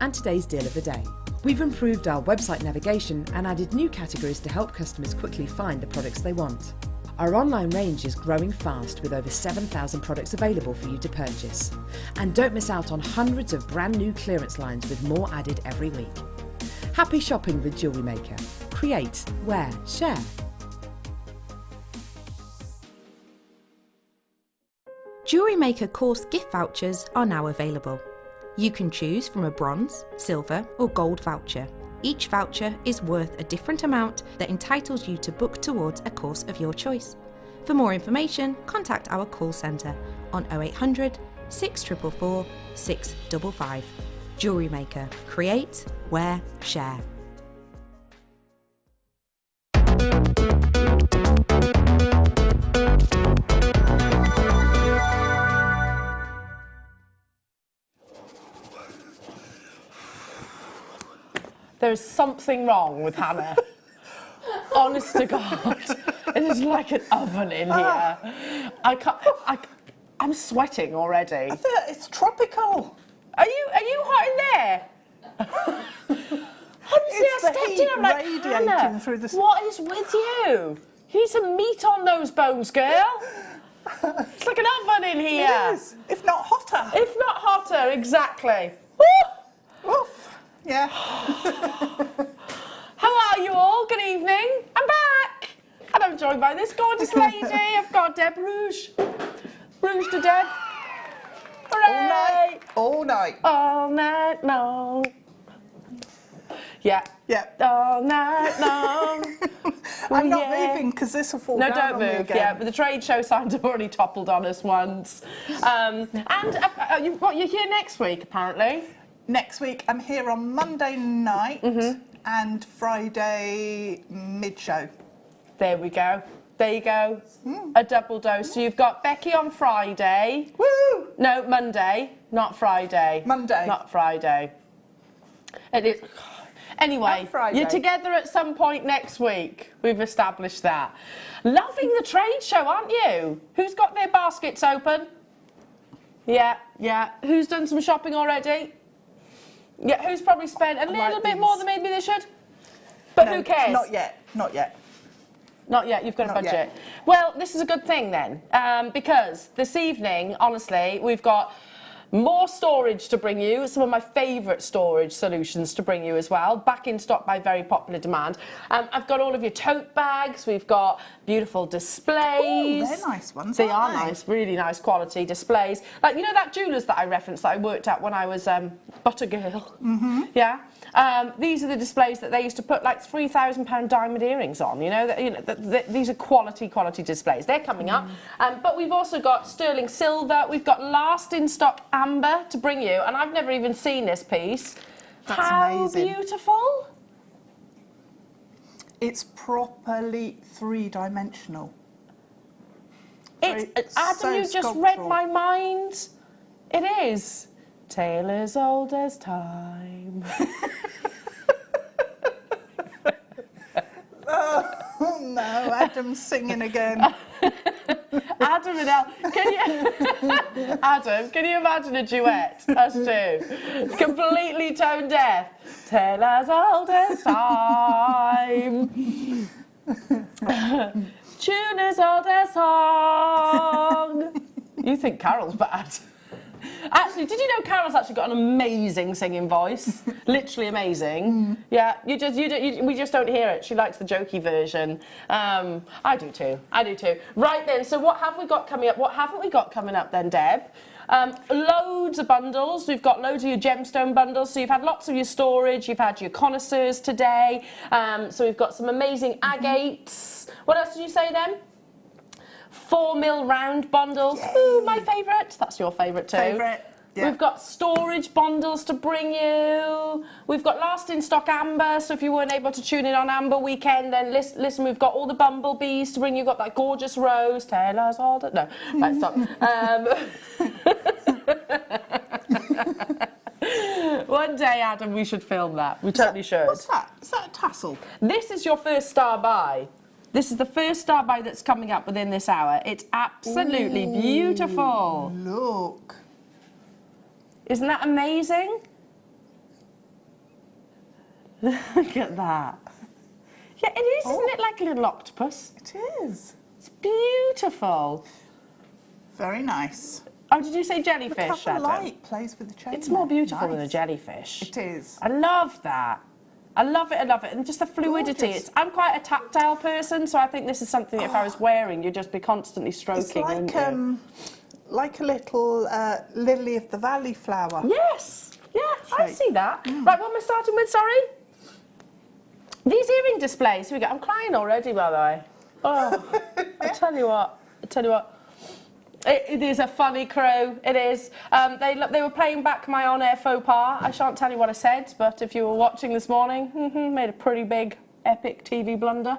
and today's deal of the day. We've improved our website navigation and added new categories to help customers quickly find the products they want. Our online range is growing fast with over 7,000 products available for you to purchase. And don't miss out on hundreds of brand new clearance lines with more added every week. Happy shopping with Jewellery Maker. Create, wear, share. Jewellery Maker course gift vouchers are now available. You can choose from a bronze, silver or gold voucher. Each voucher is worth a different amount that entitles you to book towards a course of your choice. For more information, contact our call centre on 0800 644 655. Jewellery Maker. Create, wear, share. There's something wrong with Hannah. Honest to God, it is like an oven in here. I'm sweating already. I think it's tropical. Are you hot in there? Honestly, I stepped in. I'm like, Hannah, through the... what is with you? You need some meat on those bones, girl. It's like an oven in here. It is, if not hotter. If not hotter, exactly. Oof. Yeah. How are you all? Good evening. I'm back. And I'm joined by this gorgeous lady. I've got Deb Rouge. Rouge to Deb. Hooray! All night. All night long. Yeah. Yeah. All night long. I'm not moving because this will fall down don't on me move. again. Yeah, but the trade show signs have already toppled on us once. You're here next week, apparently. Next week, I'm here on Monday night and Friday mid-show. There we go. There you go. A double dose. So you've got Becky on Friday. Woo! No, Monday, not Friday. Monday. Not Friday. It is. Anyway, you're together at some point next week. We've established that. Loving the trade show, aren't you? Who's got their baskets open? Yeah, yeah. Who's done some shopping already? Yeah, who's probably spent a little bit more than maybe they should? But no, who cares? Not yet, not yet. Not yet, you've got a budget. Yet. Well, this is a good thing then, because this evening, honestly, we've got more storage to bring you, some of my favourite storage solutions to bring you as well, back in stock by very popular demand. I've got all of your tote bags, we've got beautiful displays. Ooh, they're nice ones, They are nice, really nice quality displays. Like, you know that jewellers that I referenced that I worked at when I was butter girl? Yeah? These are the displays that they used to put like £3,000 diamond earrings on, you know? These are quality displays. They're coming up. But we've also got sterling silver, we've got last in stock amber to bring you, and I've never even seen this piece. That's How amazing. Beautiful. It's properly three-dimensional. Adam, so you just sculptural. read my mind. It is. Tale as old as time. Oh no, Adam's singing again. Adam and Elle, Adam, can you imagine a duet, us two, completely tone deaf? Tale as old as time, tune as old as song. You think Carol's bad? Actually, did you know Carol's actually got an amazing singing voice? Literally amazing. Yeah, we just don't hear it. She likes the jokey version. I do too. Right then, so what have we got coming up? What haven't we got coming up then, Deb? Loads of bundles. We've got loads of your gemstone bundles. So you've had lots of your storage. You've had your connoisseurs today. So we've got some amazing agates. What else did you say then? 4mm round bundles. Yay. Ooh, my favourite. That's your favourite too. Favourite. Yeah. We've got storage bundles to bring you. We've got last in stock amber, so if you weren't able to tune in on Amber Weekend, then listen, we've got all the bumblebees to bring you. Got that gorgeous rose. Tell us all that. No, right, stop. One day, Adam, we should film that. We totally should. What's that? Is that a tassel? This is your first star buy. This is the first star buy that's coming up within this hour. It's absolutely beautiful. Look. Isn't that amazing? Look at that. Yeah, it is, isn't it, like a little octopus? It is. It's beautiful. Very nice. Oh, did you say jellyfish, Look how the Adam? light plays with the chain. It's more beautiful nice. than a jellyfish. It is. I love that. I love it, I love it. And just the fluidity. Gorgeous. I'm quite a tactile person, so I think this is something that if I was wearing, you'd just be constantly stroking. It's like a little lily of the valley flower. Yes, yeah, I Shape. see that. Right, what am I starting with, sorry? These earring displays, here we go. I'm crying already, by the way. Oh, I tell you what. It is a funny crew, it is. They were playing back my on-air faux pas. I shan't tell you what I said, but if you were watching this morning, made a pretty big, epic TV blunder.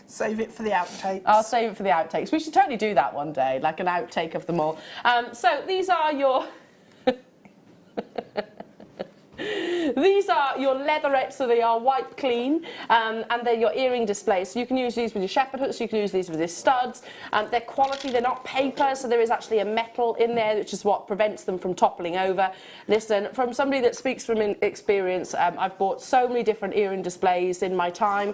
Save it for the outtakes. I'll save it for the outtakes. We should totally do that one day, like an outtake of them all. So these are your... These are your leatherettes, so they are white clean, and they're your earring displays. So you can use these with your shepherd hooks, you can use these with your studs. They're quality, they're not paper, so there is actually a metal in there, which is what prevents them from toppling over. Listen, from somebody that speaks from experience, I've bought so many different earring displays in my time.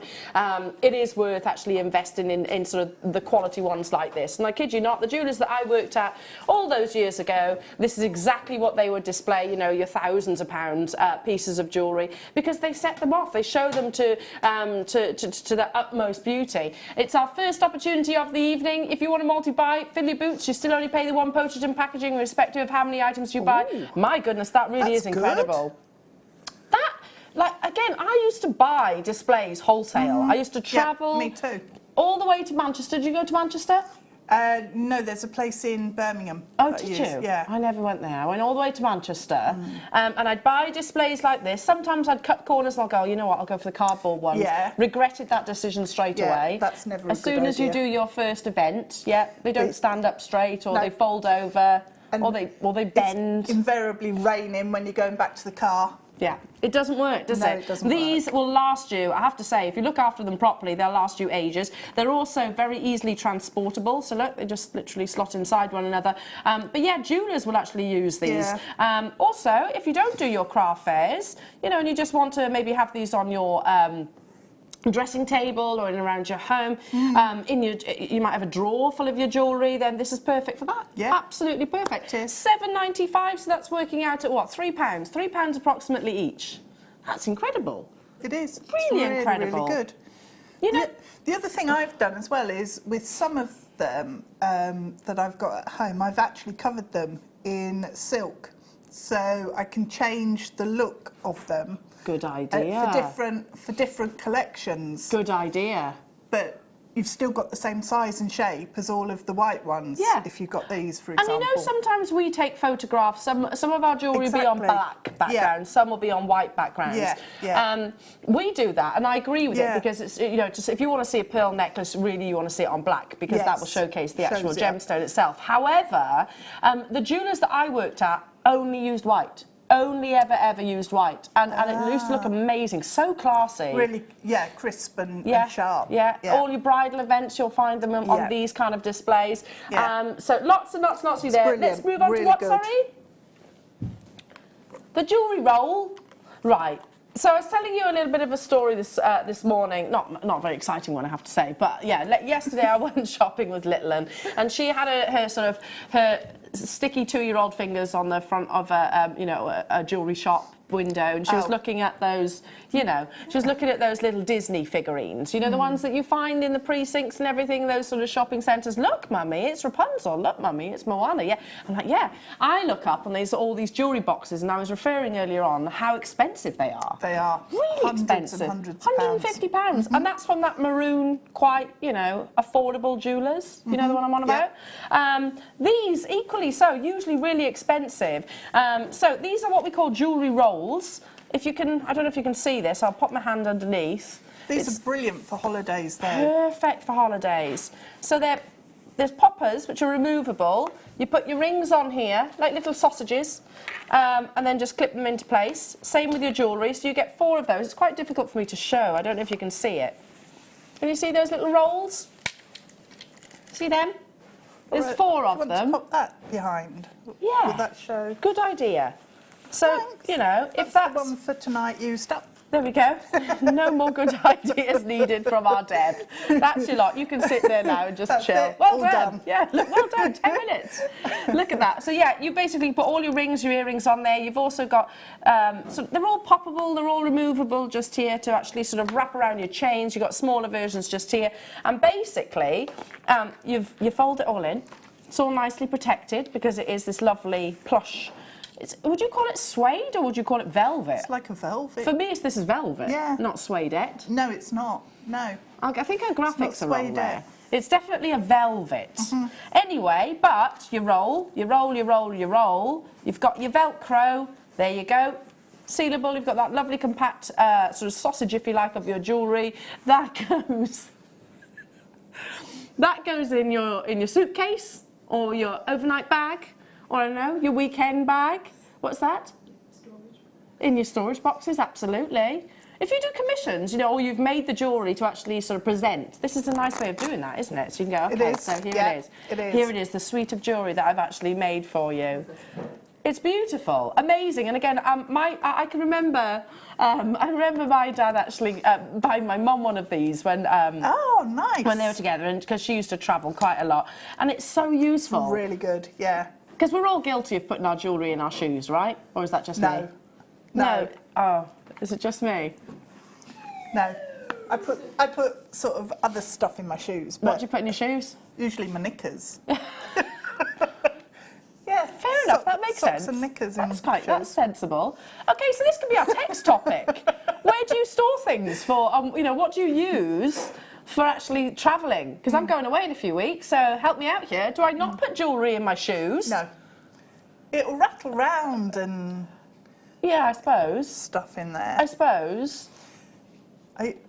It is worth actually investing in sort of the quality ones like this. And I kid you not, the jewellers that I worked at all those years ago, this is exactly what they would display, you know, your thousands of pounds pieces of jewellery, because they set them off, they show them to the utmost beauty. It's our first opportunity of the evening. If you want to multi-buy, fill your boots, you still only pay the one postage and packaging irrespective of how many items you buy. Ooh. My goodness, that really is incredible. That, like, again, I used to buy displays wholesale. I used to travel me too. all the way to Manchester. Did you go to Manchester? No, there's a place in Birmingham. Oh, that I did use. you? Yeah. I never went there. I went all the way to Manchester, and I'd buy displays like this. Sometimes I'd cut corners and I'll go, you know what, I'll go for the cardboard ones. Yeah. Regretted that decision straight away. That's never a As good soon as you idea. do your first event, they don't stand up straight, or No. they fold over, And or they bend. It's invariably raining when you're going back to the car. Yeah, it doesn't work, does No, it? it doesn't These work. will last you, I have to say, if you look after them properly, they'll last you ages. They're also very easily transportable, so look, they just literally slot inside one another. But yeah, jewellers will actually use these. Yeah. Also, if you don't do your craft fairs, you know, and you just want to maybe have these on your dressing table or in around your home, you might have a drawer full of your jewellery, then this is perfect for that. Yeah. Absolutely perfect. It is. £7.95, so that's working out at what, £3? £3 approximately each. That's incredible. It is. Really it's incredible. Really good. You know, The other thing I've done as well is with some of them that I've got at home, I've actually covered them in silk, so I can change the look of them. good idea. For different collections. Good idea. But you've still got the same size and shape as all of the white ones. Yeah. If you've got these, for And example. you know, sometimes we take photographs. Some of our jewellery will be on Exactly. black backgrounds. Yeah. Some will be on white backgrounds. Yeah, yeah. We do that, and I agree with it, Yeah. because it's, you know, just if you want to see a pearl necklace, really you want to see it on black, because that will Yes. showcase the actual Shows it. gemstone itself. However, the jewellers that I worked at only used white. Only ever used white, and it used to look amazing, so classy. Really, crisp and sharp. Yeah. All your bridal events, you'll find them on Yeah. these kind of displays. Yeah. So lots and lots of you there. brilliant. Let's move on Really to what, good. sorry? The jewellery roll. Right. So I was telling you a little bit of a story this morning. Not a very exciting one, I have to say. But yeah, yesterday I went shopping with Little, and she had her sticky 2-year-old fingers on the front of a jewellery shop window, and she was looking at those, you know, she was looking at those little Disney figurines, you know, the ones that you find in the precincts and everything, those sort of shopping centres. Look, Mummy, it's Rapunzel. Look, Mummy, it's Moana. Yeah, I'm like, yeah. I look up and there's all these jewellery boxes, and I was referring earlier on how expensive they are. They are. Really hundreds expensive. And hundreds of pounds. £150, and that's from that maroon, quite, you know, affordable jewellers. You know the one I'm on about? These, equally so, usually really expensive. So these are what we call jewellery rolls. If you can, I don't know if you can see this, I'll pop my hand underneath. These are brilliant for holidays, though. Perfect for holidays. So there's poppers, which are removable. You put your rings on here, like little sausages, and then just clip them into place. Same with your jewellery, so you get 4 of those. It's quite difficult for me to show. I don't know if you can see it. Can you see those little rolls? See them? There's 4 of Do you want them. to pop that behind? Yeah. Will that show? Good idea. So, Thanks. you know, if That's that's... the one for tonight used up. There we go. No more good ideas needed from our Deb. That's your lot. You can sit there now and just That's chill. it. Well All done. done. Yeah, look, well done. 10 minutes. Look at that. So yeah, you basically put all your rings, your earrings on there. You've also got, so they're all poppable, they're all removable just here to actually sort of wrap around your chains. You've got smaller versions just here. And basically, you fold it all in. It's all nicely protected because it is this lovely plush. Would you call it suede or would you call it velvet? It's like a velvet. For me, this is velvet, Yeah. not suedette. No, it's not. No. I think our graphics are wrong there. suedette. It's definitely a velvet. Anyway, but you roll, you roll, you roll, you roll. You've got your Velcro. There you go. Sealable. You've got that lovely compact sort of sausage, if you like, of your jewellery. That goes in your suitcase or your overnight bag. Or I don't know, your weekend bag. What's that? Storage. In your storage boxes, absolutely. If you do commissions, you know, or you've made the jewellery to actually sort of present, this is a nice way of doing that, isn't it? So you can go, okay, so here it is. It is. Here it is, the suite of jewellery that I've actually made for you. It's beautiful, amazing, and again, I can remember. I remember my dad actually buying my mum one of these when. Oh, nice. When they were together, and because she used to travel quite a lot, and it's so useful. Really good, yeah. Because we're all guilty of putting our jewellery in our shoes, right? Or is that just me? No. No. Oh, is it just me? No. I put sort of other stuff in my shoes. But What do you put in your shoes? Usually my knickers. Fair enough, that makes sense. Socks and knickers That's sensible. Okay, so this can be our text topic. Where do you store things for, you know, what do you use for actually travelling? Because I'm going away in a few weeks, so help me out here. Do I not put jewellery in my shoes? No. It'll rattle round and... Yeah, I suppose. Stuff in there. I suppose.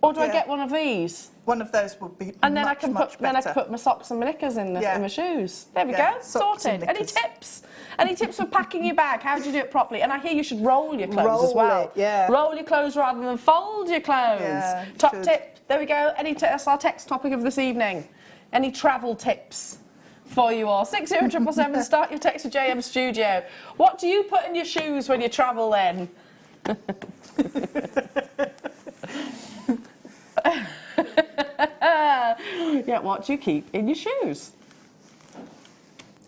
Or do I get one of these? One of those would be and then much, I can much then I better. put my socks and my knickers in my shoes. There we Yeah, go, socks and sorted. Any knickers. tips? Any tips for packing your bag? How do you do it properly? And I hear you should roll your clothes as Roll well. it, yeah. Roll your clothes rather than fold your clothes. Yeah, Top should. tip. There we go. That's our text topic of this evening. Any travel tips for you all? 60777. Start your text with JM Studio. What do you put in your shoes when you travel then? Yeah, what do you keep in your shoes?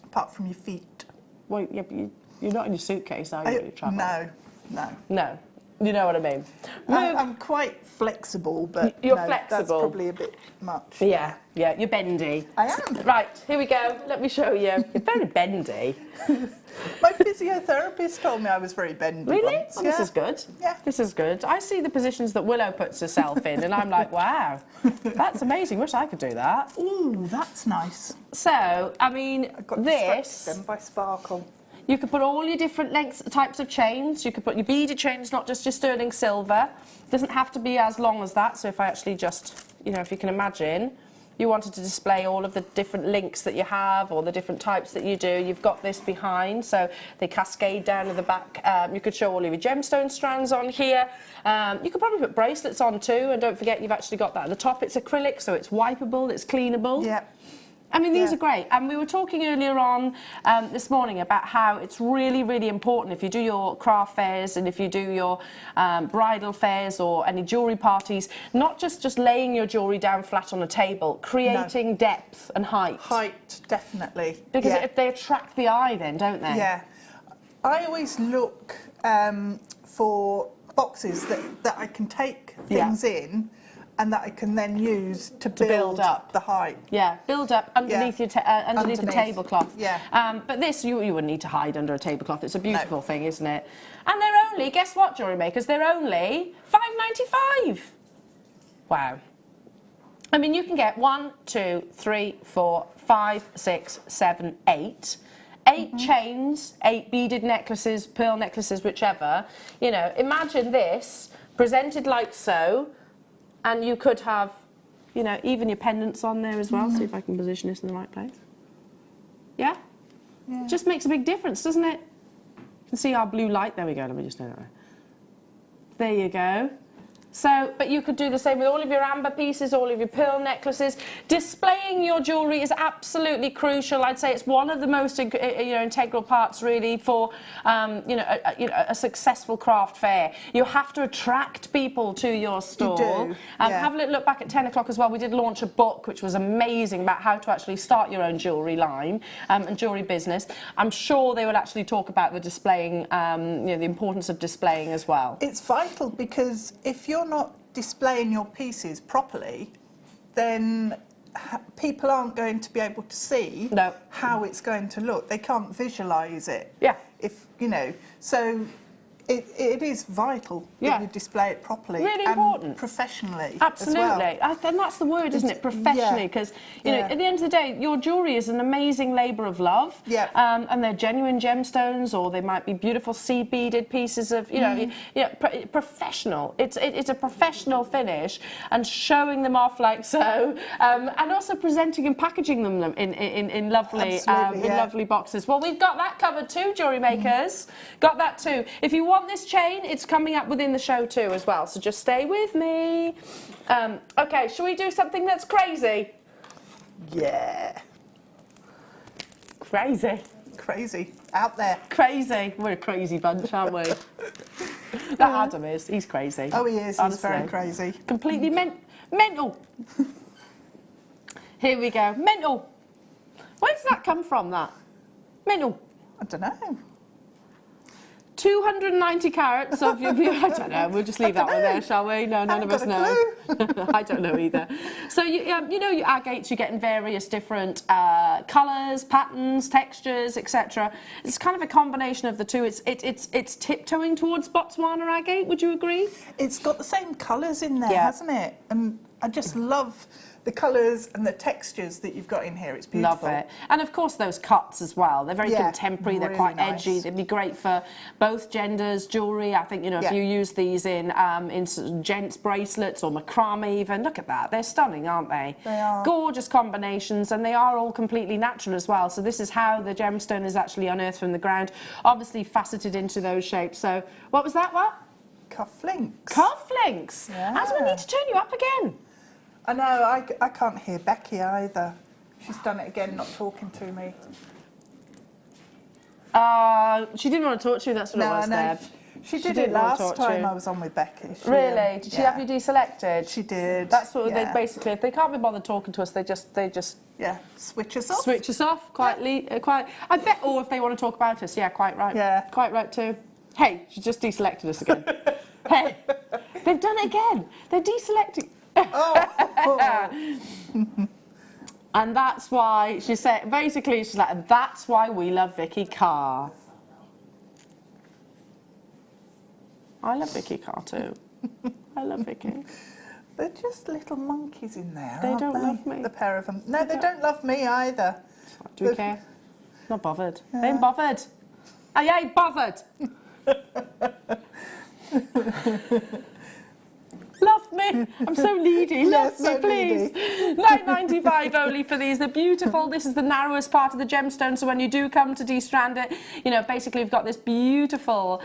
Apart from your feet. Well, yeah, but you're not in your suitcase, are you, when you travel? No. No, you know what I mean. I'm quite flexible, but You're no, flexible. That's probably a bit much. Yeah, you're bendy. I am. Right, here we go. Let me show you. You're very bendy. My physiotherapist told me I was very bendy. Really? once. Oh, this is good. Yeah. This is good. I see the positions that Willow puts herself in, and I'm like, wow, that's amazing. Wish I could do that. Ooh, that's nice. So, I mean, I got this. distracted then by sparkle. You could put all your different types of chains. You could put your beaded chains, not just your sterling silver. It doesn't have to be as long as that. So if I actually just, you know, if you can imagine, you wanted to display all of the different links that you have or the different types that you do, you've got this behind. So they cascade down to the back. You could show all of your gemstone strands on here. You could probably put bracelets on too. And don't forget, you've actually got that at the top. It's acrylic, so it's wipeable, it's cleanable. Yeah. I mean, these are great. And we were talking earlier on this morning about how it's really, really important if you do your craft fairs and if you do your bridal fairs or any jewellery parties, not just laying your jewellery down flat on a table, creating depth and height. Height, definitely. Because they attract the eye then, don't they? Yeah. I always look for boxes that I can take things in and that I can then use to build up the height. Yeah, build up underneath your underneath the tablecloth. Yeah. But this, you wouldn't need to hide under a tablecloth. It's a beautiful thing, isn't it? And they're only, guess what, Jewellery Makers? They're only £5.95. Wow. I mean, you can get 1, 2, 3, 4, 5, 6, 7, 8. 8 chains, 8 beaded necklaces, pearl necklaces, whichever. You know, imagine this presented like so. And you could have, you know, even your pendants on there as well. See if I can position this in the right place. Yeah? It just makes a big difference, doesn't it? You can see our blue light. There we go. Let me just do that. There you go. So, but you could do the same with all of your amber pieces, all of your pearl necklaces. Displaying your jewellery is absolutely crucial. I'd say it's one of the most integral parts really for a successful craft fair. You have to attract people to your stall. You do, yeah. Have a little look back at 10 o'clock as well. We did launch a book which was amazing about how to actually start your own jewellery line and jewellery business. I'm sure they will actually talk about the displaying, the importance of displaying as well. It's vital, because if you're not displaying your pieces properly, then people aren't going to be able to see how it's going to look. They can't visualise it. Yeah. If so it is vital that you display it properly. Really and important. Professionally. Absolutely. As well. And that's the word, isn't it? Professionally. Because, at the end of the day, your jewellery is an amazing labour of love. Yeah. And they're genuine gemstones, or they might be beautiful beaded pieces of, professional. It's a professional finish, and showing them off like so. And also presenting and packaging them in lovely, lovely boxes. Well, we've got that covered too, Jewellery Makers. Got that too. If you want this chain, it's coming up within the show too as well, so just stay with me. Okay, shall we do something that's crazy? Yeah. Crazy. Crazy. Out there. Crazy. We're a crazy bunch, aren't we? That Adam is. He's crazy. Oh, he is. Honestly. He's very crazy. Completely mental. Here we go. Mental. Where does that come from, that? Mental. I don't know. 290 carats of your view. I don't know. We'll just leave that one there, shall we? No, none of us know. I don't know either. So your agates, you get in various different colours, patterns, textures, etc. It's kind of a combination of the two. It's tiptoeing towards Botswana agate. Would you agree? It's got the same colours in there, hasn't it? And I just love the colours and the textures that you've got in here. It's beautiful. Love it. And of course those cuts as well. They're very contemporary, they're really quite nice. edgy. They'd be great for both genders, jewellery. I think, if you use these in sort of gents bracelets or macrame even, look at that. They're stunning, aren't they? They are. Gorgeous combinations, and they are all completely natural as well. So this is how the gemstone is actually unearthed from the ground, obviously faceted into those shapes. So what was that, what? Cufflinks. Cufflinks. Yeah. As we need to turn you up again. I know, I can't hear Becky either. She's done it again, not talking to me. She didn't want to talk to you, that's what it was, Deb. She did it last time I was on with Becky. Really? Did she have you deselected? She did. That's what they basically, if they can't be bothered talking to us, they just switch us off. Switch us off, quite. I bet, or if they want to talk about us, quite right. Yeah. Quite right too. Hey, she just deselected us again. Hey, they've done it again. They're deselecting. And that's why she said, basically she's like, that's why we love Vicky Carr. I love Vicky Carr too. I love Vicky. They're just little monkeys in there, They aren't don't love me. The pair of them. No, they don't love me either. Do we care? Not bothered. They ain't bothered. I ain't bothered. Love me. I'm so needy. Love me, please. £9.95 only for these. They're beautiful. This is the narrowest part of the gemstone, so when you do come to destrand it, basically you've got this beautiful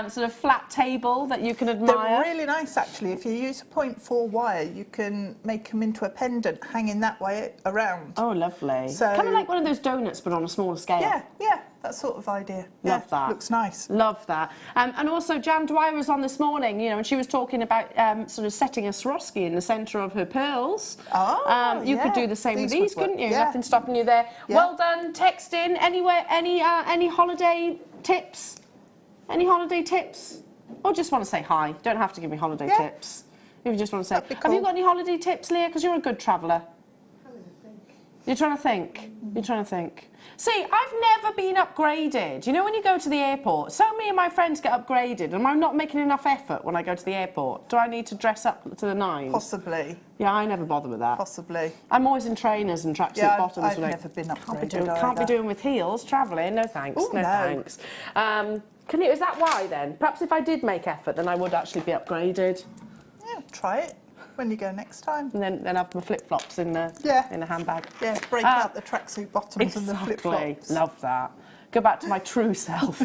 sort of flat table that you can admire. They're really nice, actually. If you use a 0.4 wire, you can make them into a pendant hanging that way around. Oh, lovely. So, kind of like one of those donuts, but on a smaller scale. Yeah, that sort of idea. Love that. Looks nice. Love that. And also, Jan Dwyer was on this morning, and she was talking about sort of setting a Swarovski in the centre of her pearls. Oh, you could do the same with these, couldn't you? Yeah. Nothing stopping you there. Yeah. Well done. Text in anywhere, any holiday tips? Any holiday tips? Or just want to say hi. Don't have to give me holiday tips. If you just want to say, have you got any holiday tips, Leah? Because you're a good traveller. You're trying to think. You're trying to think. See, I've never been upgraded. When you go to the airport, so many of my friends get upgraded, and I'm not making enough effort when I go to the airport. Do I need to dress up to the nines? Possibly. Yeah, I never bother with that. Possibly. I'm always in trainers and tracksuit bottoms. I've never been upgraded. Can't be doing with heels, travelling. No thanks. Ooh, no thanks. Is that why then? Perhaps if I did make effort, then I would actually be upgraded. Yeah, try it. When you go next time. And then have my flip-flops in a handbag. Yeah, break out the tracksuit bottoms and the flip-flops. Love that. Go back to my true self.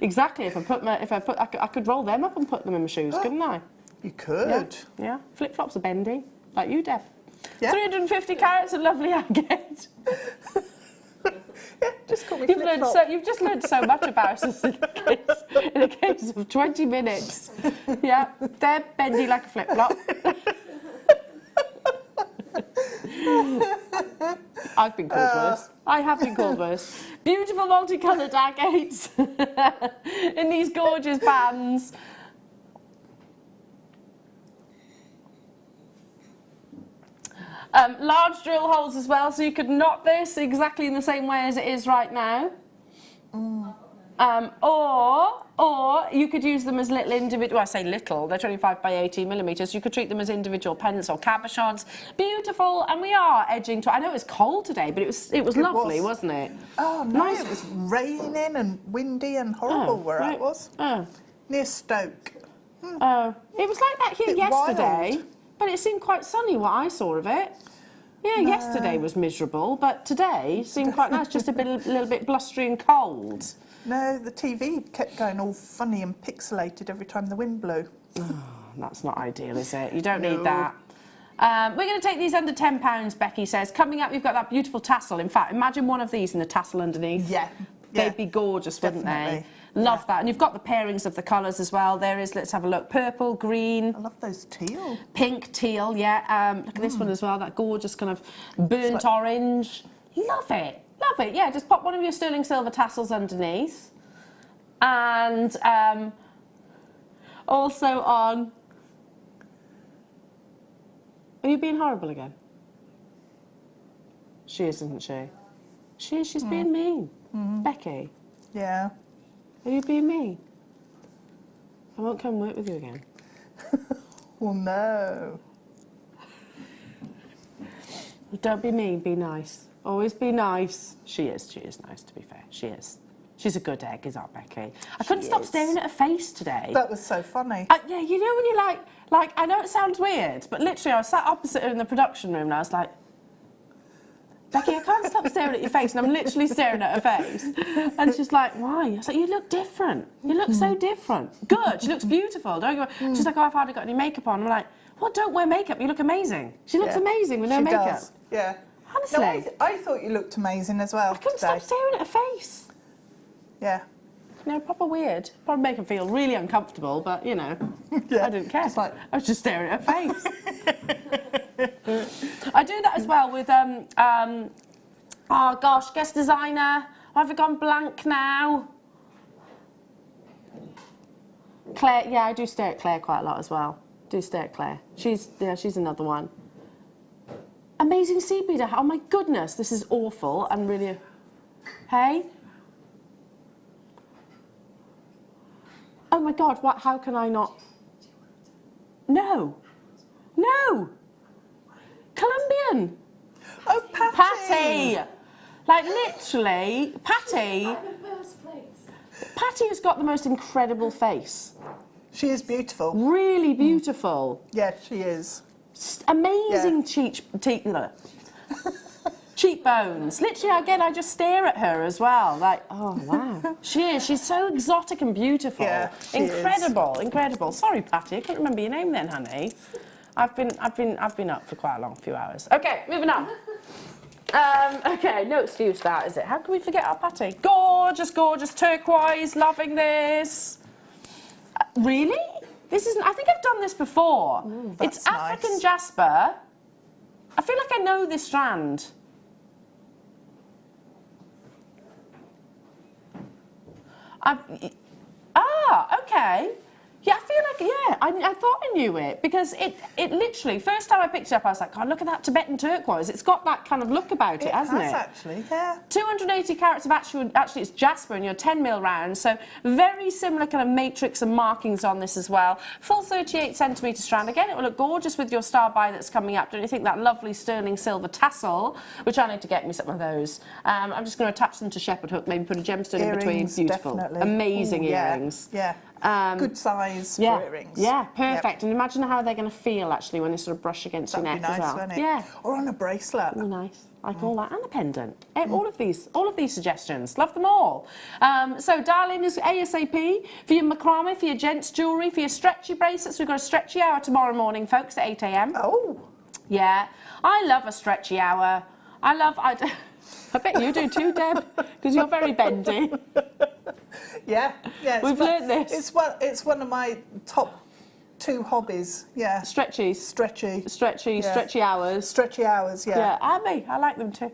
Exactly. I could roll them up and put them in my shoes, couldn't I? You could. Yeah. Flip-flops are bendy, like you, Deb. Yeah. 350 carats of lovely agate. Yeah, just call me flip-flop. You've just learned so much about us in a case of 20 minutes. Yeah, they're bendy like a flip-flop. I've been called worse. I have been called worse. Beautiful multicoloured agates in these gorgeous bands. Large drill holes as well, so you could knot this exactly in the same way as it is right now. Or you could use them as little individual, well, I say little, they're 25 by 18 millimetres. You could treat them as individual pendants or cabochons. Beautiful, and we are edging to, I know it's cold today, but it was lovely, wasn't it? Oh, no, nice. It was raining and windy and horrible where I was. Near Stoke. It was like that here yesterday, wild. But it seemed quite sunny, what I saw of it. Yeah, no. Yesterday was miserable, but today seemed quite nice, just a little bit blustery and cold. No, the TV kept going all funny and pixelated every time the wind blew. Oh, that's not ideal, is it? You don't need that. We're going to take these under £10, Becky says. Coming up, you've got that beautiful tassel. In fact, imagine one of these and a tassel underneath. Yeah. They'd be gorgeous, wouldn't Definitely. they? Love that. And you've got the pairings of the colours as well. There is, let's have a look, purple, green. I love those teal. Pink, teal, yeah. Look at this one as well, that gorgeous kind of burnt orange. Love it. Love it, yeah. Just pop one of your sterling silver tassels underneath. And also on... Are you being horrible again? She is, isn't she? She is, she's being mean. Becky. Yeah. Are you being mean? I won't come work with you again. Well, no. Don't be mean, be nice. Always be nice. She is nice, to be fair. She is. She's a good egg, is that Becky? I couldn't stop staring at her face today. That was so funny. Yeah, you know when you're like, I know it sounds weird, but literally I was sat opposite her in the production room and I was like, Becky, I can't stop staring at your face, and I'm literally staring at her face. And she's like, why? I was like, you look different. You look so different. Good, she looks beautiful. Don't you? She's like, oh, I've hardly got any makeup on. I'm like, well, don't wear makeup, you look amazing. She looks amazing with no makeup. Does. Yeah. Honestly. No, I thought you looked amazing as well. I couldn't stop staring at her face. Yeah. No, proper weird. Probably make her feel really uncomfortable, but, you know, I didn't care. Like... I was just staring at her face. I do that as well with, oh gosh, guest designer. Have I gone blank now? Claire, yeah, I do stare at Claire quite a lot as well. Do stare at Claire. She's another one. Amazing sea beader. Oh my goodness, this is awful and really... Hey? Oh my God, what, how can I not... No. No. Colombian. Oh, Patty. Patty. Like literally, Patty. Patty has got the most incredible face. She is beautiful. Really beautiful. Yeah, she is. Amazing cheekbones. Literally, again, I just stare at her as well. Like, oh wow, she is. She's so exotic and beautiful. Yeah, incredible, incredible. Sorry, Patty, I couldn't remember your name then, honey. I've been up for quite a long few hours. Okay, moving on. Okay, no excuse that, is it? How can we forget our Patty? Gorgeous, gorgeous turquoise. Loving this. Really? This isn't. I think I've done this before. It's African nice. jasper. I feel like I know this strand. Okay. Yeah, I feel like, yeah, I thought I knew it because it literally, first time I picked it up, I was like, God, look at that Tibetan turquoise. It's got that kind of look about it, hasn't it? It has actually, yeah. 280 carats of actually it's jasper in your 10mm round, so very similar kind of matrix and markings on this as well. Full 38cm strand. Again, it will look gorgeous with your star buy that's coming up. Don't you think? That lovely sterling silver tassel, which I need to get me some of those. I'm just going to attach them to shepherd hook, maybe put a gemstone in between. Beautiful. Definitely. Amazing earrings. Yeah. Good size for earrings. Yeah, perfect. Yep. And imagine how they're going to feel actually when they sort of brush against your neck nice, as well. Wouldn't it? Yeah. Or on a bracelet. Nice. Like all that, and the pendant. All of these suggestions, love them all. So dial in as ASAP for your macrame, for your gents jewellery, for your stretchy bracelets. We've got a stretchy hour tomorrow morning, folks, at 8 a.m. Oh. Yeah, I love a stretchy hour. I bet you do too, Deb, because you're very bendy. Yeah. We've learned this. It's one of my top 2 hobbies. Yeah. Stretchy hours. Stretchy hours. Yeah. Yeah, I like them too.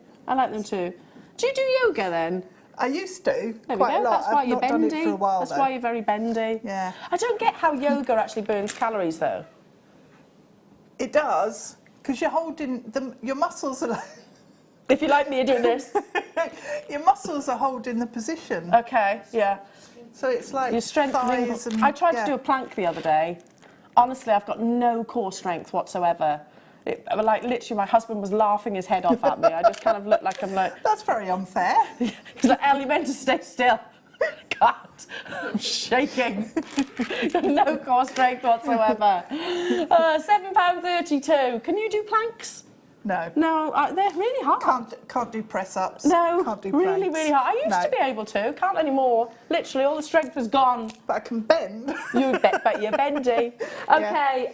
Do you do yoga then? I used to There quite we go. a lot. That's why I've you're not bendy. done it for a while. That's though. why you're very bendy. Yeah. I don't get how yoga actually burns calories though. It does, because you're holding your muscles are. If you like me, you're doing this. Your muscles are holding the position. Okay. Yeah. So it's like Your strength. thighs and, I tried to do a plank the other day. Honestly, I've got no core strength whatsoever. Like literally, my husband was laughing his head off at me. I just kind of looked like I'm like. That's very unfair. He's like, Elle, you meant to stay still. God, I'm shaking. No core strength whatsoever. £7.32. Can you do planks? No. No, they're really hard. Can't do press ups. No, can't do really, planks. really hard. I used to be able to, can't anymore. Literally, all the strength is gone. But I can bend. You bet, but you're bendy. Okay,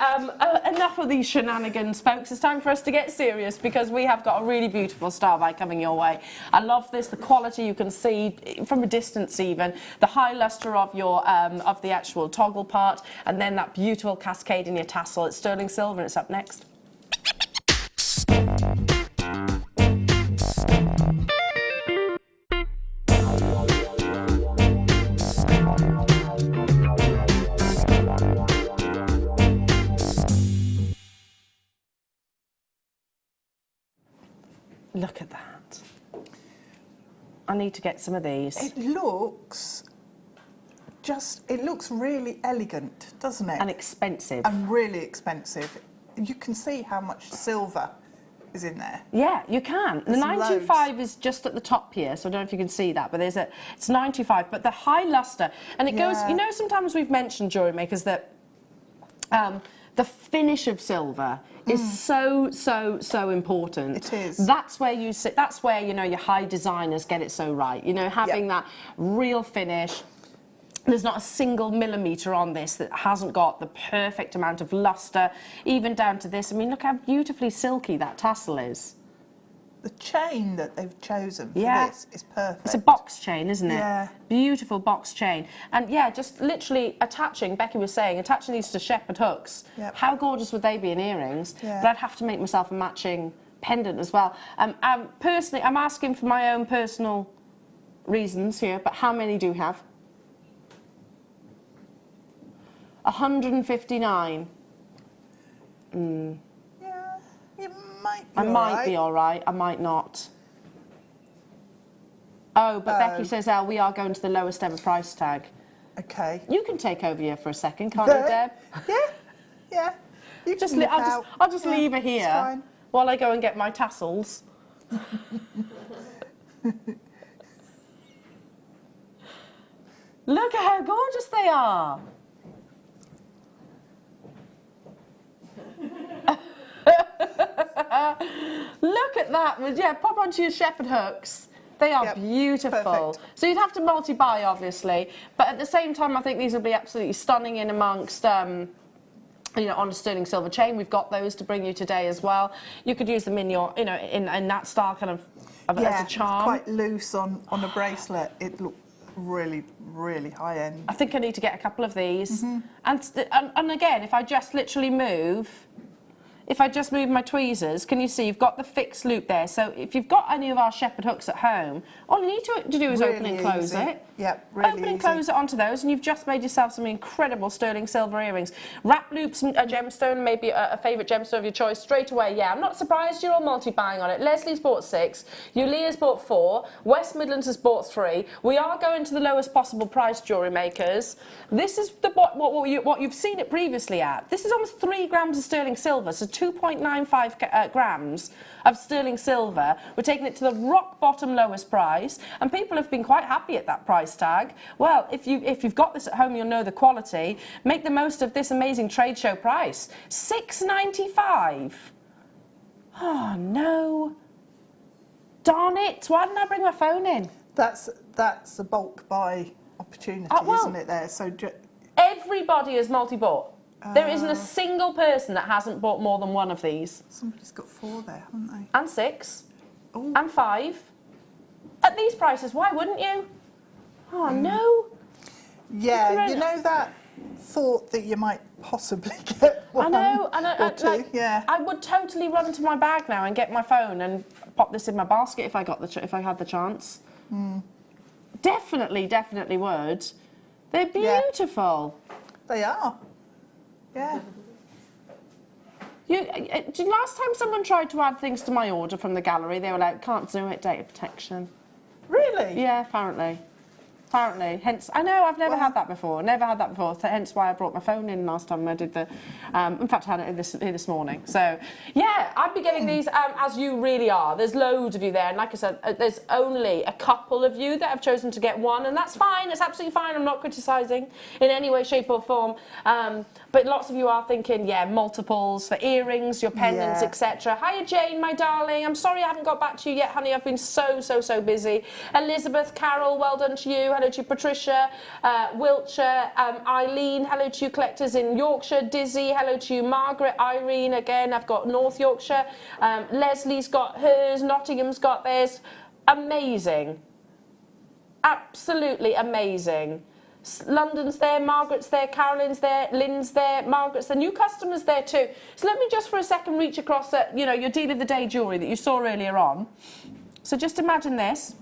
enough of these shenanigans, folks. It's time for us to get serious because we have got a really beautiful star by coming your way. I love this. The quality you can see from a distance, even the high luster of your of the actual toggle part, and then that beautiful cascade in your tassel. It's sterling silver, and it's up next. Look at that. I need to get some of these. It looks really elegant, doesn't it? And expensive. And really expensive. You can see how much silver is in there. Yeah, you can. The 925 is just at the top here, so I don't know if you can see that, but it's 925, but the high luster, and it goes, you know, sometimes we've mentioned jewellery makers that the finish of silver is so important. It is. That's where you sit. That's where, you know, your high designers get it so right. You know, having that real finish. There's not a single millimetre on this that hasn't got the perfect amount of luster, even down to this. I mean, look how beautifully silky that tassel is. The chain that they've chosen for this is perfect. It's a box chain, isn't it? Yeah. Beautiful box chain. And yeah, just literally attaching, Becky was saying, attaching these to shepherd hooks. Yep. How gorgeous would they be in earrings? Yeah. But I'd have to make myself a matching pendant as well. Personally, I'm asking for my own personal reasons here, but how many do you have? 159. Yeah, you might be I might be all right. I might not. Oh, but Becky says, Elle, we are going to the lowest ever price tag. Okay. You can take over here for a second, can't you, Deb? Yeah. You Just can I'll just leave her here while I go and get my tassels. Look at how gorgeous they are. Look at that. Yeah, pop onto your shepherd hooks. They are beautiful. Perfect. So you'd have to multi-buy, obviously, but at the same time, I think these will be absolutely stunning in amongst, you know, on a sterling silver chain. We've got those to bring you today as well. You could use them in your, you know, in that style kind of as a charm. Quite loose on a bracelet. It looked really, really high end. I think I need to get a couple of these. And again, if I just literally move. If I just move my tweezers, can you see you've got the fixed loop there? So if you've got any of our shepherd hooks at home, all you need to do is really open and close easy. it. Yep, really Open and easy. close it onto those, and you've just made yourself some incredible sterling silver earrings. Wrap loops, a gemstone, maybe a favourite gemstone of your choice, straight away. Yeah, I'm not surprised you're all multi-buying on it. Leslie's bought 6, Yulia's bought 4, West Midlands has bought 3. We are going to the lowest possible price, jewellery makers. This is what you've seen it previously at. This is almost 3 grams of sterling silver, so 2.95 grams of sterling silver. We're taking it to the rock bottom lowest price, and people have been quite happy at that price tag. Well, if you've got this at home, you'll know the quality. Make the most of this amazing trade show price. $6.95. Oh no. Darn it, why didn't I bring my phone in? That's a bulk buy opportunity, isn't it, there? So everybody has multi-bought. There isn't a single person that hasn't bought more than one of these. Somebody's got 4 there, haven't they? And 6. Ooh. And 5. At these prices, why wouldn't you? Oh, no. Yeah, you know that thought that you might possibly get one or two? Like, yeah. I would totally run to my bag now and get my phone and pop this in my basket if I had the chance. Definitely would. They're beautiful. Yeah. They are. Yeah. Last time someone tried to add things to my order from the gallery, they were like, can't do it, data protection. Really? Yeah, apparently. Hence, I know, I've never had that before. Hence why I brought my phone in last time I did the... in fact, I had it here this morning. So, yeah, I'd be getting these as you really are. There's loads of you there. And like I said, there's only a couple of you that have chosen to get one. And that's fine. It's absolutely fine. I'm not criticising in any way, shape or form. But lots of you are thinking, yeah, multiples for earrings, your pendants, etc. Hiya, Jane, my darling. I'm sorry I haven't got back to you yet, honey. I've been so busy. Elizabeth, Carol, well done to you. Hello to you, Patricia, Wiltshire, Eileen, hello to you collectors in Yorkshire, Dizzy, hello to you, Margaret, Irene, again, I've got North Yorkshire, Leslie's got hers, Nottingham's got theirs. Amazing. Absolutely amazing. London's there, Margaret's there, Carolyn's there, Lynn's there, Margaret's there, new customers there too. So let me just for a second reach across at, you know, your deal of the day jewellery that you saw earlier on. So just imagine this.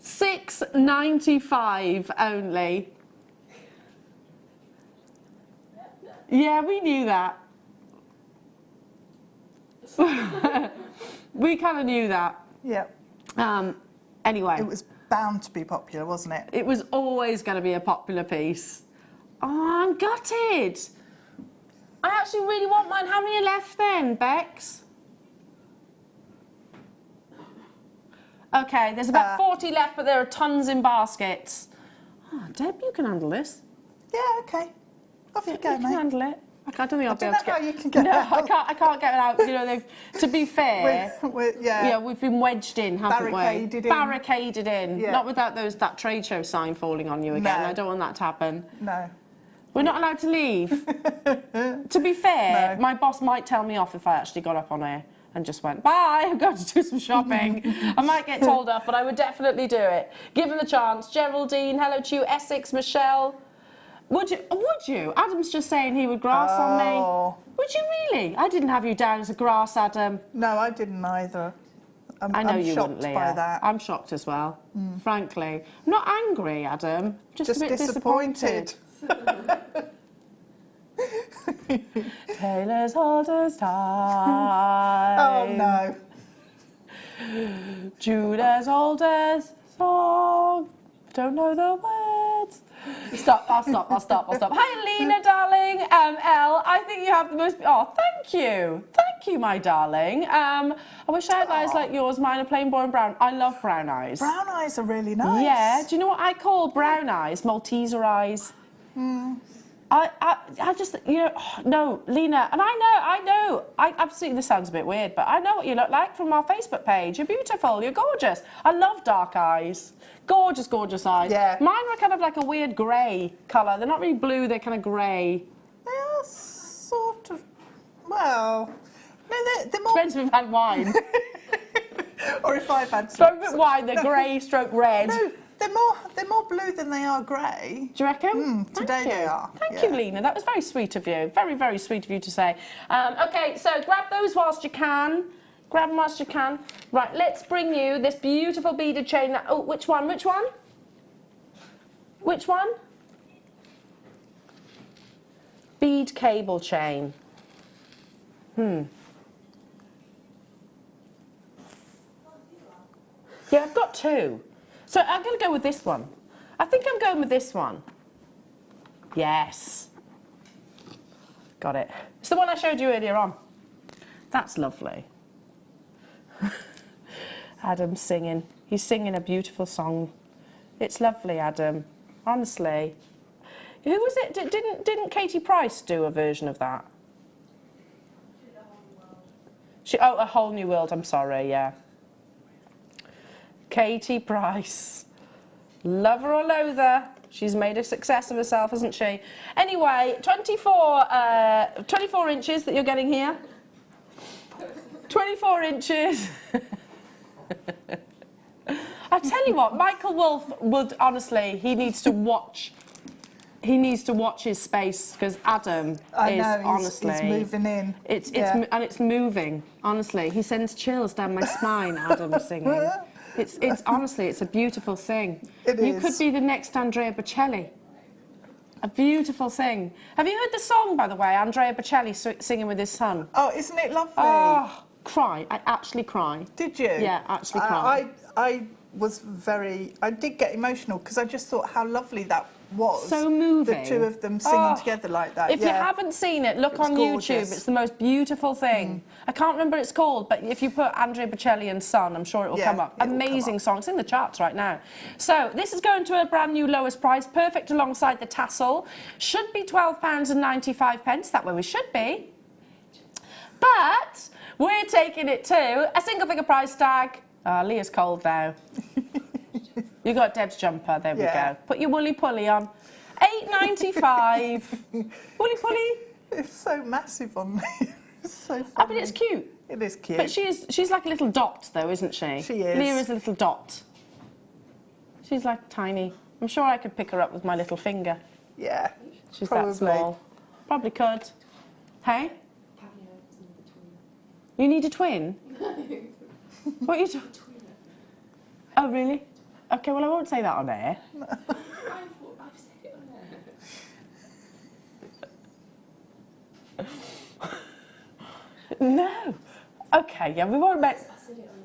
£6.95 only. Yeah, we knew that. We kind of knew that. Yeah. Anyway. It was bound to be popular, wasn't it? It was always going to be a popular piece. Oh, I'm gutted. I actually really want mine. How many are left then, Bex? Okay, there's about 40 left, but there are tons in baskets. Oh, Deb, you can handle this. Yeah, okay. Off you go, mate. You can handle it. I don't think I'll be able to get. You can get no, it out. I can't get it out. You know, to be fair, we've been wedged in, haven't Barricaded we? in. Barricaded in. Yeah. Not without that trade show sign falling on you again. No. I don't want that to happen. No. We're not allowed to leave. To be fair, my boss might tell me off if I actually got up on air and just went, bye, I've got to do some shopping. I might get told off, but I would definitely do it. Given the chance. Geraldine, hello to you. Essex, Michelle. Would you? Adam's just saying he would grass on me. Would you really? I didn't have you down as a grass, Adam. No, I didn't either. I know I'm you shocked wouldn't, Leah. by that. I'm shocked as well, frankly. I'm not angry, Adam. Just a bit disappointed. Taylor's Holder's time. Oh no. Judah's oldest song. Don't know the words. Stop, I'll stop. Hi, Lena, darling. Elle, I think you have the most... Oh, thank you. Thank you, my darling. I wish I had eyes like yours. Mine are plain boring brown. I love brown eyes. Brown eyes are really nice. Yeah. Do you know what I call brown eyes? Malteser eyes. I just, you know, no, Lena, and I know, I absolutely, this sounds a bit weird, but I know what you look like from our Facebook page. You're beautiful, you're gorgeous. I love dark eyes. Gorgeous, gorgeous eyes. Yeah. Mine were kind of like a weird grey colour. They're not really blue, they're kind of grey. They are sort of, well, no, they're more... Depends if we've had wine. Or if I've had... Stroke bit wine, they're grey, stroke red. No. They're more blue than they are grey. Do you reckon? Today they are. Thank you, Lena. That was very sweet of you. Very, very sweet of you to say. Okay, so grab those whilst you can. Grab them whilst you can. Right, let's bring you this beautiful beaded chain. Oh, which one? Which one? Which one? Bead cable chain. Yeah, I've got two. So I'm going to go with this one. I think I'm going with this one. Yes. Got it. It's the one I showed you earlier on. That's lovely. Adam's singing. He's singing a beautiful song It's lovely, Adam. Honestly. Who was it? Didn't Katie Price do a version of that? Oh, A Whole New World, I'm sorry, yeah. Katie Price. Love her or loathe her. She's made a success of herself, hasn't she? Anyway, 24 inches that you're getting here. 24 inches. I tell you what, Michael Wolff would, honestly, he needs to watch his space, because Adam honestly... he's moving in. And it's moving, honestly. He sends chills down my spine, Adam singing. It's honestly, it's a beautiful thing. You could be the next Andrea Bocelli. A beautiful thing. Have you heard the song, by the way, Andrea Bocelli singing with his son? Oh, isn't it lovely? Oh, cry. I actually cry. Did you? Yeah, actually cry. I did get emotional because I just thought how lovely that was. So moving. The two of them singing together like that. If you haven't seen it, look on gorgeous. YouTube. It's the most beautiful thing. I can't remember what it's called, but if you put Andrea Bocelli and Son, I'm sure it will come up. Amazing song. It's in the charts right now. So this is going to a brand new lowest price, perfect alongside the tassel. Should be £12.95. That way we should be. But we're taking it to a single figure price tag. Leah's cold now. You got Deb's jumper, there we go. Put your woolly pulley on. £8.95. Woolly pulley. It's so massive on me. It's so funny. Oh, but it's cute. It is cute. But she's like a little dot, though, isn't she? She is. Leah is a little dot. She's like tiny. I'm sure I could pick her up with my little finger. Yeah. She's that small. Probably could. Hey? You need a twin? What are you doing? Oh, really? Okay, well, I won't say that on air. I've said it on air. No. Okay, yeah, we won't make... I said it on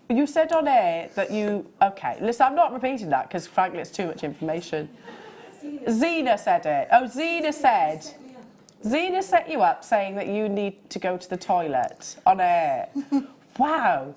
air. You said on air that you... Okay, listen, I'm not repeating that because, frankly, it's too much information. Zena said it. Oh, Zena said... Zena set you up saying that you need to go to the toilet on air. Wow.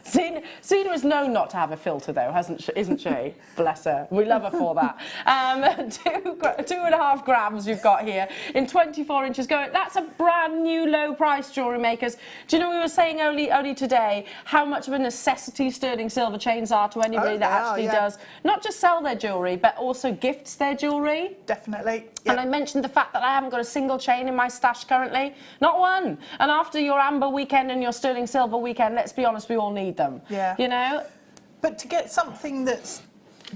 Zena is known not to have a filter, though, isn't she? Bless her. We love her for that. 2.5 grams you've got here in 24 inches. That's a brand new low price, jewellery makers. Do you know we were saying only today how much of a necessity sterling silver chains are to anybody that actually does not just sell their jewellery, but also gifts their jewellery? Definitely. Yep. And I mentioned the fact that I haven't got a single chain in my stash currently. Not one. And after your amber weekend and your sterling silver weekend, let's be honest, we all need them. Yeah. You know? But to get something that's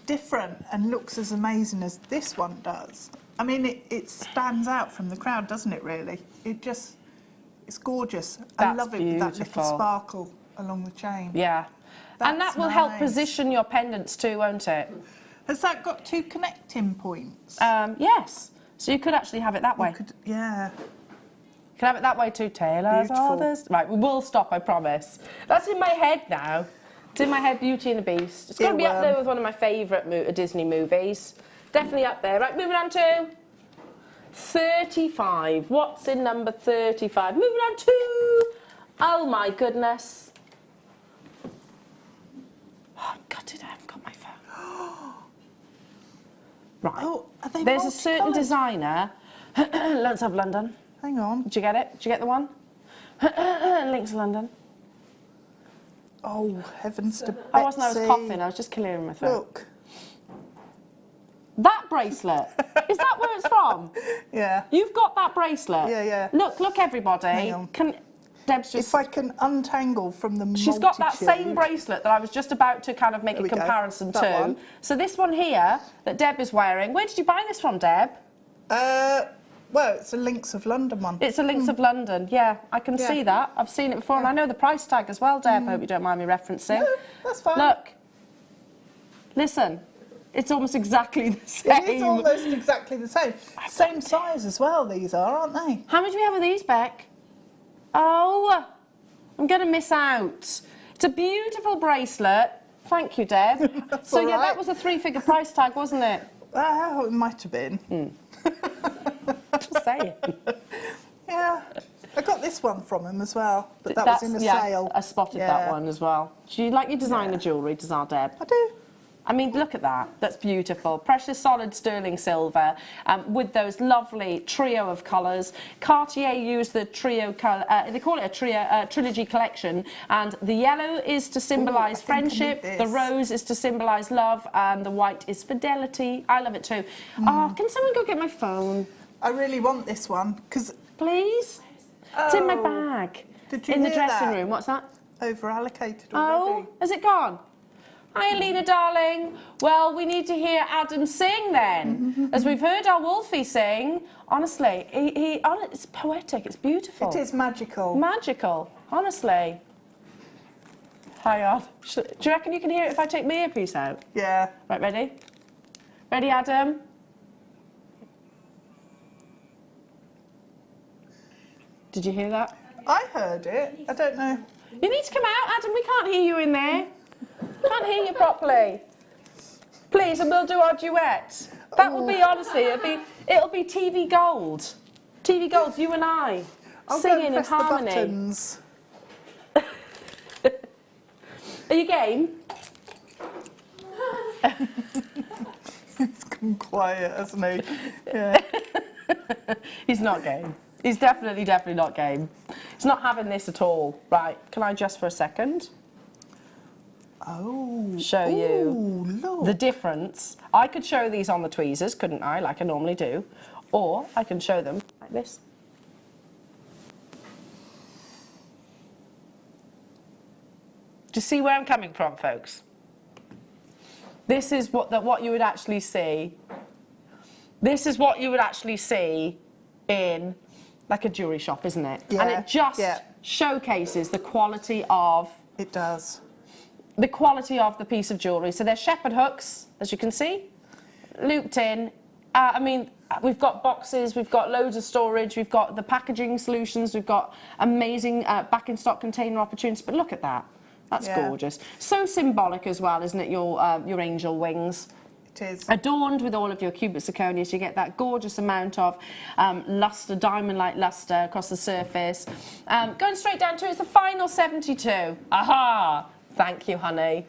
different and looks as amazing as this one does, I mean, it stands out from the crowd, doesn't it, really? It's gorgeous. I love it with that little sparkle along the chain. Yeah. And that will help position your pendants too, won't it? Has that got 2 connecting points? Yes. So you could actually have it that way. Yeah. You can have it that way too, Taylor's orders. Right, we will stop, I promise. That's in my head now. It's in my head, Beauty and the Beast. It's got to be up there with one of my favourite Disney movies. Definitely up there. Right, moving on to 35. What's in number 35? Moving on to... Oh, my goodness. Oh, I'm gutted I haven't got my phone. Right. Oh, are they There's a certain designer... Let's have London. Hang on. Did you get it? Did you get the one? Links London. Oh, heavens to Betsy. I wasn't, I was coughing. I was just clearing my throat. Look. That bracelet. Is that where it's from? Yeah. You've got that bracelet? Yeah, yeah. Look, everybody. Hang on. Deb's just... If I can untangle from the She's got that same bracelet that I was just about to kind of make a comparison to. One. So this one here that Deb is wearing, where did you buy this from, Deb? Well, it's a Links of London one. It's a Links of London, yeah. I can see that. I've seen it before, and I know the price tag as well, Deb. I hope you don't mind me referencing. No, that's fine. Look. Listen. It's almost exactly the same. It is almost exactly the same. Same size as well, these are, aren't they? How much do we have of these, Beck? Oh, I'm going to miss out. It's a beautiful bracelet. Thank you, Deb. So, yeah, that was a 3-figure price tag, wasn't it? Oh, it might have been. Just saying. Yeah. I got this one from him as well, but that was in a sale. I spotted that one as well. Do you like your designer jewellery, does our Deb? I do. I mean, look at that. That's beautiful. Precious solid sterling silver with those lovely trio of colours. Cartier used the trio colour, they call it a trilogy collection, and the yellow is to symbolise friendship, the rose is to symbolise love, and the white is fidelity. I love it too. Oh, can someone go get my phone? I really want this one, because... Please? It's in my bag. Did you in the hear dressing that? room. What's that? Over-allocated already. Oh, has it gone? Hi, Alina, darling. Well, we need to hear Adam sing then. As we've heard our Wolfie sing, honestly, it's poetic, it's beautiful. It is magical. Magical, honestly. Hang on. Do you reckon you can hear it if I take my earpiece out? Yeah. Right, ready? Ready, Adam? Did you hear that? I heard it. I don't know. You need to come out, Adam. We can't hear you in there. Can't hear you properly. Please, and we'll do our duet. That will be, honestly, it'll be TV gold. TV gold, you and I, I'll singing go and in press harmony. The buttons. Are you game? It's gone quiet, hasn't he? Yeah. He's not game. He's definitely not game. He's not having this at all. Right, can I just for a second? Oh. Show you look. the difference. I could show these on the tweezers, couldn't I, like I normally do? Or I can show them like this. Do you see where I'm coming from, folks? This is what you would actually see. This is what you would actually see in like a jewellery shop, isn't it? Yeah, and it just showcases the quality of... It does. The quality of the piece of jewellery. So they're shepherd hooks, as you can see, looped in. I mean, we've got boxes, we've got loads of storage, we've got the packaging solutions, we've got amazing back in stock container opportunities. But look at that. That's gorgeous. So symbolic as well, isn't it, your angel wings? It is. Adorned with all of your cubic zirconia, so you get that gorgeous amount of luster, diamond-like luster across the surface. Going straight down to it's the final 72. Aha! Thank you, honey.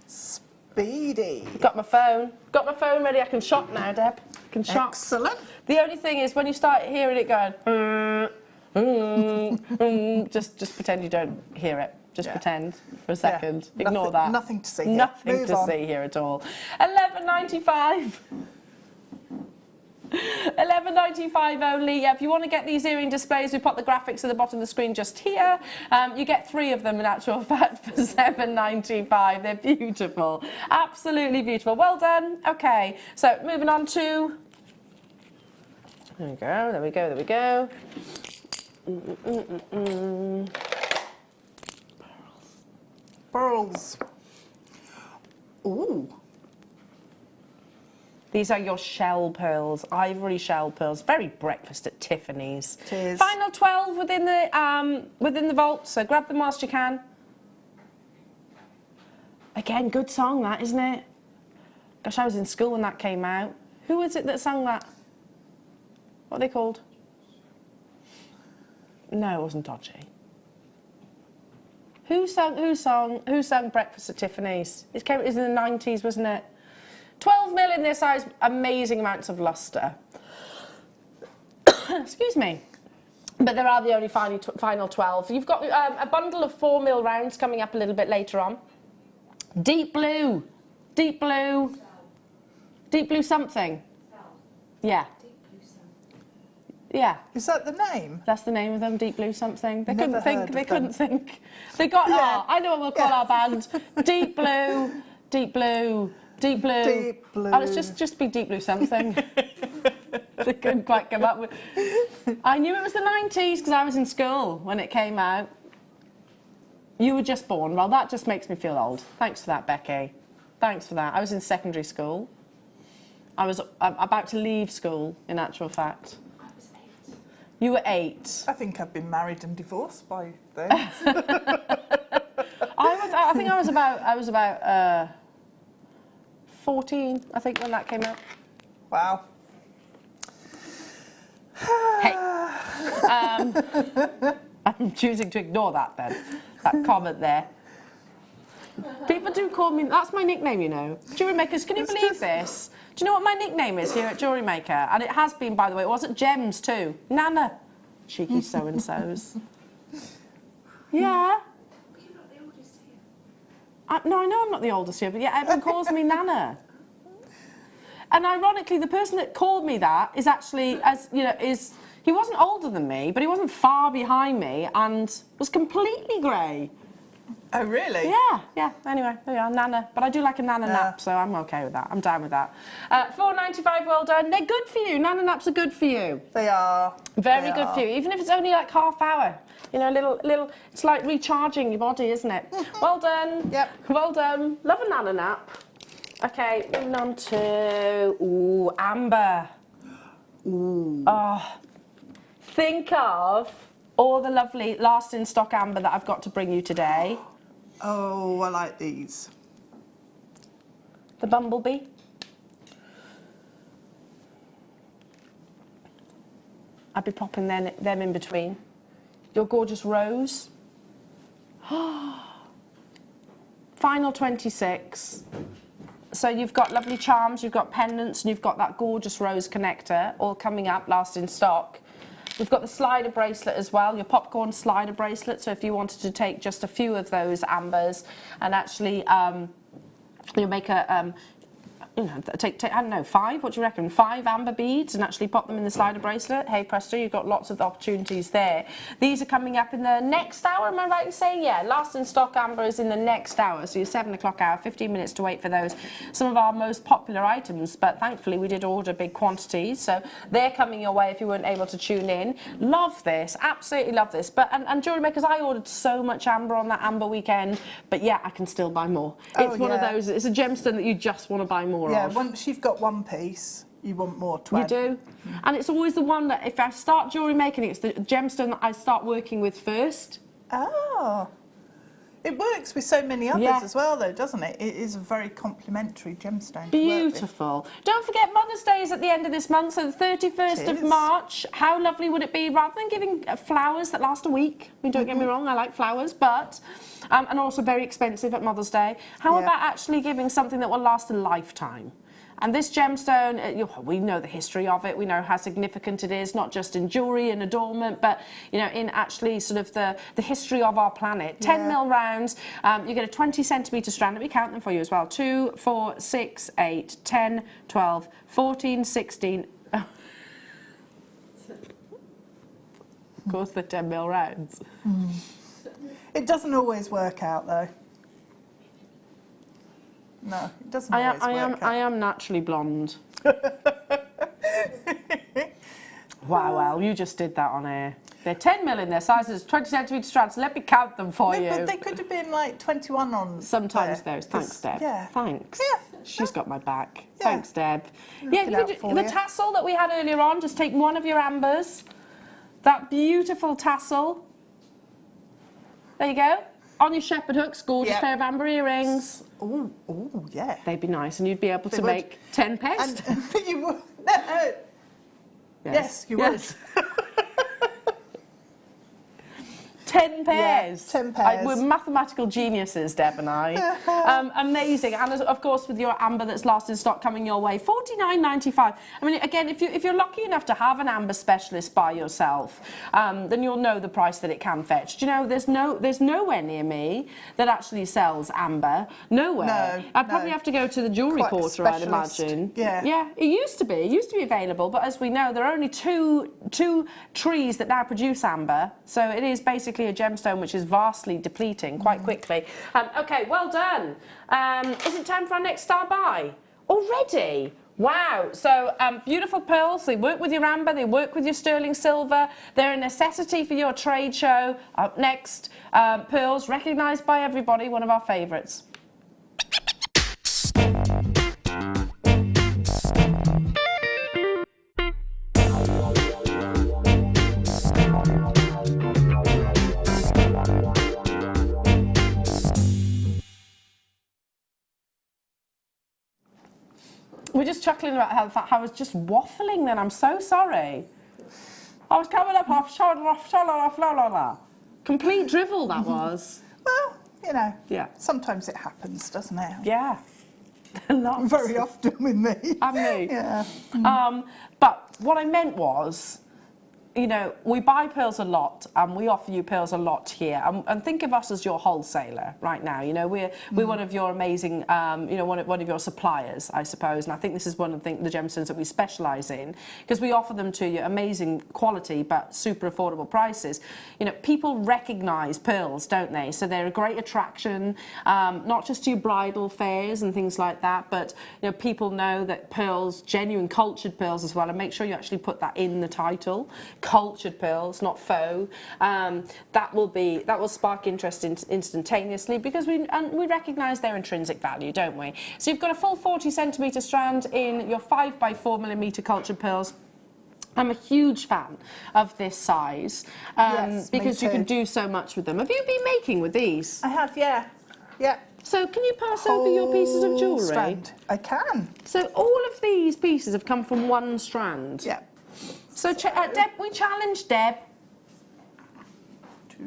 Speedy. Got my phone. Got my phone ready. I can shop now, Deb. I can shop. Excellent. The only thing is when you start hearing it going, just pretend you don't hear it. Just pretend for a second. Yeah. Ignore that. Nothing to see here. Nothing Move to on. see here at all. £11.95. £11.95 only. Yeah, if you want to get these earring displays, we put the graphics at the bottom of the screen just here. You get 3 of them in actual fact for £7.95. They're beautiful. Absolutely beautiful. Well done. Okay, so moving on to... There we go, there we go, there we go. Pearls. Ooh. These are your shell pearls, ivory shell pearls. Very breakfast at Tiffany's. It is. Final 12 within the vault, so grab them whilst you can. Again, good song that, isn't it? Gosh, I was in school when that came out. Who was it that sang that? What are they called? No, it wasn't Dodgy. Who sang Breakfast at Tiffany's? It was in the 90s, wasn't it? 12 mil in this size, amazing amounts of luster. Excuse me. But there are the only final 12. You've got a bundle of 4 mil rounds coming up a little bit later on. Deep blue. Deep blue. Deep blue something. Yeah. Yeah. Is that the name? That's the name of them, Deep Blue something. They Never couldn't think. heard They of couldn't them. think. They got. Oh, I know what we'll call our band. Deep Blue. Deep Blue. Deep Blue. Deep Blue. Oh, let's just be Deep Blue something. They couldn't quite come up with. I knew it was the 90s because I was in school when it came out. You were just born. Well, that just makes me feel old. Thanks for that, Becky. Thanks for that. I was in secondary school. I was about to leave school, in actual fact. You were 8. I think I've been married and divorced by then. I think I was about 14, I think, when that came out. Wow. Hey. I'm choosing to ignore that then, that comment there. People do call me, that's my nickname, you know. Jewellery Makers, can you believe this? Do you know what my nickname is here at Jewellery Maker? And it has been, by the way, it wasn't Gems too. Nana. Cheeky so-and-sos. Yeah. But you're not the oldest here. No, I know I'm not the oldest here, but yeah, everyone calls me Nana. And ironically, the person that called me that is actually, as you know, he wasn't older than me, but he wasn't far behind me and was completely grey. Oh, really? Yeah. Anyway, there we are, Nana. But I do like a Nana nap, so I'm okay with that. I'm down with that. $4.95, well done. They're good for you. Nana naps are good for you. They are. Very good for you, even if it's only like half hour. You know, little. It's like recharging your body, isn't it? Well done. Yep. Well done. Love a Nana nap. Okay, moving on to amber. Ooh. Oh, think of all the lovely last in stock amber that I've got to bring you today. Oh, I like these. The bumblebee. I'd be popping them in between. Your gorgeous rose. Final 26. So you've got lovely charms, you've got pendants, and you've got that gorgeous rose connector, all coming up, last in stock. We've got the slider bracelet as well, your popcorn slider bracelet. So if you wanted to take just a few of those ambers and actually you make a, take I don't know, 5, what do you reckon? 5 amber beads and actually pop them in the slider bracelet. Hey presto, you've got lots of opportunities there. These are coming up in the next hour, am I right in saying? Yeah, last in stock amber is in the next hour, so your 7 o'clock hour, 15 minutes to wait for those. Some of our most popular items, but thankfully we did order big quantities, so they're coming your way if you weren't able to tune in. Love this, absolutely love this. But and Jewellery Makers, I ordered so much amber on that amber weekend, but yeah, I can still buy more. It's one of those, it's a gemstone that you just want to buy more. Yeah, of. once you've got one piece, you want more to add. You do. And it's always the one that if I start jewellery making, it's the gemstone that I start working with first. Oh. It works with so many others as well, though, doesn't it? It is a very complementary gemstone. Beautiful. Don't forget Mother's Day is at the end of this month, so the 31st of March. How lovely would it be, rather than giving flowers that last a week? I mean, don't get me wrong, I like flowers, but, and also very expensive at Mother's Day. How about actually giving something that will last a lifetime? And this gemstone, we know the history of it, we know how significant it is, not just in jewellery and adornment, but you know, in actually sort of the history of our planet. 10 mil rounds, you get a 20 centimetre strand. Let me count them for you as well. 2, 4, 6, 8, 10, 12, 14, 16. Of course, they're 10 mil rounds. It doesn't always work out, though. No, it doesn't always work out. I am naturally blonde. Wow, Elle, you just did that on air. They're 10 mil in their sizes, 20 centimetre strands. Let me count them for you. But they could have been like 21 on. Sometimes those. Thanks, Deb. Yeah. Thanks. Yeah. She's got my back. Yeah. Thanks, Deb. The tassel that we had earlier on, just take one of your ambers. That beautiful tassel. There you go. On your shepherd hooks, gorgeous pair of amber earrings. Oh, yeah. They'd be nice, and you'd be able to make 10 pairs. And you would. Yes, you would. 10 pairs. Yeah, 10 pairs. We're mathematical geniuses, Deb and I. Amazing. And of course, with your amber that's last in stock coming your way, $49.95. I mean, again, if you're lucky enough to have an amber specialist by yourself, then you'll know the price that it can fetch. Do you know, there's nowhere near me that actually sells amber. Nowhere. No, I'd probably have to go to the jewellery quarter, I'd imagine. Yeah. Yeah, it used to be. It used to be available, but as we know, there are only two trees that now produce amber. So it is basically a gemstone which is vastly depleting quite quickly. Okay, well done. Is it time for our next star buy? Already? Wow. So beautiful pearls, they work with your amber, they work with your sterling silver. They're a necessity for your trade show. Up next, pearls, recognised by everybody, one of our favourites. We're just chuckling about how I was just waffling then. I'm so sorry. I was coming up off shoulder off, la la la. Complete drivel that was. Well, you know, Yeah. sometimes it happens, doesn't it? Yeah. Lots. Very often with me. And me. Yeah. But what I meant was, you know, we buy pearls a lot and we offer you pearls a lot here. And think of us as your wholesaler right now. You know, we're one of your amazing, you know, one of your suppliers, I suppose. And I think this is one of the gemstones that we specialise in, because we offer them to you amazing quality but super affordable prices. You know, people recognise pearls, don't they? So they're a great attraction, not just to your bridal fairs and things like that, but, you know, people know that pearls, genuine cultured pearls as well, and make sure you actually put that in the title. Cultured pearls, not faux. That will spark interest instantaneously, because we recognise their intrinsic value, don't we? So you've got a full 40cm strand in your 5x4mm cultured pearls. I'm a huge fan of this size, Yes, because you can do so much with them. Have you been making with these? I have, yeah. Yeah. So can you pass over your pieces of jewellery? Strand. I can. So all of these pieces have come from one strand? Yeah. So Deb, we challenged Deb,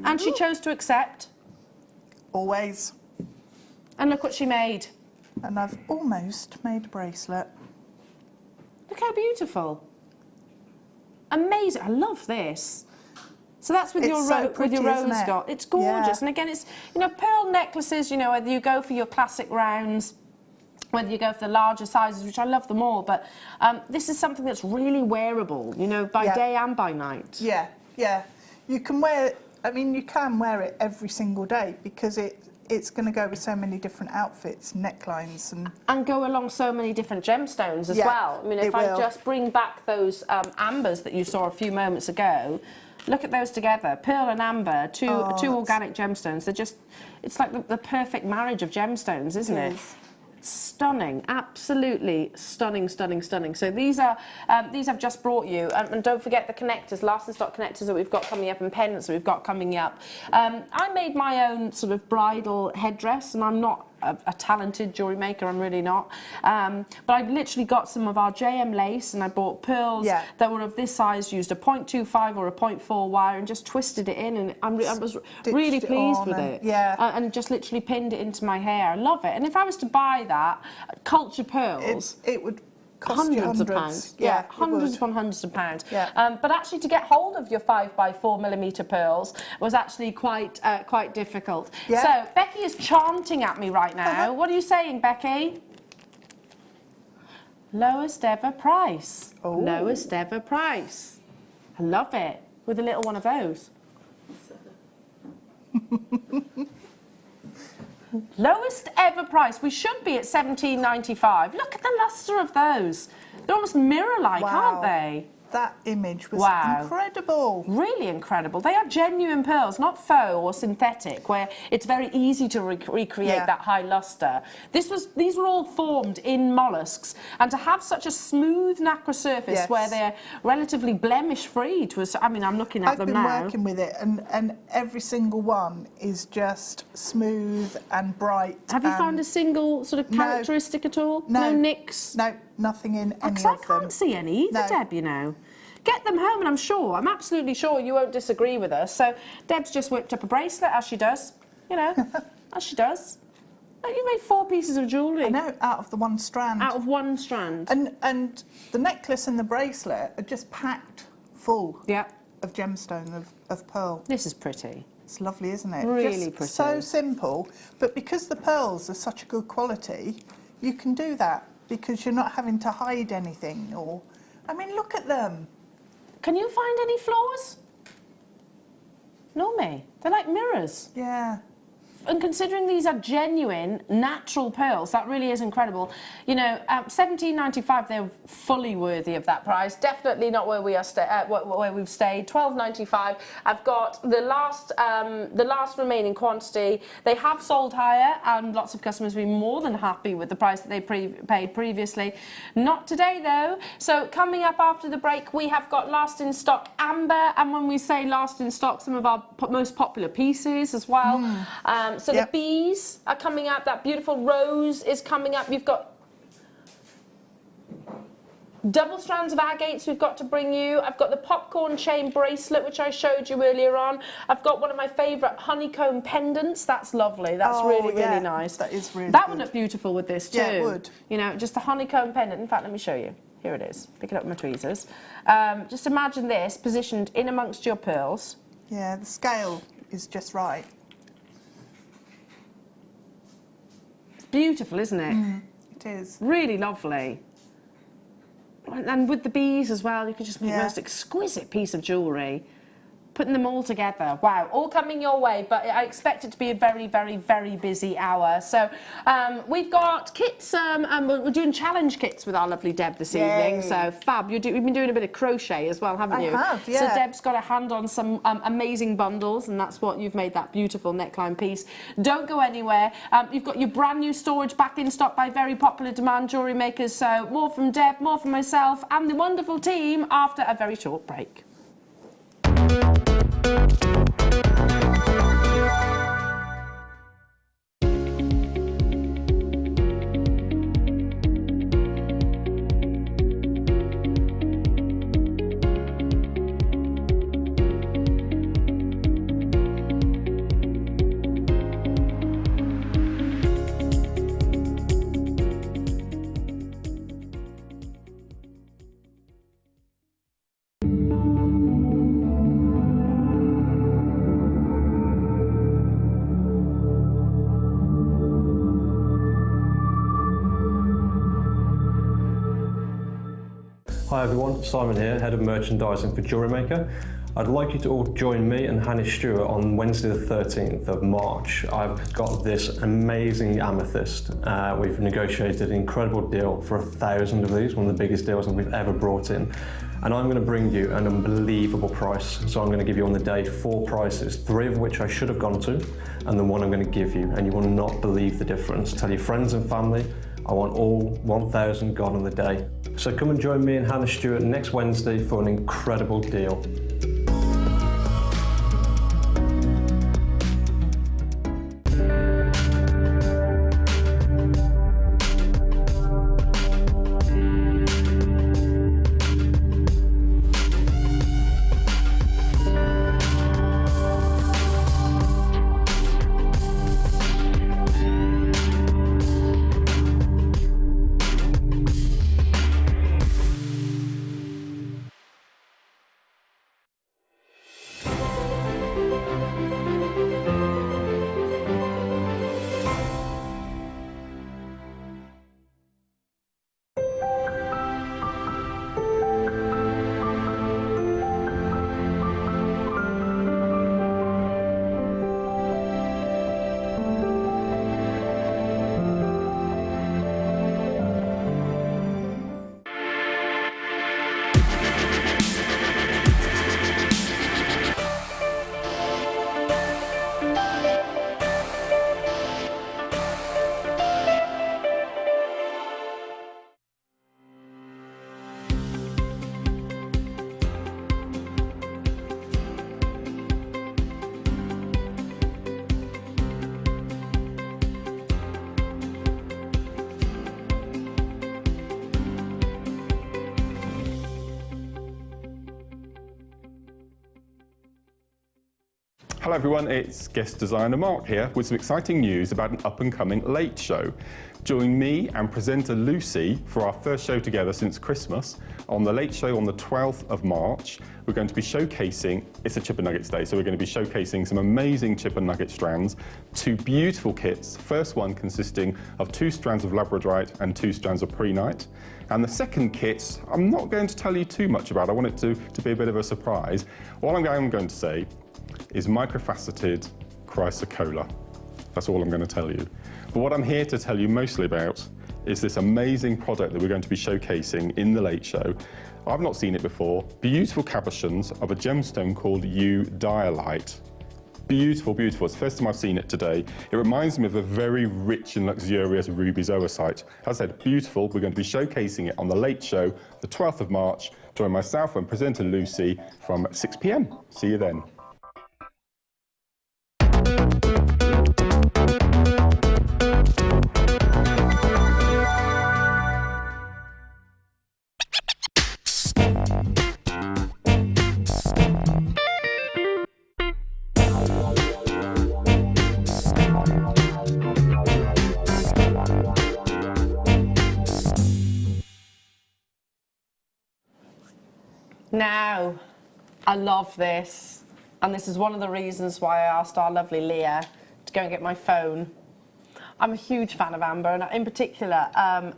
and she chose to accept. Always. And look what she made. And I've almost made a bracelet. Look how beautiful. Amazing. I love this. So that's with your rose gold. It's gorgeous. Yeah. And again, it's, you know, pearl necklaces, you know, whether you go for your classic rounds, whether you go for the larger sizes, which I love them all, but this is something that's really wearable, you know, by day and by night. Yeah, yeah. You can wear, I mean, you can wear it every single day, because it's going to go with so many different outfits, necklines, and go along so many different gemstones as well. I mean, if I just bring back those ambers that you saw a few moments ago, look at those together, pearl and amber, two organic gemstones. They're just, it's like the perfect marriage of gemstones, isn't it? Stunning, absolutely stunning, stunning, stunning. So these I've just brought you, and don't forget the connectors, last in stock connectors that we've got coming up, and pendants that we've got coming up. I made my own sort of bridal headdress, and I'm not a talented jewellery maker, I'm really not. But I literally got some of our JM lace, and I bought pearls that were of this size, used a 0.25 or a 0.4 wire, and just twisted it in, and I was really pleased with it. And just literally pinned it into my hair. I love it. And if I was to buy that, cultured pearls, it would cost hundreds of pounds. Yeah, hundreds upon hundreds of pounds. Yeah. But actually, to get hold of your 5x4mm pearls was actually quite difficult. Yeah. So Becky is chanting at me right now. What are you saying, Becky? Lowest ever price. Oh. Lowest ever price. I love it. With a little one of those. Lowest ever price. We should be at $17.95. Look at the lustre of those. They're almost mirror-like, aren't they? That image was Wow. incredible. Really incredible. They are genuine pearls, not faux or synthetic, where it's very easy to recreate that high luster. These were all formed in mollusks, and to have such a smooth nacre surface where they're relatively blemish-free. I mean, I'm looking at them now. I've been working with it, and every single one is just smooth and bright. Have you found a single sort of characteristic at all? No. No nicks? No, nothing in any of I them. can't see any either, Deb, you know. Get them home, and I'm absolutely sure you won't disagree with us. So Deb's just whipped up a bracelet, as she does, you know, as she does. Oh, you made 4 pieces of jewellery. I know, out of the one strand. Out of one strand. And the necklace and the bracelet are just packed full of gemstone, of pearl. This is pretty. It's lovely, isn't it? Really just pretty. So simple, but because the pearls are such a good quality, you can do that, because you're not having to hide anything. Or, I mean, look at them. Can you find any flaws? No, me. They're like mirrors. Yeah. And considering these are genuine, natural pearls, that really is incredible. You know, $17.95, they're fully worthy of that price. Definitely not where we are where we've stayed. $12.95. I've got the last remaining quantity. They have sold higher, and lots of customers have been more than happy with the price that they paid previously. Not today, though. So coming up after the break, we have got last in stock amber, and when we say last in stock, some of our most popular pieces as well. So the bees are coming up. That beautiful rose is coming up. You've got... Double strands of agates we've got to bring you. I've got the popcorn chain bracelet, which I showed you earlier on. I've got one of my favourite honeycomb pendants. That's lovely. That's really nice. That is really That good. would look beautiful with this too. Yeah, it would. You know, just the honeycomb pendant. In fact, let me show you. Here it is. Pick it up with my tweezers. Just imagine this positioned in amongst your pearls. Yeah, the scale is just right. It's beautiful, isn't it? It is. Really lovely. And with the bees as well, you could just make the most exquisite piece of jewellery. Putting them all together. Wow, all coming your way, but I expect it to be a very, very, very busy hour. So we've got kits, we're doing challenge kits with our lovely Deb this evening. So fab, we've been doing a bit of crochet as well, haven't you? I have, yeah. So Deb's got a hand on some amazing bundles, and that's what you've made that beautiful neckline piece. Don't go anywhere. You've got your brand new storage back in stock by very popular demand, Jewellery Makers. So more from Deb, more from myself and the wonderful team after a very short break. Hi everyone, Simon here, Head of Merchandising for Jewellery Maker. I'd like you to all join me and Hannah Stewart on Wednesday the 13th of March. I've got this amazing amethyst. We've negotiated an incredible deal for 1,000 of these, one of the biggest deals that we've ever brought in. And I'm going to bring you an unbelievable price. So I'm going to give you on the day 4 prices, 3 of which I should have gone to, and the one I'm going to give you, and you will not believe the difference. Tell your friends and family, I want all 1,000 gone on the day. So come and join me and Hannah Stewart next Wednesday for an incredible deal. Hello everyone, it's guest designer Mark here with some exciting news about an up-and-coming late show. Join me and presenter Lucy for our first show together since Christmas on the late show on the 12th of March. We're going to be showcasing, it's a chip and nuggets day, so we're going to be showcasing some amazing chip and nugget strands, 2 beautiful kits, first one consisting of 2 strands of labradorite and 2 strands of prehnite. And the second kit, I'm not going to tell you too much about, I want it to be a bit of a surprise. All I'm going to say is microfaceted chrysocolla. That's all I'm going to tell you. But what I'm here to tell you mostly about is this amazing product that we're going to be showcasing in the late show. I've not seen it before. Beautiful cabochons of a gemstone called Dialite. Beautiful, beautiful. It's the first time I've seen it today. It reminds me of a very rich and luxurious ruby zoisite. As I said, beautiful. We're going to be showcasing it on the late show, the 12th of March. Join myself and presenter Lucy from 6 p.m. See you then. Now, I love this, and this is one of the reasons why I asked our lovely Leah to go and get my phone. I'm a huge fan of amber, and in particular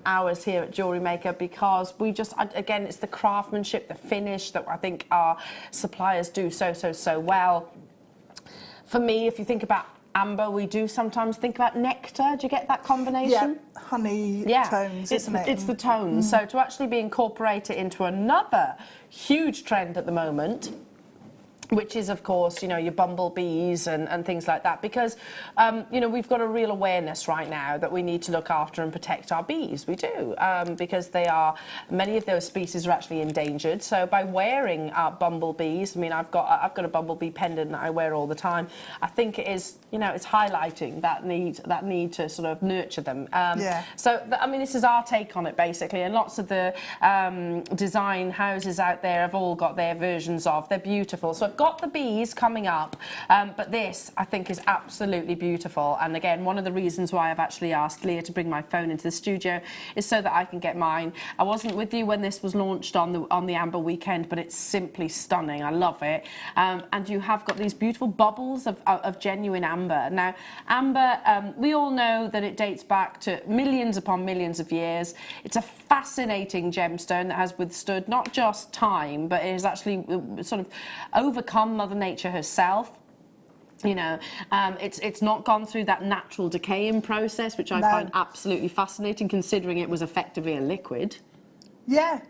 ours here at Jewellery Maker, because we just, again, it's the craftsmanship, the finish that I think our suppliers do so well. For me, if you think about amber, we do sometimes think about nectar. Do you get that combination? Yeah, honey tones, isn't it? It's the tones. So to actually be incorporated into another huge trend at the moment, which is, of course, you know, your bumblebees and things like that, because, you know, we've got a real awareness right now that we need to look after and protect our bees. We do, because they are, many of those species are actually endangered. So by wearing our bumblebees, I mean, I've got a bumblebee pendant that I wear all the time. I think it is, you know, it's highlighting that need to sort of nurture them. So, I mean, this is our take on it, basically, and lots of the design houses out there have all got their versions of. They're beautiful. So I've got the bees coming up, but this I think is absolutely beautiful. And again, one of the reasons why I've actually asked Leah to bring my phone into the studio is so that I can get mine. I wasn't with you when this was launched on the Amber weekend, but it's simply stunning. I love it. And you have got these beautiful bubbles of genuine amber. Now, amber, we all know that it dates back to millions upon millions of years. It's a fascinating gemstone that has withstood not just time, but it has actually sort of overcome Mother Nature herself. You know, it's not gone through that natural decaying process, which I find absolutely fascinating, considering it was effectively a liquid. Yeah,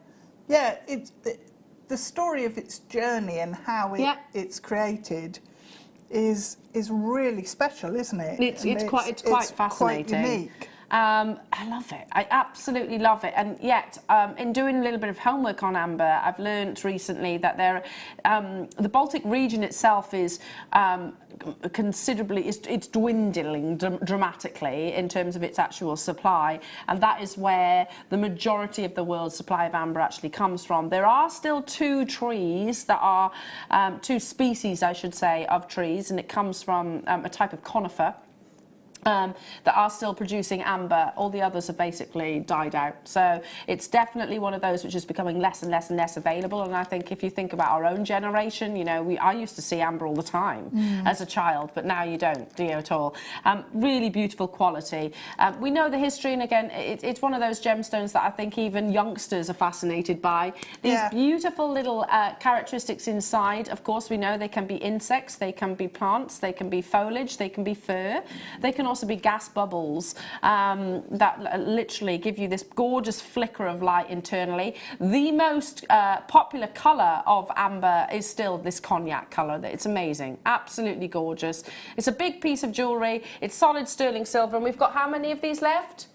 the story of its journey and how it's created is really special, isn't it? It's quite fascinating. Quite unique. I love it. I absolutely love it. And yet, in doing a little bit of homework on amber, I've learned recently that the Baltic region itself is considerably, it's dwindling dramatically in terms of its actual supply, and that is where the majority of the world's supply of amber actually comes from. There are still two trees that are, two species, I should say, of trees, and it comes from a type of conifer. That are still producing amber. All the others have basically died out. So it's definitely one of those which is becoming less and less and less available. And I think if you think about our own generation, you know, I used to see amber all the time as a child, but now you don't, do you, at all? Really beautiful quality. We know the history, and again, it's one of those gemstones that I think even youngsters are fascinated by. These beautiful little characteristics inside. Of course, we know they can be insects, they can be plants, they can be foliage, they can be fur, they can also be gas bubbles that literally give you this gorgeous flicker of light internally. The most popular colour of amber is still this cognac colour. It's amazing, absolutely gorgeous. It's a big piece of jewellery. It's solid sterling silver, and we've got how many of these left?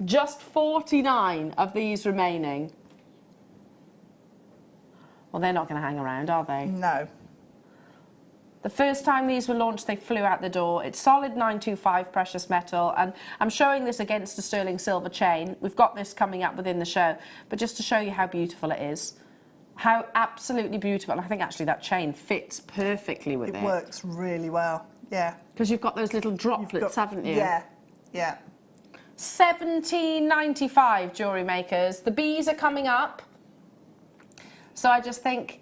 Just 49 of these remaining. Well, they're not going to hang around, are they? No. The first time these were launched, they flew out the door. It's solid 925 precious metal, and I'm showing this against a sterling silver chain. We've got this coming up within the show, but just to show you how beautiful it is. How absolutely beautiful. And I think actually that chain fits perfectly with it. It works really well, yeah. Because you've got those little droplets, haven't you? Yeah, yeah. $17.95, Jewellery Makers. The bees are coming up. So I just think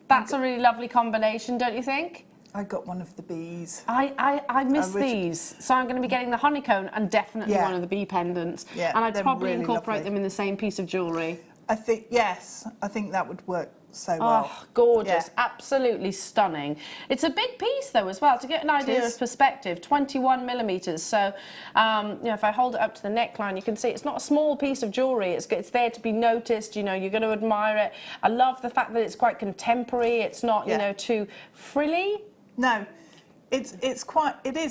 that's a really lovely combination, don't you think? I got one of the bees. I miss these. So I'm going to be getting the honeycomb and definitely one of the bee pendants. Yeah, and I'd probably really incorporate lovely. them in the same piece of jewellery. I think, yes, I think that would work so well. Oh, gorgeous. Absolutely stunning. It's a big piece, though, as well, to get an idea of perspective. 21 millimetres. So, you know, if I hold it up to the neckline, you can see it's not a small piece of jewellery. It's there to be noticed. You know, you're going to admire it. I love the fact that it's quite contemporary. It's not, you know, too frilly. No, it is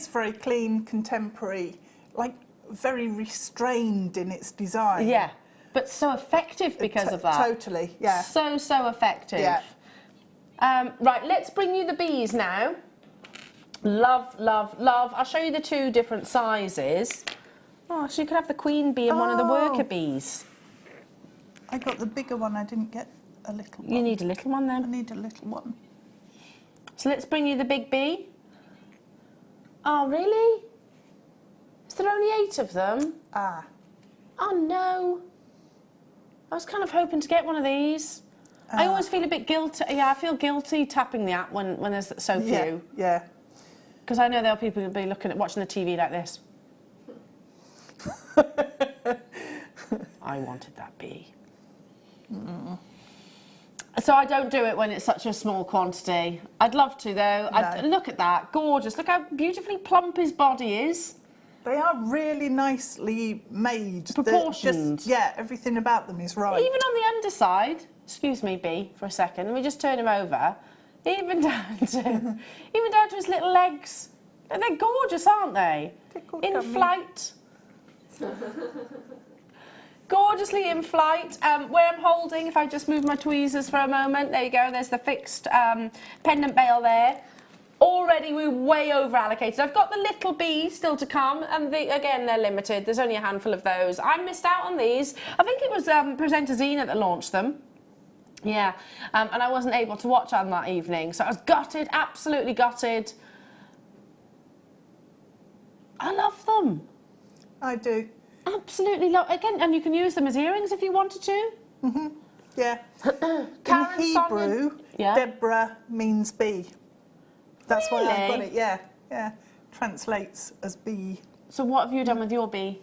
very clean, contemporary, like very restrained in its design. Yeah. But so effective because of that. Totally, yeah. So effective. Yeah. Right, let's bring you the bees now. Love, love, love. I'll show you the two different sizes. Oh, so you could have the queen bee and one of the worker bees. I got the bigger one, I didn't get a little one. You need a little one then? I need a little one. So let's bring you the big bee. Oh, really? Is there only 8 of them? Ah. Oh, no. I was kind of hoping to get one of these. I always feel a bit guilty. Yeah, I feel guilty tapping the app when there's so few. Yeah. Because I know there are people who'll be watching the TV like this. I wanted that bee. So I don't do it when it's such a small quantity. I'd love to though. No. Look at that, gorgeous. Look how beautifully plump his body is. They are really nicely made. Proportioned. Yeah, everything about them is right. Even on the underside, excuse me, Bee, for a second. Let me just turn him over. Even down to his little legs. They're gorgeous, aren't they? In flight. Gorgeously in flight. Where I'm holding, if I just move my tweezers for a moment, there you go, there's the fixed pendant bail there. Already we're way over allocated. I've got the little bees still to come, and again, they're limited. There's only a handful of those. I missed out on these. I think it was presenter Zena that launched them. Yeah, and I wasn't able to watch on that evening, so I was gutted, absolutely gutted. I love them. I do. Absolutely love. Again, and you can use them as earrings if you wanted to. Yeah. Karen, In Hebrew, yeah. Deborah means bee. That's why I got Really? it. Yeah, yeah. Translates as bee. So what have you done with your bee?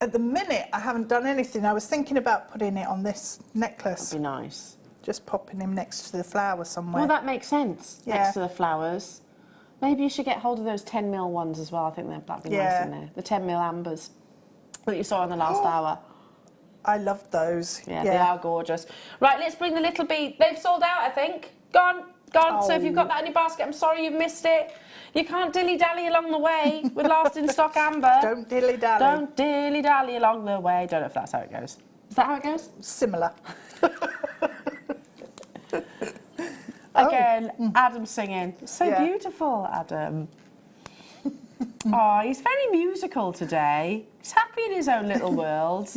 At the minute, I haven't done anything. I was thinking about putting it on this necklace. That'd be nice. Just popping him next to the flower somewhere. Well, that makes sense. Yeah. Next to the flowers. Maybe you should get hold of those 10mm ones as well. I think that'd be nice in there. The 10mm ambers that you saw in the last hour. I love those. Yeah, they are gorgeous. Right, let's bring the little bee. They've sold out, I think. Gone. So if you've got that in your basket, I'm sorry you've missed it. You can't dilly-dally along the way with last in stock amber. Don't dilly-dally. Don't dilly-dally along the way. Don't know if that's how it goes. Is that how it goes? Similar. Again, Adam singing. So beautiful, Adam. Oh, he's very musical today. He's happy in his own little world.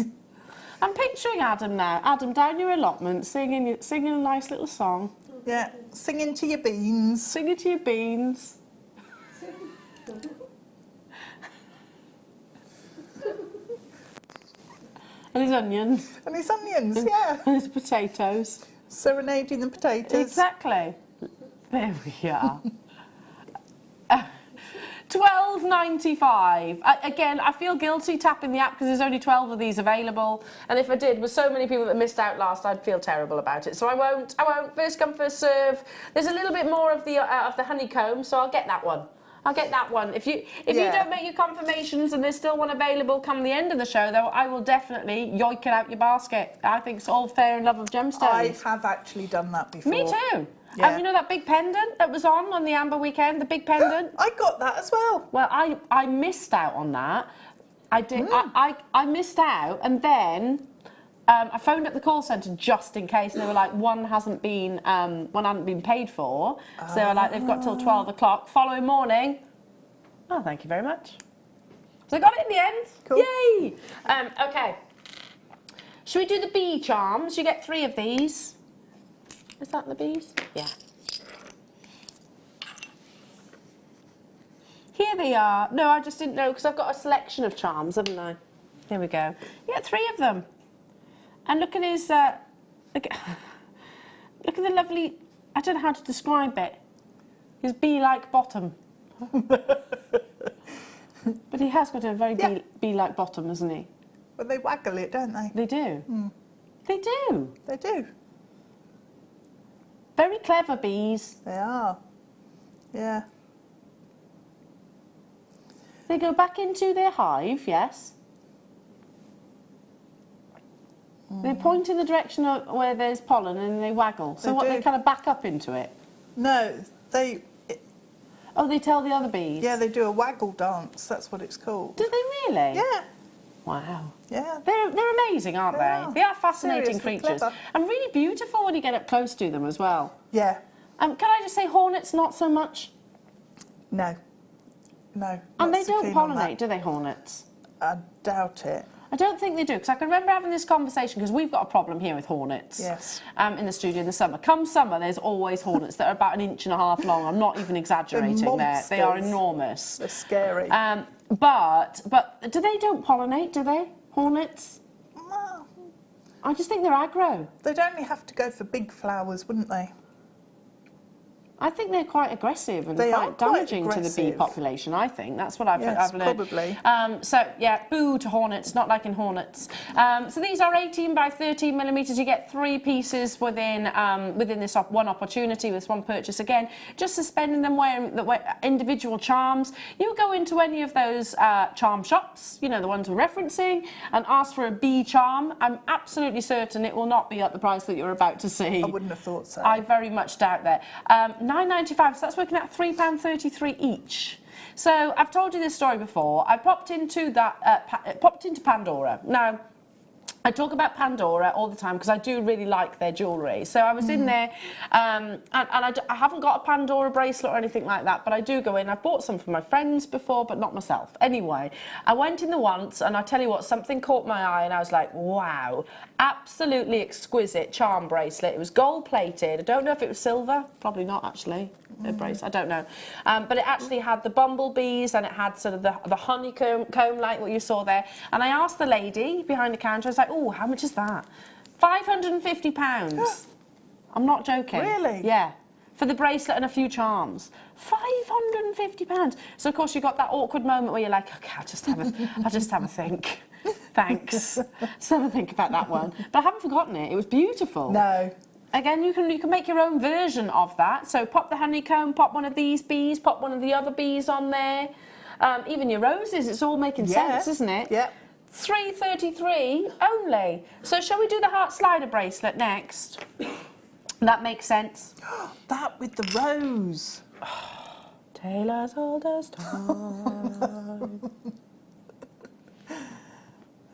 I'm picturing Adam now. Adam, down your allotment, singing a nice little song. Yeah, singing to your beans. Singing to your beans. And his onions. And his onions, yeah. And his potatoes. Serenading the potatoes. Exactly. There we are. £12.95. Again, I feel guilty tapping the app because there's only 12 of these available. And if I did, with so many people that missed out last, I'd feel terrible about it. So I won't. First come, first serve. There's a little bit more of the honeycomb, so I'll get that one. I'll get that one. If you don't make your confirmations and there's still one available come the end of the show, though, I will definitely yoink it out your basket. I think it's all fair and love of gemstones. I have actually done that before. Me too. Yeah. You know that big pendant that was on the Amber weekend, the big pendant? I got that as well. Well, I missed out on that. I did. I missed out, and then I phoned up the call centre just in case, and they were like, one hadn't been paid for. So they were like, they've got till 12 o'clock. Following morning, oh, thank you very much. So I got it in the end. Cool. Yay! Okay. Should we do the bee charms? You get 3 of these. Is that the bees? Yeah. Here they are. No, I just didn't know because I've got a selection of charms, haven't I? Here we go. Yeah, 3 of them. And look at his, look at the lovely, I don't know how to describe it, his bee-like bottom. But he has got a very bee-like bottom, hasn't he? Well, they waggle it, don't they? They do. They do. They do. Very clever bees. They are. Yeah. They go back into their hive, yes. They point in the direction of where there's pollen and they waggle. So they kind of back up into it? No, they... Oh, they tell the other bees? Yeah, they do a waggle dance. That's what it's called. Do they really? Yeah. Wow. Yeah. They're amazing, aren't they? They are fascinating creatures. Clever. And really beautiful when you get up close to them as well. Yeah. Can I just say hornets, not so much? No. No. And they not so don't keen on pollinate, that. do they, hornets? I doubt it. I don't think they do, because I can remember having this conversation, because we've got a problem here with hornets. Yes. In the studio in the summer. Come summer, there's always hornets that are about 1.5 inches long. I'm not even exaggerating there. They are enormous. They're scary. But don't pollinate, do they? Hornets? I just think they're aggro. They'd only have to go for big flowers, wouldn't they? I think they're quite aggressive and They are quite quite damaging to the bee aggressive. population, I think. That's what I've Yes, learned. probably. So, yeah, boo to hornets, not liking hornets. So these are 18 by 13 millimetres. You get 3 pieces within this one opportunity, with one purchase. Again, just suspending them, wearing individual charms. You go into any of those charm shops, you know, the ones we're referencing, and ask for a bee charm. I'm absolutely certain it will not be at the price that you're about to see. I wouldn't have thought so. I very much doubt that. £9.95, so that's working out £3.33 each. So I've told you this story before. I popped into Pandora. Now, I talk about Pandora all the time because I do really like their jewellery. So I was in there, and I haven't got a Pandora bracelet or anything like that, but I do go in. I've bought some for my friends before, but not myself. Anyway, I went in there once, and I tell you what, something caught my eye, and I was like, wow, absolutely exquisite charm bracelet. It was gold-plated. I don't know if it was silver. Probably not, actually. A bracelet, I don't know. But it actually had the bumblebees, and it had sort of the honeycomb like what you saw there. And I asked the lady behind the counter, I was like, oh, how much is that? £550. I'm not joking. Really? Yeah. For the bracelet and a few charms. £550. So, of course, you got that awkward moment where you're like, OK, I'll just have a think. Thanks. So have a think about that one. But I haven't forgotten it. It was beautiful. No. Again, you can make your own version of that. So pop the honeycomb, pop one of these bees, pop one of the other bees on there. Even your roses, it's all making sense, isn't it? Yeah. $3.33 only. So shall we do the heart slider bracelet next? That makes sense. That with the rose. Taylor's oldest time.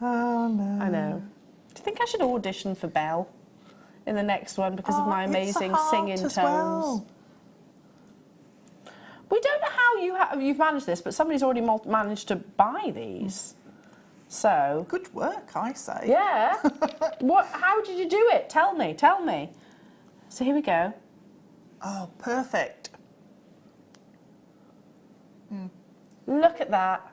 Oh, no. I know. Do you think I should audition for Belle in the next one because of my amazing singing tones? Well. We don't know how you've managed this, but somebody's already managed to buy these. So Good work, I say. yeah. How did you do it? Tell me. So here we go. Oh, perfect. Look at that.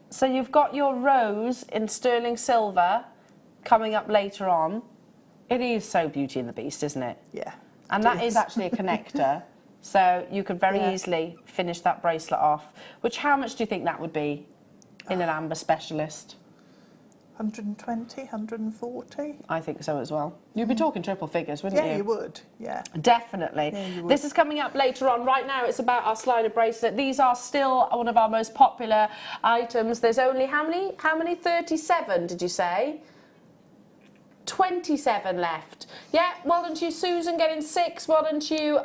So you've got your rose in sterling silver coming up later on. It is so Beauty and the Beast, isn't it? Yeah. And that is actually a connector. So you could very easily finish that bracelet off. Which, how much do you think that would be in an amber specialist? 120, 140. I think so as well. You'd be talking triple figures, wouldn't you? Yeah, you would. Yeah. Definitely. Yeah, you would. This is coming up later on. Right now, it's about our slider bracelet. These are still one of our most popular items. There's only how many? 37, did you say? 27 left. Yeah, well done to you, Susan, getting 6. Well done to you,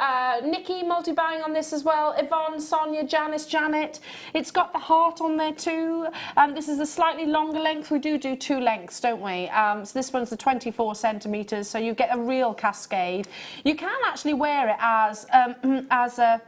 Nikki, multi-buying on this as well. Yvonne, Sonia, Janice, Janet. It's got the heart on there too. This is a slightly longer length. We do 2 lengths, don't we? So this one's the 24 centimetres, so you get a real cascade. You can actually wear it as a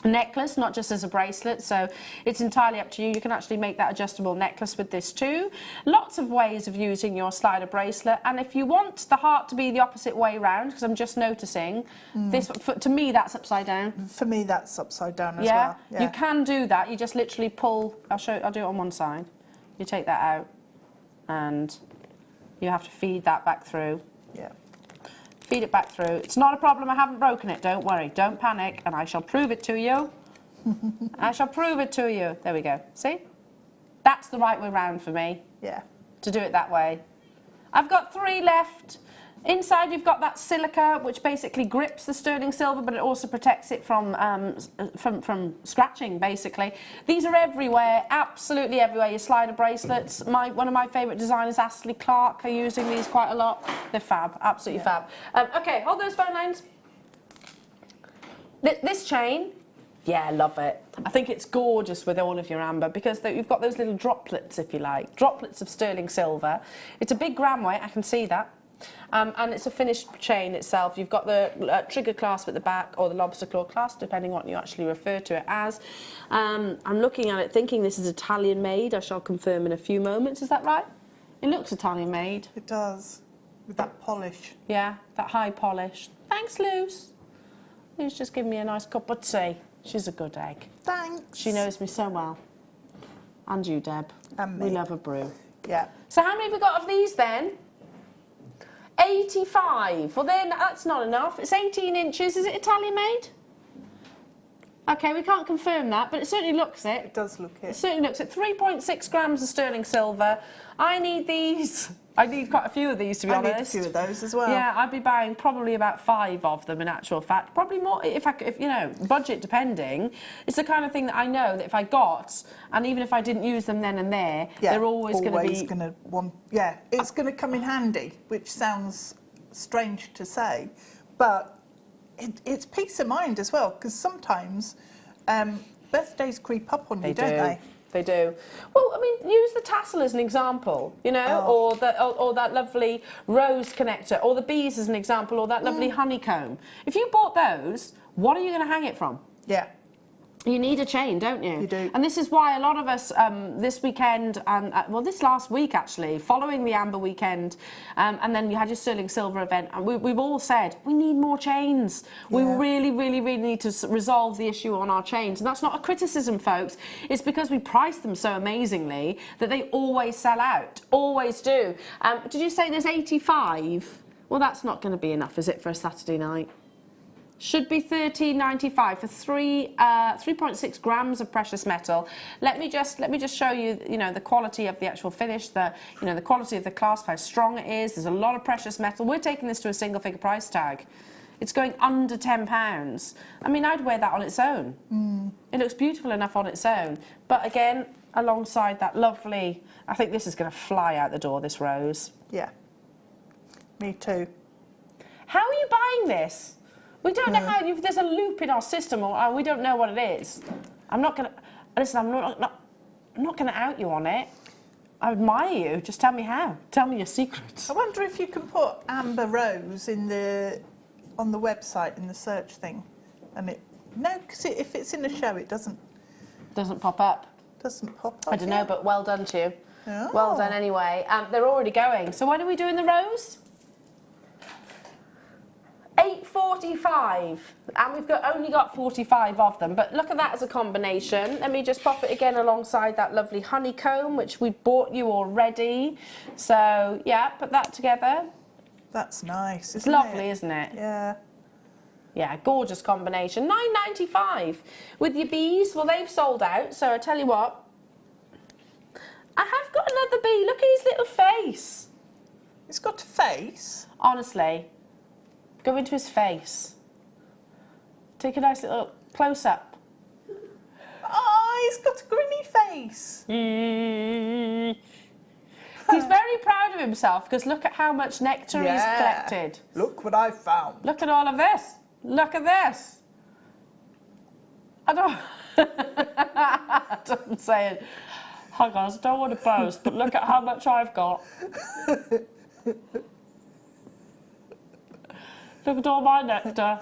necklace, not just as a bracelet, so it's entirely up to you. You can actually make that adjustable necklace with this too. Lots of ways of using your slider bracelet, and if you want the heart to be the opposite way round, because I'm just noticing this, to me that's upside down. For me, that's upside down as well. Yeah. You can do that. You just literally pull. I'll do it on one side. You take that out, and you have to feed that back through. Yeah. Feed it back through. It's not a problem. I haven't broken it. Don't worry. Don't panic. And I shall prove it to you. I shall prove it to you. There we go. See? That's the right way round for me. Yeah. To do it that way. I've got 3 left. Inside you've got that silica, which basically grips the sterling silver, but it also protects it from scratching, basically. These are everywhere, absolutely everywhere. Your slider bracelets. One of my favourite designers, Astley Clark, are using these quite a lot. They're fab, absolutely fab. Okay, hold those phone lines. This chain, yeah, I love it. I think it's gorgeous with all of your amber because you've got those little droplets, if you like, droplets of sterling silver. It's a big gram weight, I can see that. And it's a finished chain itself. You've got the trigger clasp at the back, or the lobster claw clasp, depending on what you actually refer to it as. I'm looking at it thinking this is Italian made. I shall confirm in a few moments. Is that right? It looks Italian made. It does, with that polish. Yeah, that high polish. Thanks, Luce. Luce just giving me a nice cup of tea. She's a good egg. Thanks. She knows me so well. And you, Deb. And me. We love a brew. Yeah. So how many have we got of these then? 85. Well, then that's not enough. It's 18 inches. Is it Italian made? Okay, we can't confirm that, but it certainly looks it. It does look it. It certainly looks it. 3.6 grams of sterling silver. I need these. I need quite a few of these, to be honest. I need a few of those as well. Yeah, I'd be buying probably about 5 of them, in actual fact. Probably more, if you know, budget depending. It's the kind of thing that I know that if I got, and even if I didn't use them then and there, they're always going to be... Yeah, it's going to come in handy, which sounds strange to say, but it's peace of mind as well, because sometimes birthdays creep up on you, don't they? They do. Well, I mean, use the tassel as an example, you know, or that lovely rose connector, or the bees as an example, or that lovely honeycomb. If you bought those, what are you going to hang it from? Yeah. You need a chain, don't you? You do. And this is why a lot of us this weekend, and well, this last week actually, following the Amber weekend, and then you had your sterling silver event, and we've all said we need more chains. We really, really, really need to resolve the issue on our chains. And that's not a criticism, folks. It's because we price them so amazingly that they always sell out. Always do. Did you say there's 85? Well, that's not going to be enough, is it, for a Saturday night? Should be $13.95 for 3.6 grams of precious metal. Let me just show you, you know, the quality of the actual finish, the quality of the clasp, how strong it is. There's a lot of precious metal. We're taking this to a single figure price tag. It's going under £10. I mean, I'd wear that on its own. It looks beautiful enough on its own. But again, alongside that lovely, I think this is going to fly out the door, this rose. Yeah. Me too. How are you buying this? We don't know how. There's a loop in our system, or we don't know what it is. I'm not gonna listen. I'm not gonna out you on it. I admire you. Just tell me how. Tell me your secrets. I wonder if you can put Amber Rose on the website in the search thing, and because if it's in a show, it doesn't pop up. Doesn't pop up. I don't know, but well done to you. Oh. Well done anyway. They're already going. So when are we doing the rose? 8.45, and we've only got 45 of them, but look at that as a combination. Let me just pop it again alongside that lovely honeycomb, which we bought you already. So yeah, put that together. That's nice. It's lovely, isn't it? Yeah. Yeah, gorgeous combination. $9.95 with your bees. Well, they've sold out, so I tell you what, I have got another bee. Look at his little face. He's got a face. Honestly. Go into his face. Take a nice little close-up. Oh, he's got a grinny face. He's very proud of himself because look at how much nectar he's collected. Look what I've found. Look at all of this. Look at this. I don't... I'm saying, hi guys, I don't want to boast, but look at how much I've got. Look at all my nectar.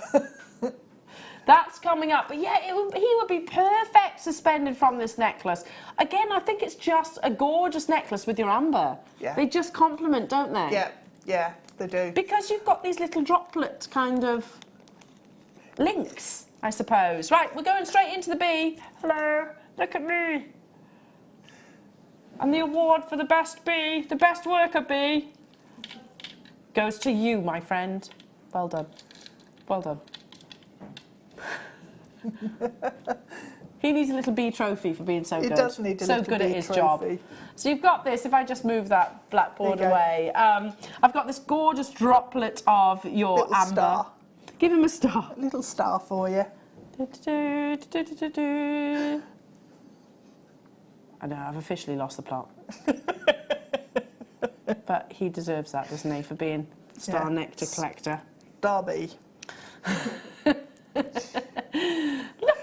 That's coming up. But yeah, he would be perfect suspended from this necklace. Again, I think it's just a gorgeous necklace with your amber. Yeah. They just complement, don't they? Yeah, yeah, they do. Because you've got these little droplet kind of links, I suppose. Right, we're going straight into the bee. Hello, look at me. And the award for the best bee, the best worker bee, goes to you, my friend. Well done. Well done. He needs a little bee trophy for being so good. He does need a little good bee at his trophy. job. So you've got this, if I just move that blackboard away. I've got this gorgeous droplet of your little amber. Star. Give him a star. A little star for you. I know, I've officially lost the plot. But he deserves that, doesn't he, for being star nectar collector. Derby. Look,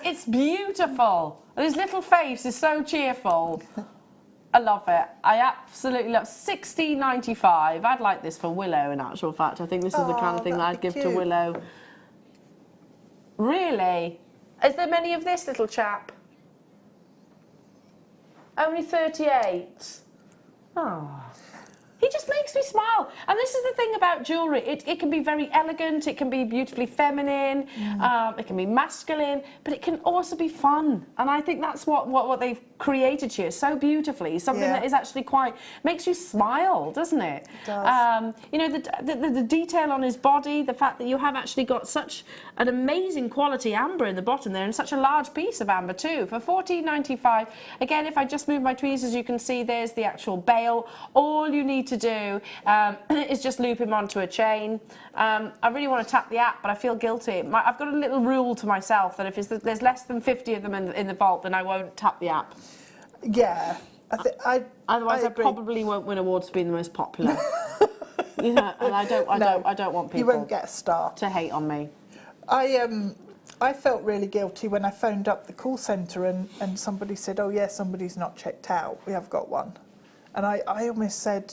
it's beautiful. His little face is so cheerful. I love it. I absolutely love it. $16.95. I'd like this for Willow, in actual fact. I think this is the kind of thing that I'd give to Willow. Really? Is there many of this little chap? Only 38. Oh. He just makes me smile. And this is the thing about jewellery. It can be very elegant, it can be beautifully feminine, it can be masculine, but it can also be fun. And I think that's what they've created here so beautifully. Something that is actually quite, makes you smile, doesn't it? It does. You know, the detail on his body, the fact that you have actually got such an amazing quality amber in the bottom there, and such a large piece of amber too. For $14.95, again, if I just move my tweezers, you can see there's the actual bail. All you need to do is just loop him onto a chain. I really want to tap the app, but I feel guilty. I've got a little rule to myself that if there's less than 50 of them in the vault, then I won't tap the app. Yeah. Otherwise, I probably won't win awards for being the most popular. You know, and I don't want people. You won't get a star to hate on me. I felt really guilty when I phoned up the call centre and somebody said, "Oh yeah, somebody's not checked out. We have got one," and I almost said,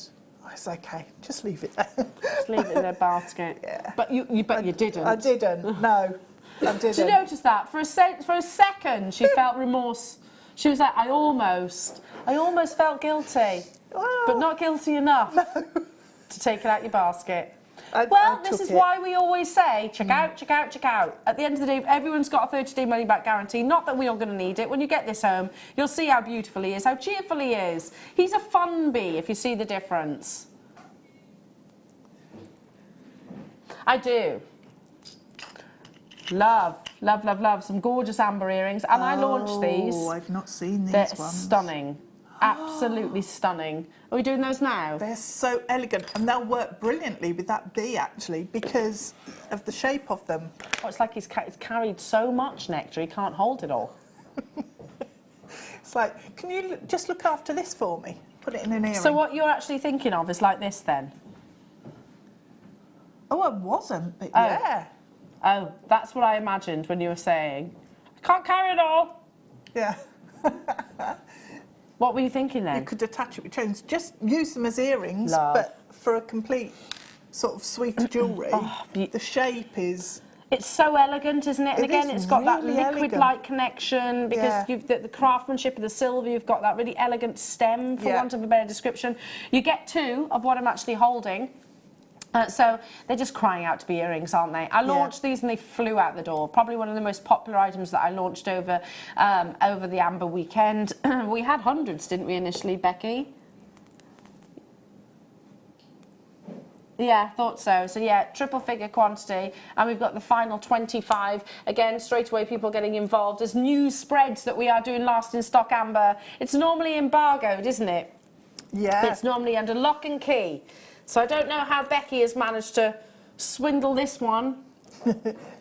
"It's okay, just leave it there." Just leave it in their basket. Yeah. But you didn't. I didn't. No, I didn't. Did you notice that for a second she felt remorse? She was like, I almost felt guilty, but not guilty enough to take it out your basket. This is why we always say, check out, check out, check out. At the end of the day, everyone's got a 30-day money-back guarantee. Not that we're all going to need it. When you get this home, you'll see how beautiful he is, how cheerful he is. He's a fun bee, if you see the difference. I do. Love some gorgeous amber earrings. And I launched these. Oh, I've not seen these They're ones. stunning. Absolutely stunning. Are we doing those now? They're so elegant, and they'll work brilliantly with that bee, actually, because of the shape of them. Oh, it's like he's carried so much nectar, he can't hold it all. It's like, can you just look after this for me? Put it in an earring. So what you're actually thinking of is like this, then? Oh, I wasn't, but yeah. Oh, that's what I imagined when you were saying, I can't carry it all. Yeah. What were you thinking then? You could attach it with chains. Just use them as earrings, Love. but for a complete sort of suite of jewellery. The shape is... It's so elegant, isn't it? And again, it's got that liquid-like connection because you've the craftsmanship of the silver. You've got that really elegant stem, for want of a better description. You get two of what I'm actually holding. So they're just crying out to be earrings, aren't they? I launched these and they flew out the door. Probably one of the most popular items that I launched over the Amber weekend. We had hundreds, didn't we, initially, Becky? Yeah, thought so. So yeah, triple figure quantity, and we've got the final 25. Again, straight away people getting involved. There's news spreads that we are doing last in stock amber. It's normally embargoed, isn't it? Yeah. It's normally under lock and key. So I don't know how Becky has managed to swindle this one.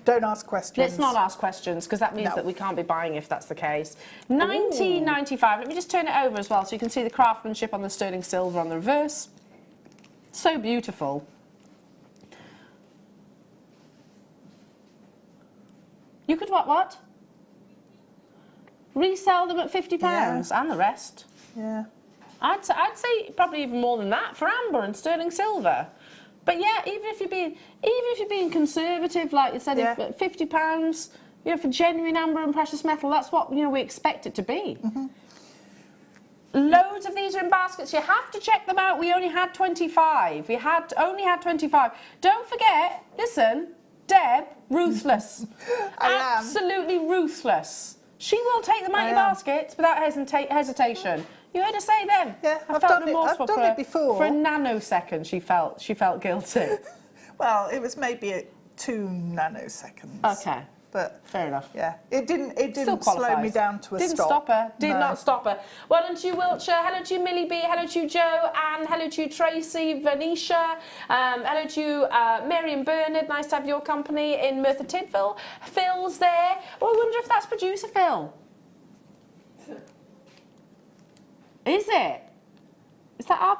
Don't ask questions. Let's not ask questions, because that means that we can't be buying if that's the case. $19.95. Let me just turn it over as well so you can see the craftsmanship on the sterling silver on the reverse. So beautiful. You could what? Resell them at £50 and the rest. Yeah. I'd say probably even more than that for amber and sterling silver. But yeah, even if you're being conservative, like you said, if £50, you know, for genuine amber and precious metal, that's what we expect it to be. Mm-hmm. Loads of these are in baskets. You have to check them out. We only had 25. We only had 25. Don't forget, listen, Deb, ruthless. Absolutely ruthless. She will take them out of your baskets without hesitation. You heard her say then. Yeah, I felt remorseful I've done it before. For a nanosecond, she felt guilty. Well, it was maybe at 2 nanoseconds. Okay. But fair enough. Yeah, it didn't slow me down to a Didn't stop. Stop her. Did No. not stop her. Well done to you, Wiltshire. Hello to you, Millie B. Hello to you, Joe. Anne. Hello to you, Tracy. Venetia. Hello to you, Mary and Bernard. Nice to have your company in Merthyr Tydfil. Phil's there. Oh, I wonder if that's producer Phil. Is it? Is that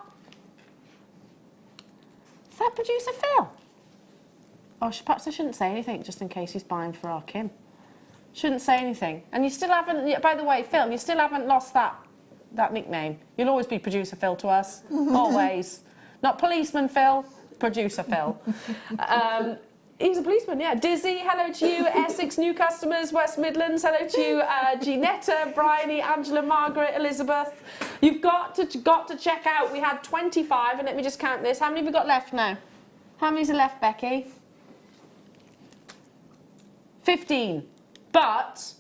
producer Phil? Oh, perhaps I shouldn't say anything just in case he's buying for our Kim. Shouldn't say anything. And you still haven't, by the way, Phil, you still haven't lost that nickname. You'll always be producer Phil to us. Always. Not policeman Phil, producer Phil. He's a policeman, yeah. Dizzy, hello to you. Essex, new customers. West Midlands, hello to you. Ginetta, Bryony, Angela, Margaret, Elizabeth. You've got to check out. We had 25, and let me just count this. How many have we got left now? How many's left, Becky? 15. But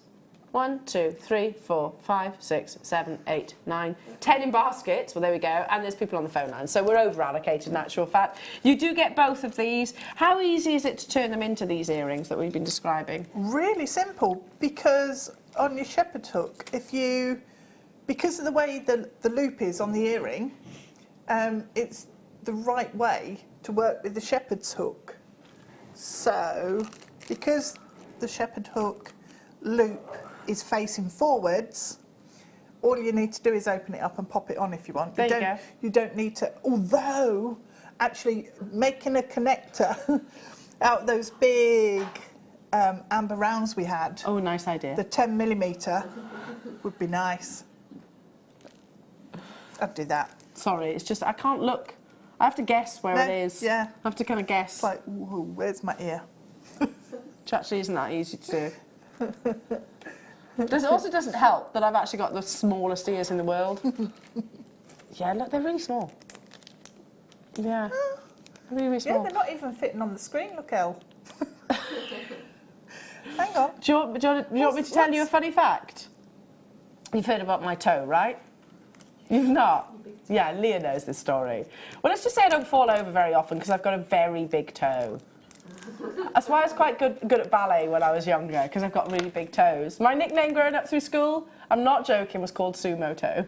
1, 2, 3, 4, 5, 6, 7, 8, 9, 10 in baskets. Well, there we go. And there's people on the phone line. So we're over allocated in actual fact. You do get both of these. How easy is it to turn them into these earrings that we've been describing? Really simple, because on your shepherd's hook, because of the way the loop is on the earring, it's the right way to work with the shepherd's hook. So, because the shepherd's hook loop is facing forwards, all you need to do is open it up and pop it on if you want. There you go. You don't need to, although actually making a connector out of those big amber rounds we had. Oh, nice idea. The 10mm would be nice. I'd do that. Sorry, it's just I can't look. I have to guess where it is. Yeah. I have to kind of guess. It's like, whoa, where's my ear? Which actually isn't that easy to do. It also doesn't help that I've actually got the smallest ears in the world. Yeah, look, they're really small. Yeah, really small. Yeah, they're not even fitting on the screen, look, Elle. Hang on. Do you want me to tell you a funny fact? You've heard about my toe, right? You've not? Yeah, Leah knows this story. Well, let's just say I don't fall over very often because I've got a very big toe. That's why I was quite good at ballet when I was younger, because I've got really big toes. My nickname growing up through school, I'm not joking, was called Sumo Toe.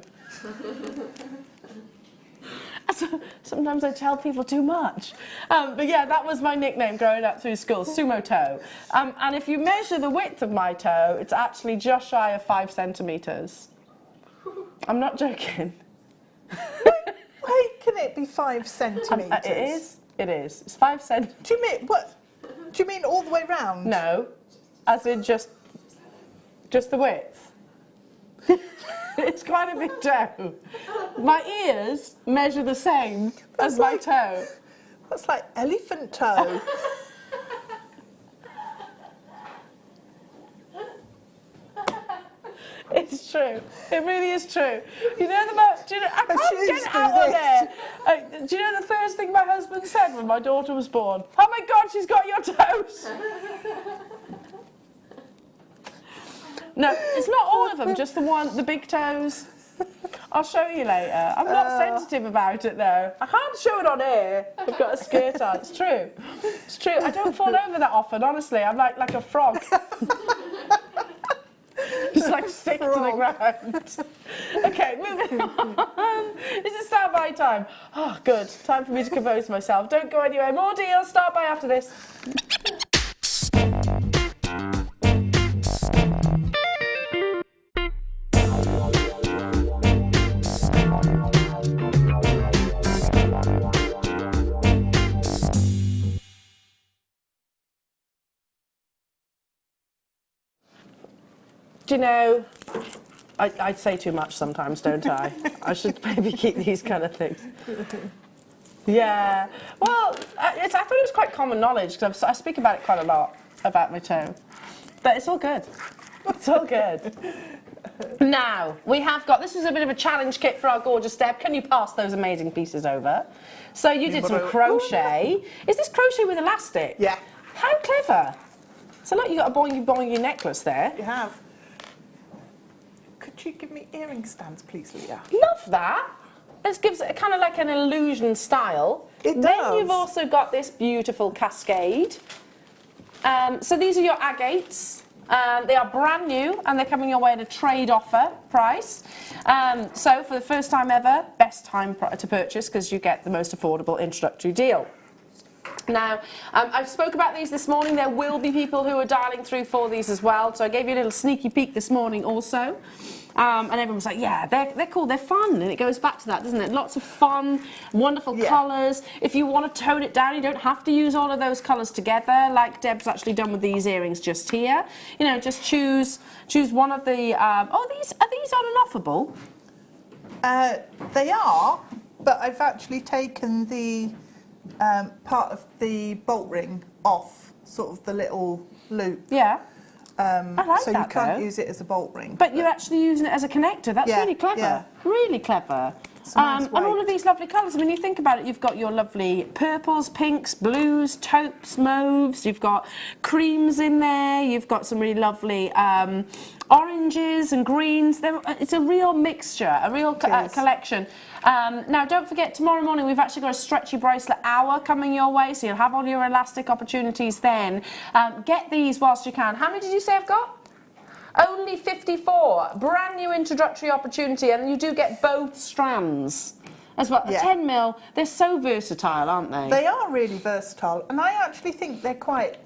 Sometimes I tell people too much. But yeah, that was my nickname growing up through school, Sumo Toe. And if you measure the width of my toe, it's actually just shy of 5 centimetres. I'm not joking. Why can it be 5 centimetres? It is. It is. It's 5 centimetres. Do you mean what? Do you mean all the way round? No, as in just the width. It's quite a big toe. My ears measure the same as my toe. That's like elephant toe. It's true. It really is true. You know I can't get it out of there. Do you know the first thing my husband said when my daughter was born? Oh my God, she's got your toes. No, it's not all of them, just the big toes. I'll show you later. I'm not sensitive about it though. I can't show it on air. I've got a skirt on. It's true. It's true. I don't fall over that often, honestly. I'm like a frog. Just like stick to the ground. Okay, moving on. Is it start by time? Oh, good. Time for me to compose myself. Don't go anywhere. More deals. Start by after this. Do you know, I say too much sometimes, don't I? I should maybe keep these kind of things. Yeah. Well, I thought it was quite common knowledge, because I speak about it quite a lot, about my toe. But it's all good. It's all good. Now, we have got, this is a bit of a challenge kit for our gorgeous Deb. Can you pass those amazing pieces over? So you did some crochet. Is this crochet with elastic? Yeah. How clever. So look, you got a boingy necklace there. You have. Could you give me earring stands, please, Leah? Love that. This gives it kind of like an illusion style. It does. Then you've also got this beautiful cascade. So these are your agates. They are brand new and they're coming your way at a trade offer price. So for the first time ever, best time to purchase because you get the most affordable introductory deal. Now, I spoke about these this morning. There will be people who are dialing through for these as well. So I gave you a little sneaky peek this morning also. And everyone was like, yeah, they're cool, they're fun. And it goes back to that, doesn't it? Lots of fun, wonderful colours. If you want to tone it down, you don't have to use all of those colours together, like Deb's actually done with these earrings just here. You know, just choose one of the... are these on and offable? They are, but I've actually taken the part of the bolt ring off, sort of the little loop. Yeah. I like so that, you can't though. use it as a bolt ring. But you're actually using it as a connector. That's Yeah, really clever. yeah. Really clever. Nice And all weight. of these lovely colours. I mean, you think about it, you've got your lovely purples, pinks, blues, taupes, mauves, you've got creams in there, you've got some really lovely oranges and greens. It's a real mixture, a real collection. Now, don't forget, tomorrow morning we've actually got a stretchy bracelet hour coming your way, so you'll have all your elastic opportunities then. Get these whilst you can. How many did you say I've got? Only 54, brand new introductory opportunity, and you do get both strands as well. Yeah. 10 mil, they're so versatile, aren't they? They are really versatile, and I actually think they're quite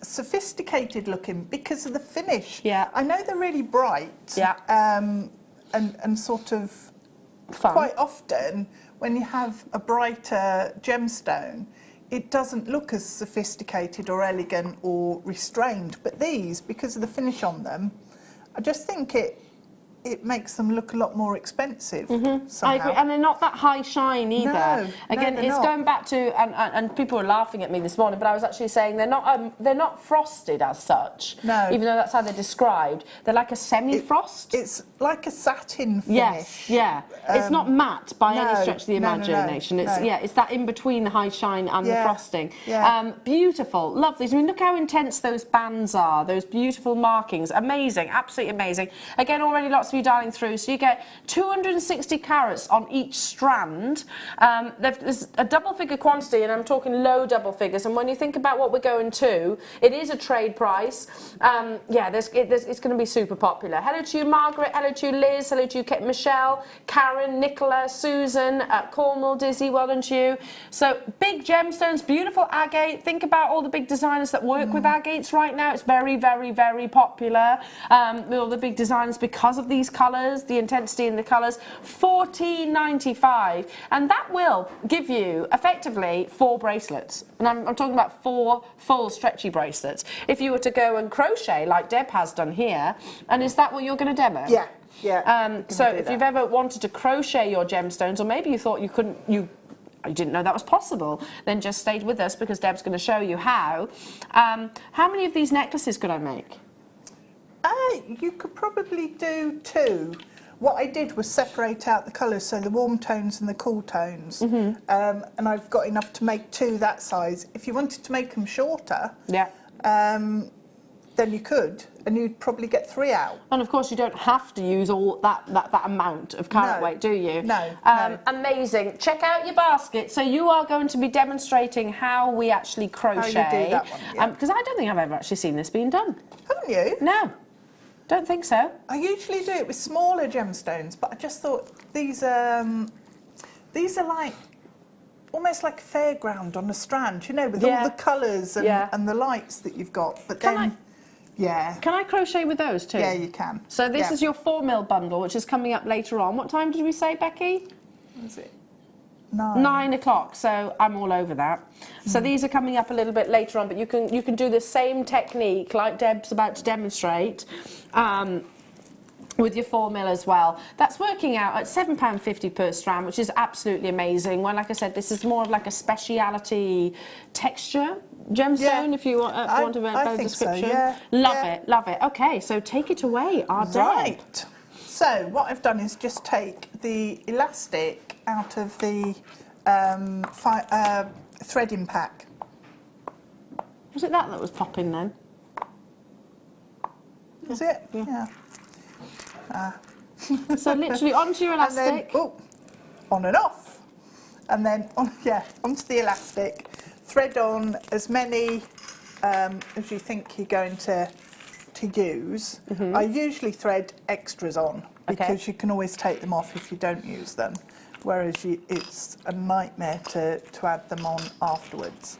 sophisticated looking because of the finish. Yeah. I know they're really bright. Yeah. And sort of Fun. quite often when you have a brighter gemstone, it doesn't look as sophisticated or elegant or restrained. But these, because of the finish on them, I just think it makes them look a lot more expensive. Somehow. I agree, and they're not that high shine either. No, Again, they're it's not. going back to, and people were laughing at me this morning, but I was actually saying they're not frosted as such. No. Even though that's how they're described, they're like a semi-frost. It's like a satin finish. Yes, yeah. It's not matte by any no, stretch of the no, no, no, imagination. It's no. yeah, it's that in between the high shine and the Yeah, frosting. yeah. Beautiful, love these. I mean, look how intense those bands are. Those beautiful markings, amazing, absolutely amazing. Again, already lots of you dialing through. So you get 260 carats on each strand. There's a double figure quantity, and I'm talking low double figures. And when you think about what we're going to, it is a trade price. Yeah, it's going to be super popular. Hello to you, Margaret. Hello to you, Liz. Hello to you, Michelle, Karen, Nicola, Susan, Cornwall, Dizzy. Well done to you. So big gemstones, beautiful agate. Think about all the big designers that work with agates right now. It's very, very, very popular with all the big designers because of these colours, the intensity in the colours. $14.95, and that will give you effectively 4 bracelets, and I'm talking about 4 full stretchy bracelets. If you were to go and crochet like Deb has done here, and is that what you're going to demo? Yeah, yeah. So if you've ever wanted to crochet your gemstones, or maybe you thought you couldn't, you didn't know that was possible, then just stay with us because Deb's going to show you how. How many of these necklaces could I make? You could probably do 2. What I did was separate out the colours, so the warm tones and the cool tones, and I've got enough to make 2 that size. If you wanted to make them shorter, Yeah. then you could, and you'd probably get 3 out. And of course, you don't have to use all that amount of carat No. weight, do you? No, no. Amazing. Check out your basket. So you are going to be demonstrating how we actually crochet. How you do that one, yeah. Because I don't think I've ever actually seen this being done. Haven't you? No, don't think so. I usually do it with smaller gemstones, but I just thought these are like almost like a fairground on a strand, you know, with all the colours and the lights that you've got. But then, Can I crochet with those too? Yeah, you can. So this is your 4 mil bundle, which is coming up later on. What time did we say, Becky? What is it? 9. 9 o'clock, so I'm all over that. So these are coming up a little bit later on, but you can do the same technique like Deb's about to demonstrate with your 4 mil as well. That's working out at £7.50 per strand, which is absolutely amazing. Well, like I said, this is more of like a speciality texture gemstone, if you want a better description. So, Love it. Okay, so take it away, our Deb. Right. So what I've done is just take the elastic out of the threading pack. Was it that was popping then? Is it? Yeah. So literally onto your elastic. And then, on and off. And then, onto the elastic. Thread on as many as you think you're going to use. I usually thread extras on because you can always take them off if you don't use them, whereas it's a nightmare to add them on afterwards.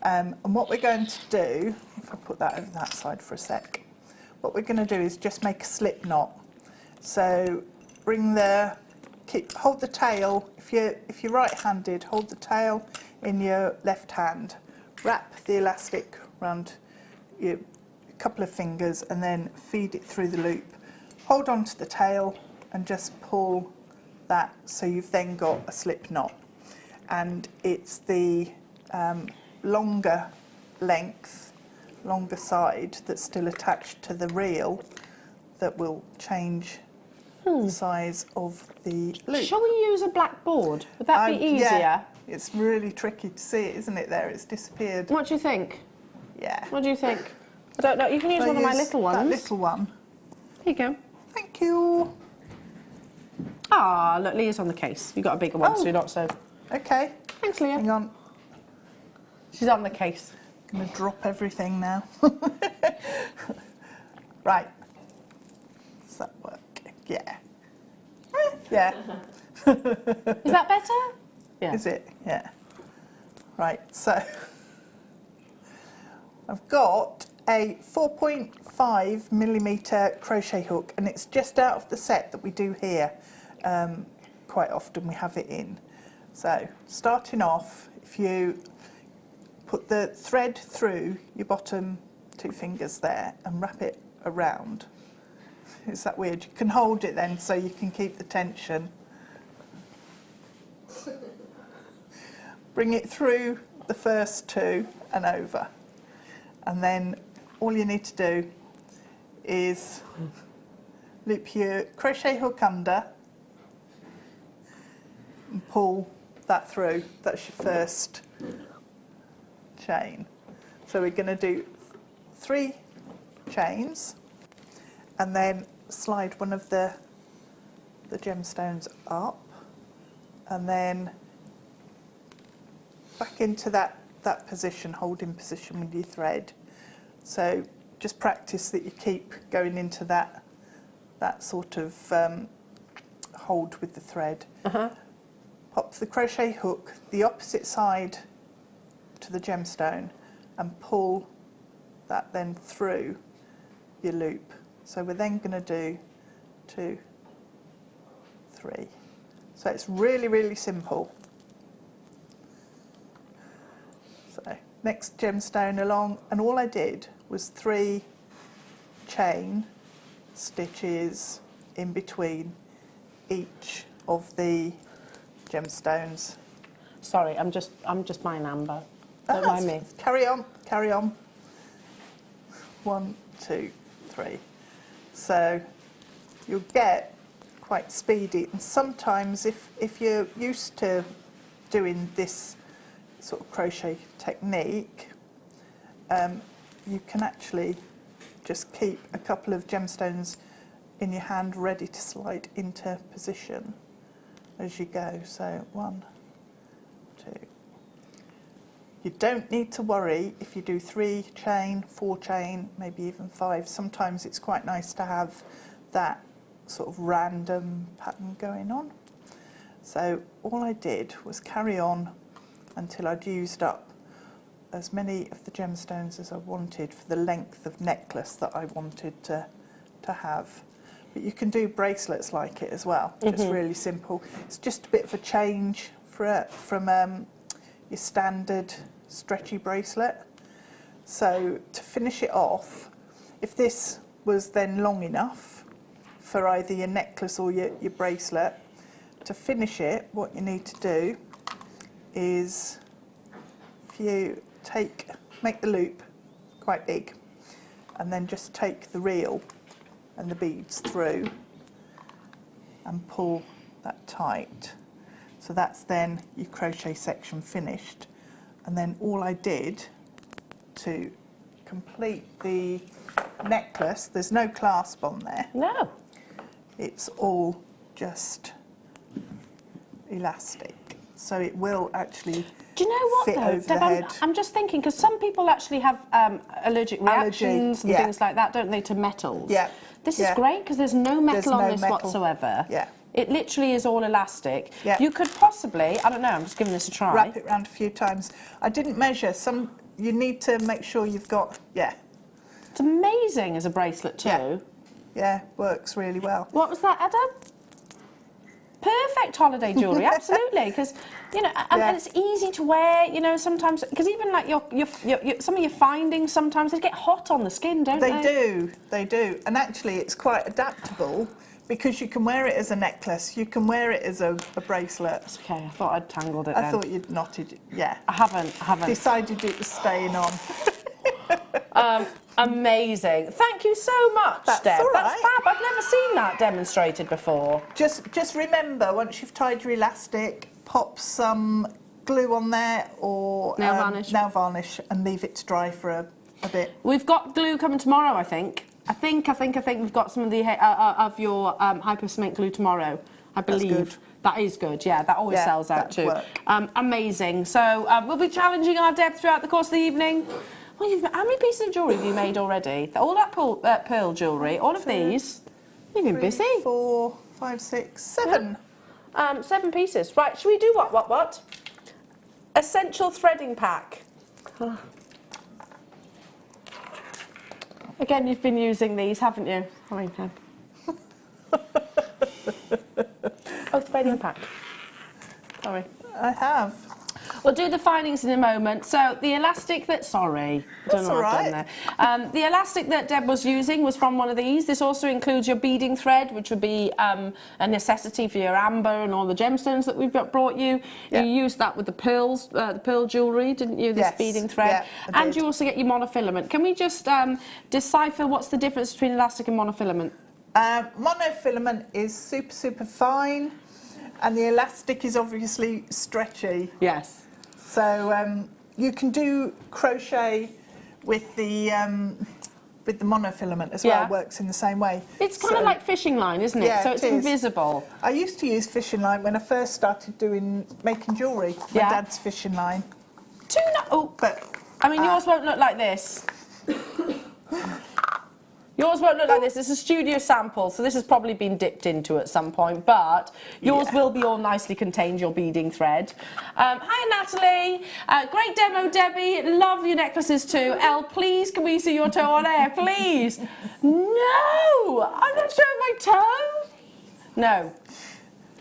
And what we're going to do, if I put that over that side for a sec, what we're going to do is just make a slip knot. So hold the tail, if you're right-handed, hold the tail in your left hand, wrap the elastic around your couple of fingers and then feed it through the loop. Hold on to the tail and just pull that, so you've then got a slip knot. And it's the longer length along the side that's still attached to the reel that will change the size of the loop. Shall we use a black board? Would that be easier? Yeah, it's really tricky to see it, isn't it, there? It's disappeared. What do you think? Yeah. What do you think? I don't know. You can use one of my little ones. That little one. Here you go. Thank you. Ah, look, Leah's on the case. You've got a bigger one, so you're not so... Okay. Thanks, Leah. Hang on. She's on the case. I'm going to drop everything now. Right. Does that work? Yeah. Yeah. Is that better? Yeah. Is it? Yeah. Right, so I've got a 4.5mm crochet hook, and it's just out of the set that we do here. Quite often we have it in. So starting off, if you put the thread through your bottom 2 fingers there and wrap it around. Is that weird? You can hold it then so you can keep the tension. Bring it through the first 2 and over. And then all you need to do is loop your crochet hook under and pull that through. That's your first chain. So we're going to do 3 chains and then slide one of the gemstones up and then back into that position, holding position with your thread. So just practice that you keep going into that sort of hold with the thread. Pop the crochet hook the opposite side to the gemstone and pull that then through your loop. So we're then going to do 2, 3. So it's really, really simple. So next gemstone along, and all I did was 3 chain stitches in between each of the gemstones. Sorry, I'm just buying amber. Don't mind me. Carry on, carry on. 1, 2, 3. So you'll get quite speedy, and sometimes if you're used to doing this sort of crochet technique, you can actually just keep a couple of gemstones in your hand ready to slide into position as you go. So 1, 2. You don't need to worry if you do 3 chain, 4 chain, maybe even 5. Sometimes it's quite nice to have that sort of random pattern going on. So all I did was carry on until I'd used up as many of the gemstones as I wanted for the length of necklace that I wanted to have. But you can do bracelets like it as well, just really simple. It's just a bit of a change from your standard stretchy bracelet. So to finish it off, if this was then long enough for either your necklace or your bracelet, to finish it, what you need to do is, if you make the loop quite big, and then just take the reel and the beads through and pull that tight. So that's then your crochet section finished. And then all I did to complete the necklace, there's no clasp on there. No. It's all just elastic. So it will actually Do you know what fit though, over Deb, the head. I'm just thinking, because some people actually have allergic reactions and yeah. things like that, don't they, to metals? Yeah. This is great because there's no metal on this whatsoever. Yeah. It literally is all elastic. Yeah. You could possibly, I don't know, I'm just giving this a try. Wrap it around a few times. I didn't measure. You need to make sure you've got, It's amazing as a bracelet too. Yeah, works really well. What was that, Adam? Perfect holiday jewellery, absolutely, because and it's easy to wear. Sometimes because even like your some of your findings, sometimes they get hot on the skin, don't they? They do, and actually it's quite adaptable because you can wear it as a necklace, you can wear it as a bracelet. It's okay, I thought I'd tangled it. I thought you'd knotted it. Yeah, I haven't. Decided it was staying on. Amazing. Thank you so much, Deb. All That's right. fab. I've never seen that demonstrated before. Just remember, once you've tied your elastic, pop some glue on there or nail varnish and leave it to dry for a bit. We've got glue coming tomorrow, I think. I think we've got some of the of your hyper cement glue tomorrow. I believe. That's good. That is good, yeah. That always sells out too. Work. Amazing. So we'll be challenging our Deb throughout the course of the evening. Well, how many pieces of jewellery have you made already? All that pearl jewellery, all of these. You've been busy. 4, 5, 6, 7. Yeah. 7 pieces. Right, should we do what? Essential threading pack. Again, you've been using these, haven't you? Oh, threading pack. Sorry. I have. We'll do the findings in a moment. So the elastic that, sorry, I don't know what I've done there. The elastic that Deb was using was from one of these. This also includes your beading thread, which would be a necessity for your amber and all the gemstones that we've brought you. Yeah. You used that with the pearls, the pearl jewellery, didn't you? This beading thread. Yeah, and you also get your monofilament. Can we just decipher what's the difference between elastic and monofilament? Monofilament is super, super fine, and the elastic is obviously stretchy. Yes. So you can do crochet with the monofilament as well. It works in the same way. It's kind of like fishing line, isn't it? Yeah, so it's invisible. I used to use fishing line when I first started making jewellery. My dad's fishing line. But I mean, yours won't look like this. Yours won't look like this. It's a studio sample, so this has probably been dipped into at some point, but yours will be all nicely contained, your beading thread. Hi, Natalie. Great demo, Debbie. Love your necklaces too. Elle, please, can we see your toe on air, please? No! I'm not showing my toe. No.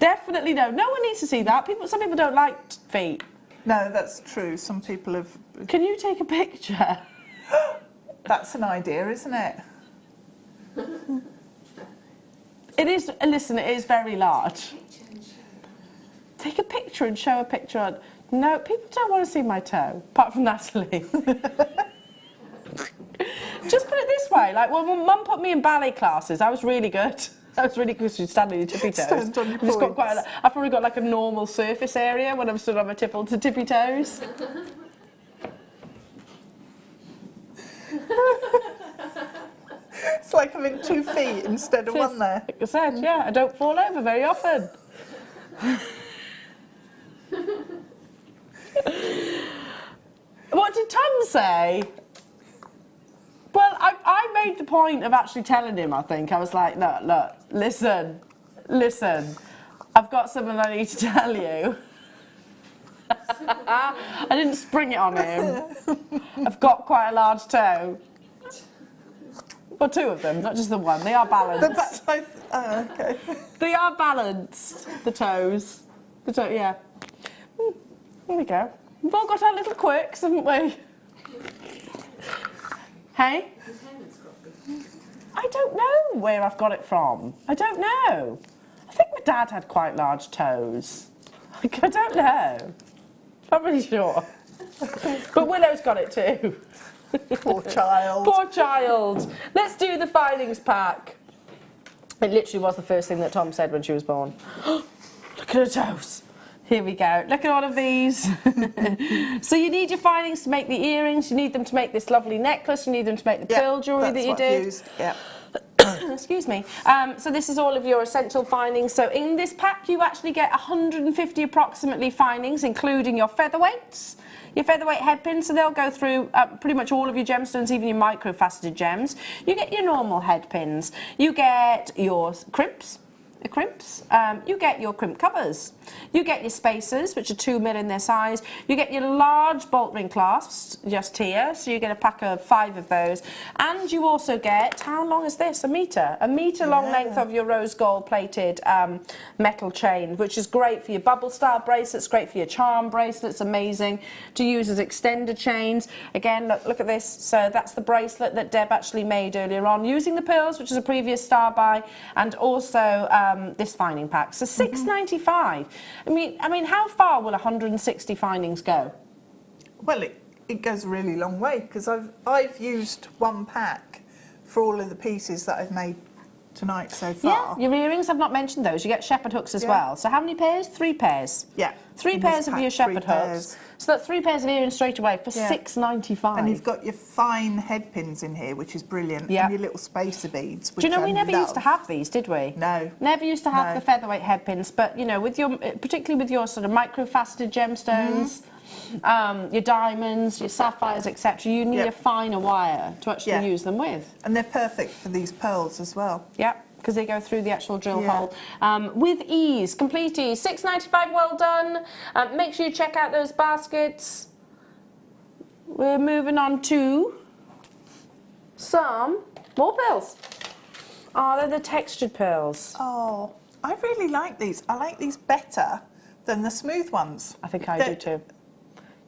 Definitely no. No one needs to see that. Some people don't like feet. No, that's true. Some people have... Can you take a picture? That's an idea, isn't it? It is, listen, it is very large. Take a picture and show a picture on... No, people don't want to see my toe, apart from Natalie. Just put it this way, like when Mum put me in ballet classes, I was really good. I was really good to stand on your tippy toes. I've probably got like a normal surface area when I'm stood on my tippy toes. It's like having 2 feet instead of one there. Like I said, yeah, I don't fall over very often. What did Tom say? Well, I made the point of actually telling him, I think. I was like, look, listen. I've got something I need to tell you. I didn't spring it on him. I've got quite a large toe. Well, 2 of them, not just the one. They are balanced. Okay. They are balanced, the toes. Yeah. There we go. We've all got our little quirks, haven't we? Hey? I don't know where I've got it from. I don't know. I think my dad had quite large toes. I don't know. Not really sure. But Willow's got it too. Poor child. Poor child. Let's do the findings pack. It literally was the first thing that Tom said when she was born. Look at her toes. Here we go. Look at all of these. So you need your findings to make the earrings. You need them to make this lovely necklace. You need them to make the pearl jewellery that you did. Yeah. Excuse me. So this is all of your essential findings. So in this pack, you actually get 150 approximately findings, including your featherweights. Your featherweight head pins, so they'll go through pretty much all of your gemstones, even your micro-faceted gems. You get your normal head pins. You get your crimps. You get your crimp covers. You get your spacers, which are 2 mil in their size. You get your large bolt ring clasps, just here. So you get a pack of 5 of those. And you also get, how long is this? A metre long length of your rose gold plated metal chain, which is great for your bubble style bracelets, great for your charm bracelets, amazing to use as extender chains. Again, look at this. So that's the bracelet that Deb actually made earlier on, using the pearls, which is a previous star buy, and also this finding pack. So $6.95. I mean, how far will 160 findings go? Well, it goes a really long way, because I've used one pack for all of the pieces that I've made tonight so far. Yeah, your earrings, I've not mentioned those. You get shepherd hooks as well. So how many pairs? 3 pairs. Yeah. Three pairs of your shepherd hooks. So that's 3 pairs of earrings straight away for £6.95. And you've got your fine head pins in here, which is brilliant. Yeah. And your little spacer beads. Which Do you know we never used to have these, did we? No. Never used to have the featherweight head pins, but you know, with your, particularly with your sort of micro-faceted gemstones, your diamonds, your sapphires, etc., you need a finer wire to actually use them with. And they're perfect for these pearls as well. Yep. Because they go through the actual drill hole with ease, complete ease. £6.95, well done. Make sure you check out those baskets. We're moving on to some more pearls. Oh, they're the textured pearls. Oh, I really like these. I like these better than the smooth ones. I think I do too.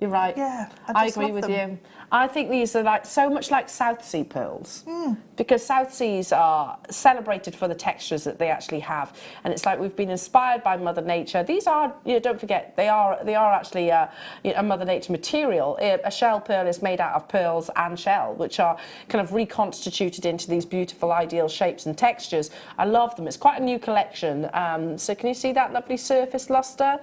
You're right. Yeah, I agree with you. I think these are like so much like South Sea pearls, because South Seas are celebrated for the textures that they actually have, and it's like we've been inspired by Mother Nature. These are, you know, don't forget, they are actually a Mother Nature material. A shell pearl is made out of pearls and shell, which are kind of reconstituted into these beautiful, ideal shapes and textures. I love them. It's quite a new collection. So can you see that lovely surface luster?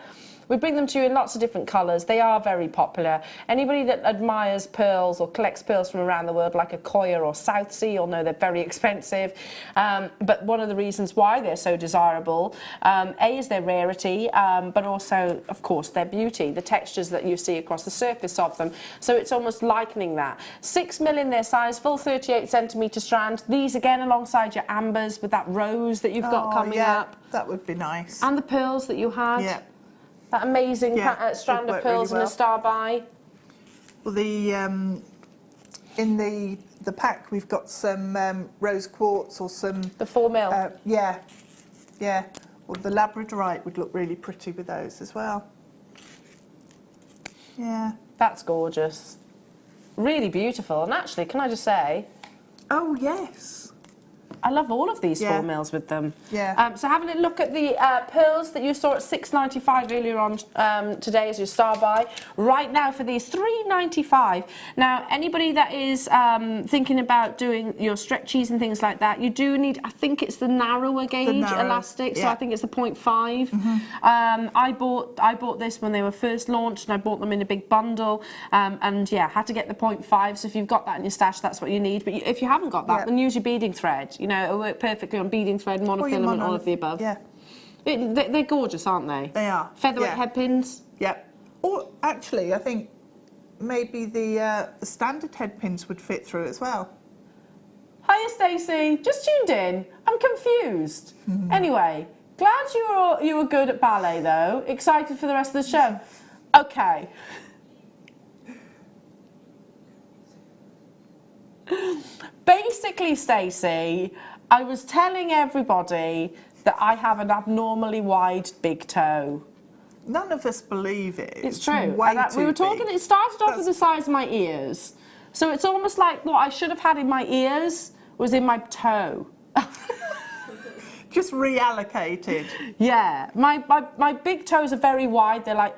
We bring them to you in lots of different colours. They are very popular. Anybody that admires pearls or collects pearls from around the world, like a Koya or South Sea, you'll know they're very expensive. But one of the reasons why they're so desirable, A, is their rarity, but also, of course, their beauty, the textures that you see across the surface of them. So it's almost likening that. 6mm in their size, full 38cm strand. These, again, alongside your ambers with that rose that you've got coming up. That would be nice. And the pearls that you had. Yeah. That amazing strand of pearls in a star by. Well, in the pack we've got some rose quartz or some... The 4mm. Yeah. Well, the labradorite would look really pretty with those as well. Yeah. That's gorgeous. Really beautiful. And actually, can I just say... Oh, yes. I love all of these 4mm with them. Yeah. So having a look at the pearls that you saw at $6.95 earlier on today as your star buy. Right now for these, $3.95. Now, anybody that is thinking about doing your stretchies and things like that, you do need, I think it's the narrower gauge elastic, so I think it's the 0.5. I bought this when they were first launched, and I bought them in a big bundle, and yeah, had to get the 0.5. So if you've got that in your stash, that's what you need. But if you haven't got that, then use your beading thread. You know, it'll work perfectly on beading thread, monofilament, all of the above. Yeah. They're gorgeous, aren't they? They are. Featherweight head pins. Yeah. Or actually, I think maybe the standard head pins would fit through as well. Hiya, Stacey. Just tuned in. I'm confused. Anyway, glad you were good at ballet, though. Excited for the rest of the show. Okay. Basically, Stacey, I was telling everybody that I have an abnormally wide big toe. None of us believe it. It's true. We were talking, it started off with the size of my ears. So it's almost like what I should have had in my ears was in my toe. Just reallocated. Yeah. My big toes are very wide. They're like,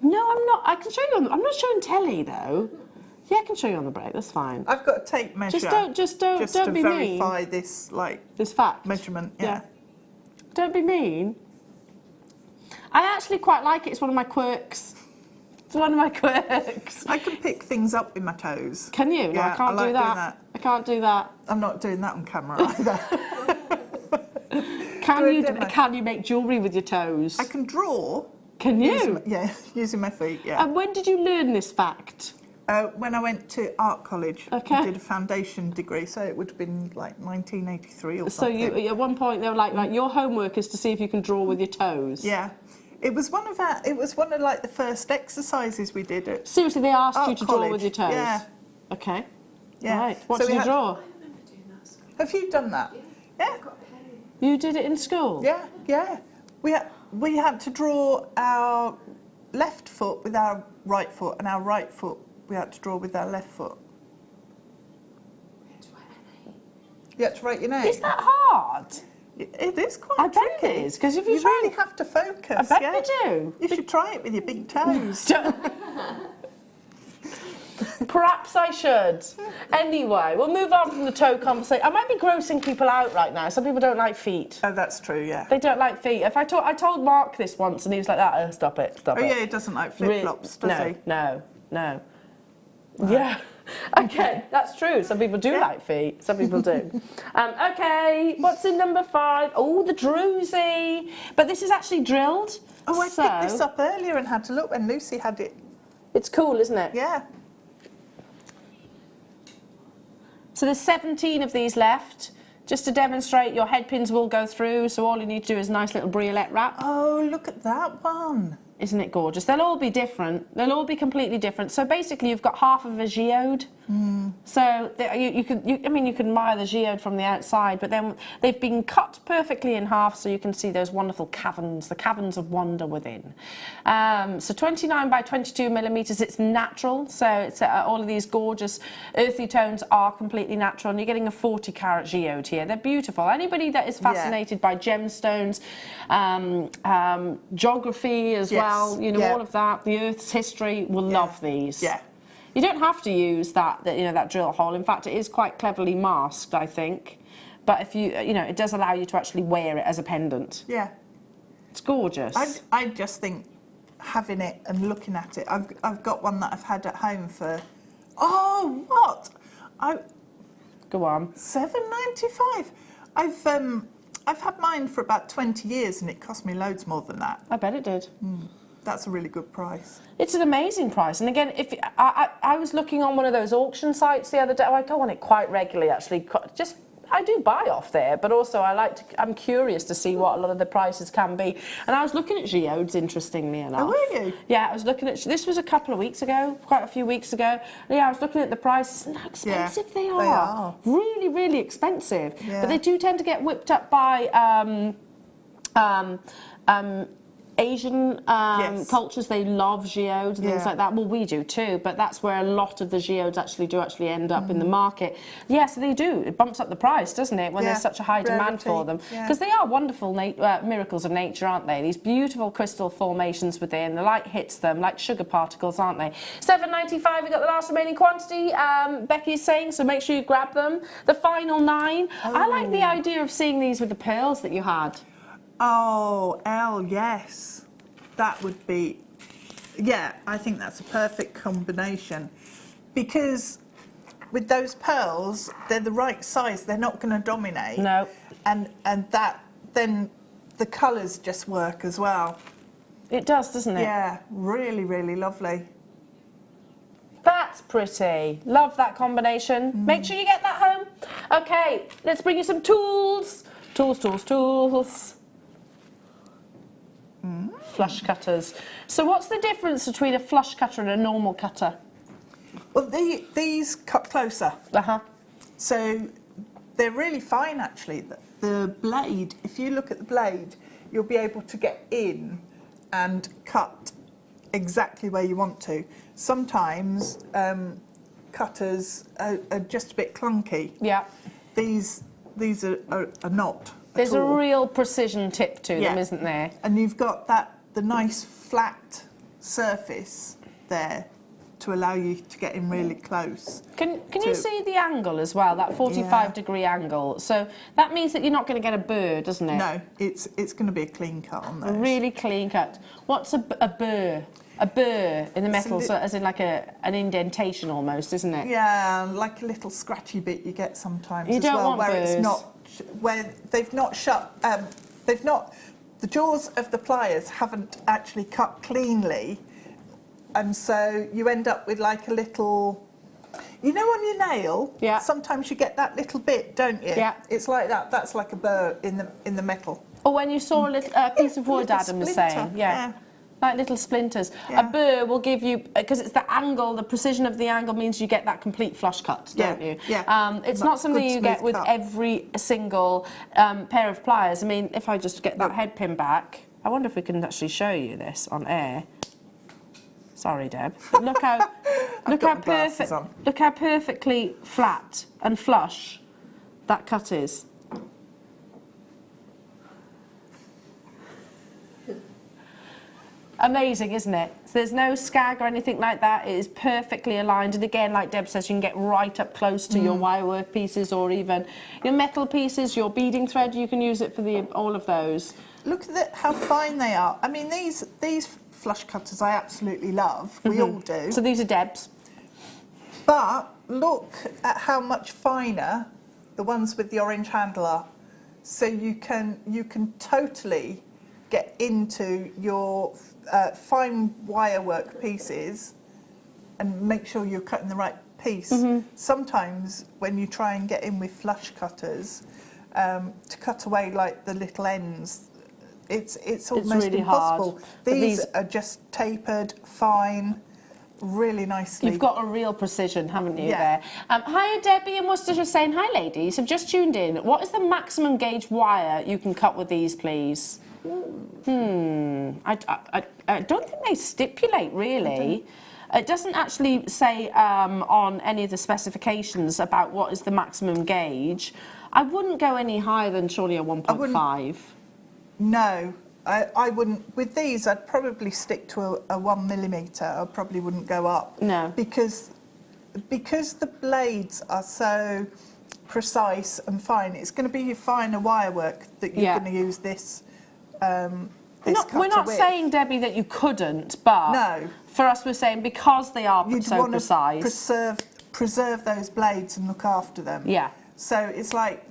no, I'm not. I can show you I'm not showing telly, though. Yeah, I can show you on the break. That's fine. I've got a tape measure. Just don't be mean. To verify this fact. Measurement. Yeah. Don't be mean. I actually quite like it. It's one of my quirks. It's one of my quirks. I can pick things up with my toes. Can you? Yeah, no, I can't do that. I can't do that. I'm not doing that on camera either. Can you make jewellery with your toes? I can draw. Can you? Using my feet. Yeah. And when did you learn this fact? When I went to art college, I did a foundation degree, so it would have been like 1983 or something. So at one point they were like your homework is to see if you can draw with your toes. Yeah, it was one of like the first exercises we did at. Seriously, they asked you to college. draw with your toes. Yeah. Okay. Yeah. Right. What did you draw? Have you done that? Yeah. You did it in school. Yeah. Yeah. We had to draw our left foot with our right foot, and our right foot we had to draw with our left foot. You had to write your name. Is that hard? It is quite tricky. I bet it is, because if you really have to focus. I bet you do. You should try it with your big toes. Perhaps I should. Anyway, we'll move on from the toe conversation. I might be grossing people out right now. Some people don't like feet. Oh, that's true, yeah. They don't like feet. I told Mark this once and he was like, oh, stop it. Oh, yeah, he doesn't like flip-flops, does he? No. Yeah. Okay, that's true. Some people do like feet. Some people do. Okay, what's in number 5? Oh, the druzy. But this is actually drilled. Oh, I picked this up earlier and had to look when Lucy had it. It's cool, isn't it? Yeah. So there's 17 of these left. Just to demonstrate, your head pins will go through, so all you need to do is a nice little bracelet wrap. Oh, look at that one. Isn't it gorgeous? They'll all be different. They'll all be completely different. So basically, you've got half of a geode. So you can admire the geode from the outside, but then they've been cut perfectly in half, so you can see those wonderful caverns, the caverns of wonder within. So 29 by 22 millimeters. It's natural. So it's all of these gorgeous earthy tones are completely natural, and you're getting a 40-carat geode here. They're beautiful. Anybody that is fascinated by gemstones, geography as well, you know, all of that, the Earth's history, will love these. Yeah. You don't have to use that drill hole. In fact, it is quite cleverly masked, I think. But if it does allow you to actually wear it as a pendant. Yeah. It's gorgeous. I just think having it and looking at it, I've got one that I've had at home for, Go on. $7.95. I've had mine for about 20 years and it cost me loads more than that. I bet it did. That's a really good price. It's an amazing price. And again, if I was looking on one of those auction sites the other day. I go on it quite regularly, actually. I do buy off there, but also I'm curious to see what a lot of the prices can be. And I was looking at geodes, interestingly enough. Oh, were you? Yeah, I was looking at, this was a couple of weeks ago, quite a few weeks ago. Yeah, I was looking at the prices and how expensive they are. They are. Really, really expensive. Yeah. But they do tend to get whipped up by Asian cultures. They love geodes and things like that. Well, we do too, but that's where a lot of the geodes actually end up in the market. Yeah, so they do. It bumps up the price, doesn't it, when there's such a high demand for them? Because they are wonderful miracles of nature, aren't they? These beautiful crystal formations within. The light hits them like sugar particles, aren't they? $7.95, we got the last remaining quantity. Becky's saying, so make sure you grab them. The final 9. I like the idea of seeing these with the pearls that you had. Oh, Elle, yes. That would be, I think that's a perfect combination. Because with those pearls, they're the right size. They're not going to dominate. No. And then the colours just work as well. It does, doesn't it? Yeah, really, really lovely. That's pretty. Love that combination. Make sure you get that home. Okay, let's bring you some tools. Tools. Flush cutters. So what's the difference between a flush cutter and a normal cutter? Well, these cut closer. So they're really fine, actually. The blade, if you look at the blade, you'll be able to get in and cut exactly where you want to. Sometimes cutters are just a bit clunky. Yeah. These are not. There's a real precision tip to them, isn't there? And you've got the nice flat surface there to allow you to get in really close. Can you see the angle as well, that 45-degree angle? So that means that you're not going to get a burr, doesn't it? No, it's going to be a clean cut on those. A really clean cut. What's a burr? A burr in the metal, so as in like an indentation almost, isn't it? Yeah, like a little scratchy bit you get sometimes as well, where burrs. It's not, where they've not shut, the jaws of the pliers haven't actually cut cleanly, and so you end up with like a little, you know, on your nail. Yeah. Sometimes you get that little bit, don't you? Yeah. It's like that. That's like a burr in the metal. Or when you saw a piece of wood, Adam was saying, yeah. Like little splinters. Yeah. A burr will give you, because it's the angle, the precision of the angle means you get that complete flush cut, don't you? Yeah. It's not something you get with every single pair of pliers. I mean, if I just get that head pin back, I wonder if we can actually show you this on air. Sorry, Deb. But look how look how perfectly flat and flush that cut is. Amazing, isn't it? So there's no scag or anything like that. It is perfectly aligned. And again, like Deb says, you can get right up close to your wirework pieces or even your metal pieces, your beading thread. You can use it for all of those. Look at how fine they are. I mean, these flush cutters I absolutely love. We all do. So these are Deb's. But look at how much finer the ones with the orange handle are. So you can totally get into your fine wire work pieces and make sure you're cutting the right piece. Sometimes when you try and get in with flush cutters to cut away like the little ends, it's almost really impossible. hard. These are just tapered, fine, really nicely. You've got a real precision, haven't you, Yeah. there? Hiya, Debbie in Worcestershire saying, hi, ladies. I've just tuned in. What is the maximum gauge wire you can cut with these, please? I don't think they stipulate, really. It doesn't actually say on any of the specifications about what is the maximum gauge. I wouldn't go any higher than surely a 1.5. No. I wouldn't. With these, I'd probably stick to a 1mm. I probably wouldn't go up. No. Because the blades are so precise and fine, it's going to be your finer wire work that you're going to use this. We're not saying, Debbie, that you couldn't, but no. For us, we're saying because they are You'd so want precise. to preserve those blades and look after them. Yeah. So it's like.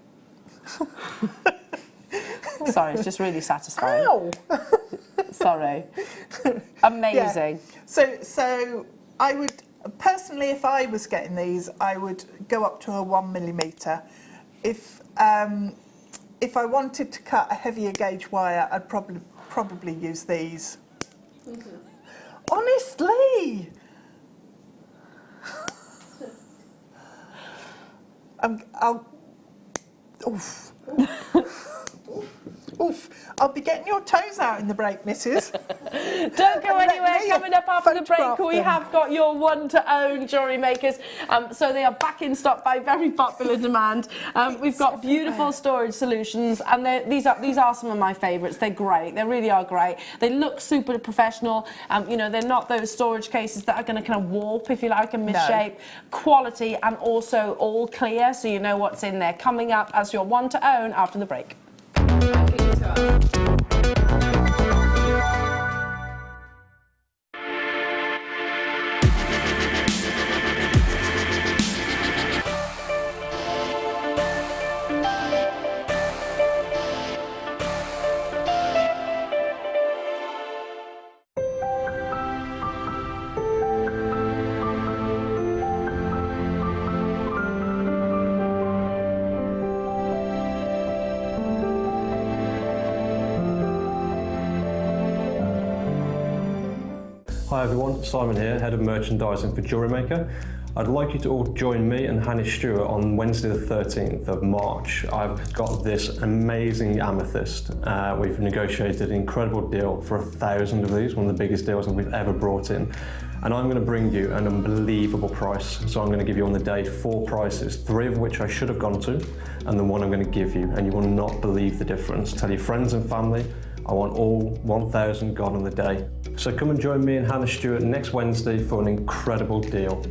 Sorry, it's just really satisfying. Ow! Sorry. Amazing. Yeah. So I would personally, if I was getting these, I would go up to a 1mm. If I wanted to cut a heavier gauge wire, I'd probably use these. Honestly. Oof. Oof. I'll be getting your toes out in the break, missus. Don't go anywhere. Coming up after the break, we have got your one-to-own jewellery makers. So they are back in stock by very popular demand. We've got beautiful storage solutions, and these are some of my favourites. They're great. They really are great. They look super professional. You know, they're not those storage cases that are going to kind of warp, if you like, and misshape. No. Quality and also all clear, so you know what's in there. Coming up as your one-to-own after the break. Hi everyone, Simon here, Head of Merchandising for Jewellery Maker. I'd like you to all join me and Hannah Stewart on Wednesday the 13th of March. I've got this amazing amethyst. We've negotiated an incredible deal for 1,000 of these, one of the biggest deals that we've ever brought in. And I'm going to bring you an unbelievable price. So I'm going to give you on the day 4 prices, 3 of which I should have gone to, and the one I'm going to give you, and you will not believe the difference. Tell your friends and family, I want all 1,000 gone on the day. So come and join me and Hannah Stewart next Wednesday for an incredible deal.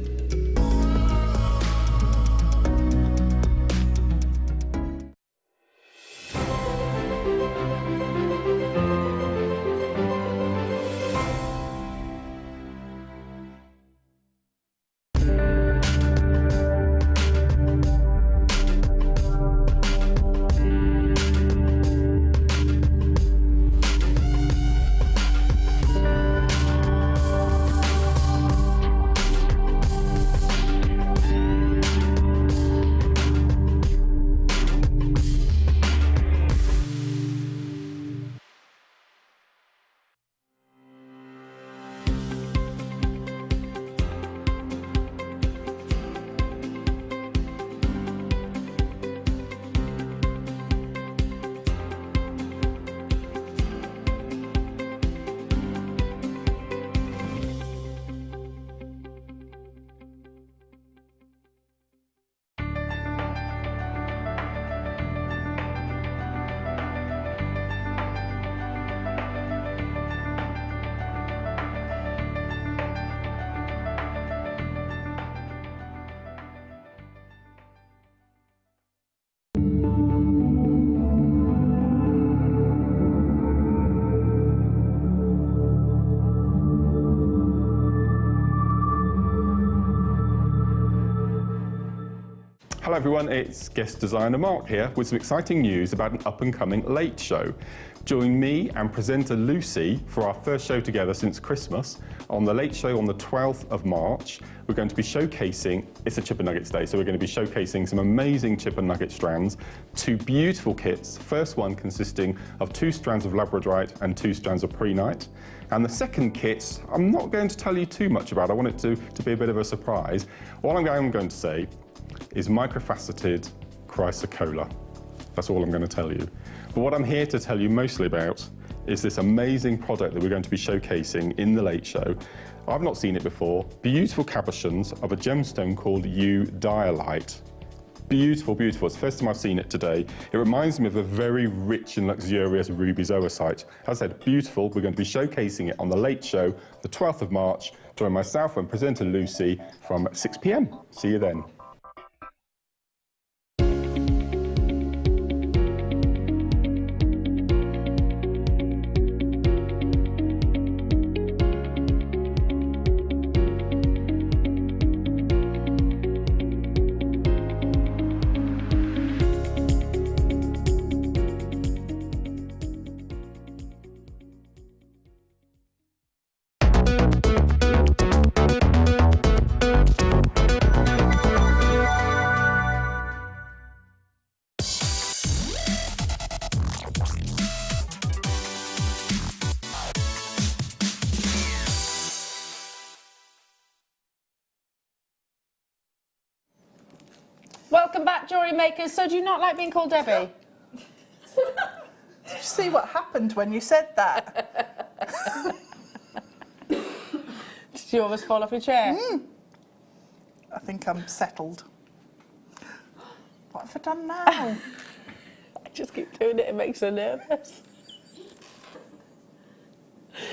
everyone, it's guest designer Mark here with some exciting news about an up-and-coming late show. Join me and presenter Lucy for our first show together since Christmas on the late show on the 12th of March. We're going to be showcasing, it's a chip and nuggets day, so we're going to be showcasing some amazing chip and nugget strands, 2 beautiful kits, first one consisting of 2 strands of labradorite and 2 strands of prehnite. And the second kit, I'm not going to tell you too much about. I want it to be a bit of a surprise. All I'm going to say is microfaceted chrysocolla. That's all I'm going to tell you. But what I'm here to tell you mostly about is this amazing product that we're going to be showcasing in the late show. I've not seen it before. Beautiful cabochons of a gemstone called Dialite. Beautiful, beautiful. It's the first time I've seen it today. It reminds me of a very rich and luxurious ruby zoisite. As I said, beautiful. We're going to be showcasing it on the late show, the 12th of March. Join myself and presenter Lucy from 6 p.m. See you then. Welcome back, Jewellery Makers. So do you not like being called Debbie? Did you see what happened when you said that? Did you almost fall off your chair? I think I'm settled. What have I done now? I just keep doing it, it makes her nervous.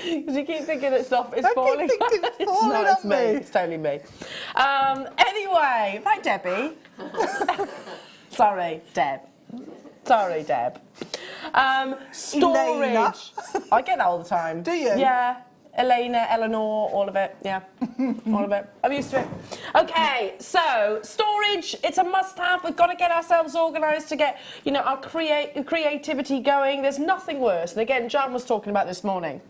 Because you keep thinking it's falling. I keep thinking it's falling on it's me. me. It's totally me. Anyway, right, Debbie. Sorry, Deb. Sorry, Deb. Storage. Elena. I get that all the time. Do you? Yeah. Elena, Eleanor, all of it. Yeah. All of it. I'm used to it. Okay, so storage, it's a must-have. We've got to get ourselves organised to get, you know, our creativity going. There's nothing worse. And again, John was talking about this morning.